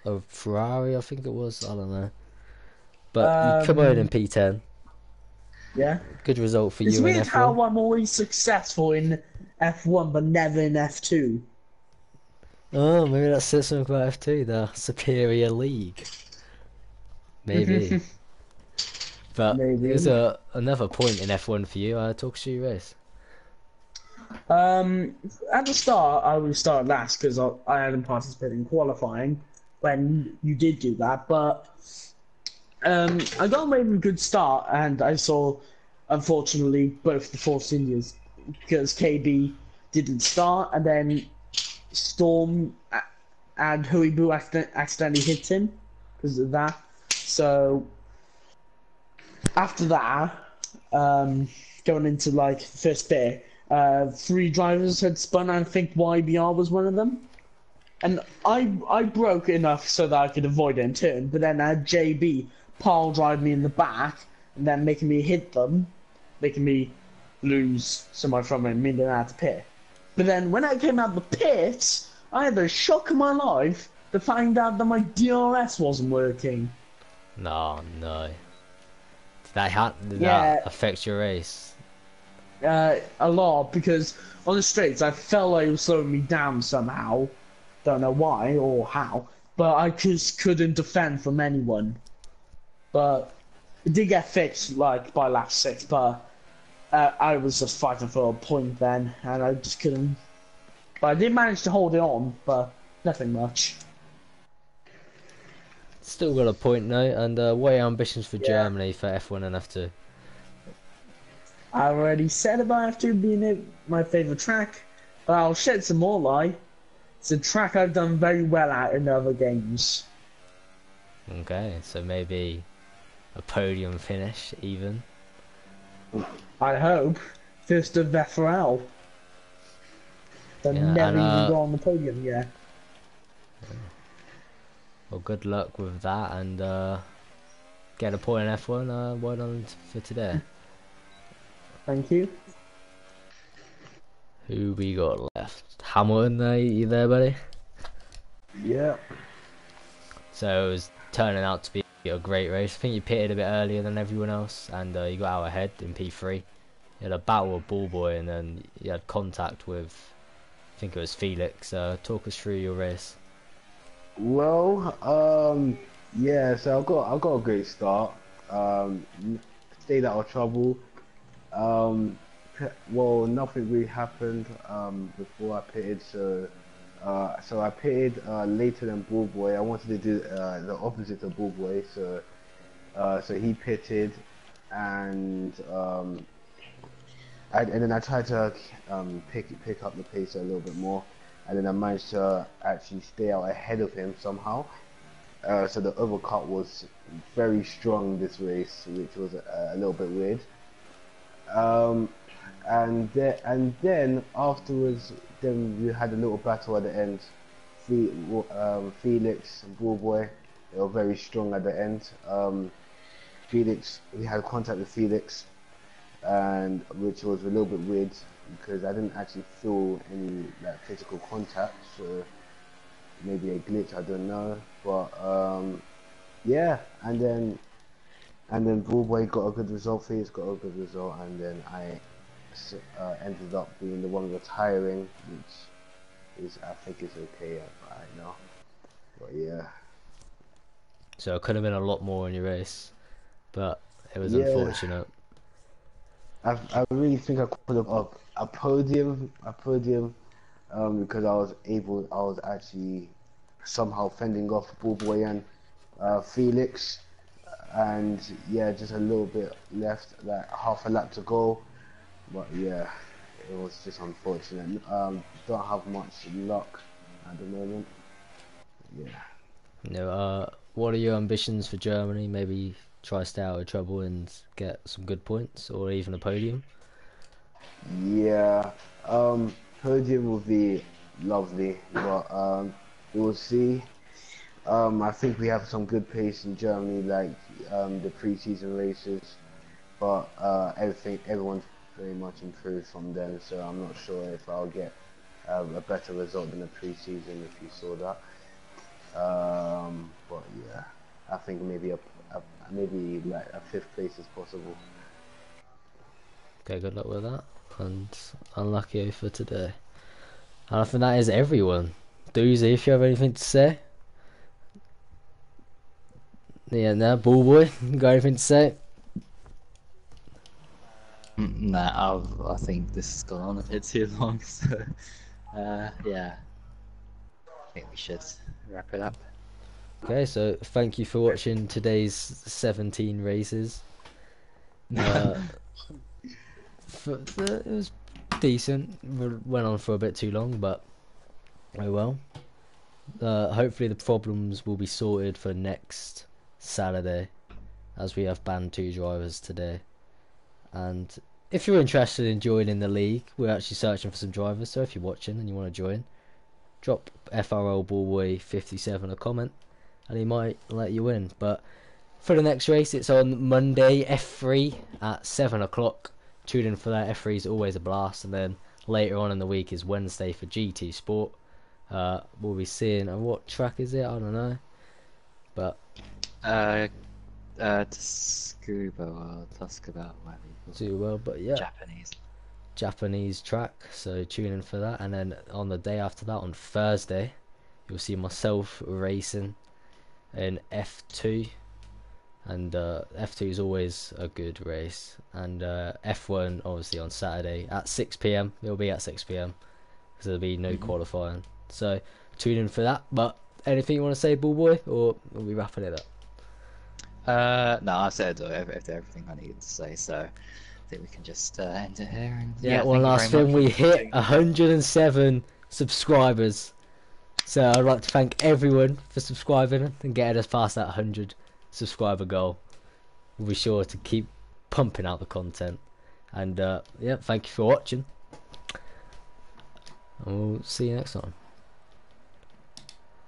a Ferrari, I think it was. I don't know. But you come out in P10. Yeah. Good result for It's you in weird F1. how I'm always successful in F1 but never in F2. Oh, maybe that says something about F2, the superior league. Maybe. But Maybe. there's another point in F1 for you. Talk to you race. At the start, I would start last because I hadn't participated in qualifying when you did do that. But I got away with a good start, and I saw, unfortunately, both the Force Indians because KB didn't start, and then Storm and Huibu accidentally hit him because of that. So after that, going into like the first bit. 3 drivers had spun, and I think YBR was one of them. And I broke enough so that I could avoid it in turn, but then I had JB pile drive me in the back, and then making me hit them, making me lose somebody from it, meaning I had to pit. But then when I came out the pit, I had the shock of my life to find out that my DRS wasn't working. No. Did that affect your race? A lot, because on the straights I felt like it was slowing me down somehow. Don't know why or how, but I just couldn't defend from anyone. But it did get fixed like by lap 6, but I was just fighting for a point then, and I just couldn't. But I did manage to hold it on, but nothing much. Still got a point though, and what are your ambitions for Germany for F1 and F2? I already said about F2 being my favourite track, but I'll shed some more light. It's a track I've done very well at in other games. Okay, so maybe a podium finish even. I hope. First of FRL. They've never even got on the podium yet. Well, good luck with that, and get a point in F1. Well done for today. Thank you. Who we got left? Hamilton, you there, buddy? Yeah. So it was turning out to be a great race. I think you pitted a bit earlier than everyone else, and you got out ahead in P3. You had a battle with Ballboy, and then you had contact with, I think it was Felix. Talk us through your race. Well, yeah. So I got a great start. Stayed out of trouble. Well, nothing really happened before I pitted, so I pitted later than Ballboy. I wanted to do the opposite of Ballboy, so he pitted, and then I tried to pick up the pace a little bit more, and then I managed to actually stay out ahead of him somehow. So the overcut was very strong this race, which was a little bit weird. And then afterwards, then we had a little battle at the end. Felix and Ballboy, they were very strong at the end. We had contact with Felix, and which was a little bit weird because I didn't actually feel any like physical contact, so maybe a glitch, I don't know. But yeah, and then Ballboy got a good result, Felix got a good result, and then I ended up being the one retiring, which is, I think, is okay right now. But yeah. So it could have been a lot more in your race, but it was unfortunate. I really think I could have a podium because I was actually somehow fending off Ballboy and Felix, and yeah, just a little bit left, like half a lap to go, but yeah, it was just unfortunate. Don't have much luck at the moment. Yeah. What are your ambitions for Germany? Maybe try to stay out of trouble and get some good points, or even a podium. Yeah, podium would be lovely, but we will see. I think we have some good pace in Germany, like the pre-season races, but everyone's pretty much improved from then, so I'm not sure if I'll get a better result than the pre-season if you saw that. But yeah, I think maybe maybe like a 5th place is possible. Okay, good luck with that, and unlucky for today. And I think that is everyone. Doozy, if you have anything to say. Yeah, no, Ballboy, you got anything to say? Nah, I think this has gone on a bit too long, so yeah, I think we should wrap it up. Okay, so thank you for watching today's 17 races. It was decent. Went on for a bit too long, but oh well. Hopefully the problems will be sorted for next Saturday, as we have banned 2 drivers today. And if you're interested in joining the league, we're actually searching for some drivers, so if you're watching and you want to join, drop FRL Ballboy 57 a comment and he might let you in. But for the next race, it's on Monday, F3 at 7 o'clock. Tune in for that. F3 is always a blast. And then later on in the week is Wednesday for GT Sport. We'll be seeing, what track is it? I don't know. But Tsukuba or Tuscuba, whatever you call it. too well, but yeah, Japanese track, so tune in for that. And then on the day after that, on Thursday, you'll see myself racing in F2, and F2 is always a good race. And F1 obviously on Saturday at 6 PM. It'll be at 6 PM because there'll be no qualifying, so tune in for that. But anything you want to say, Ballboy, or are we wrapping it up? No, I said everything I needed to say, so I think we can just end it here. And yeah, one last thing, we hit 107 subscribers, so I'd like to thank everyone for subscribing and getting us past that 100 subscriber goal. We'll be sure to keep pumping out the content, and yeah, thank you for watching, and we'll see you next time.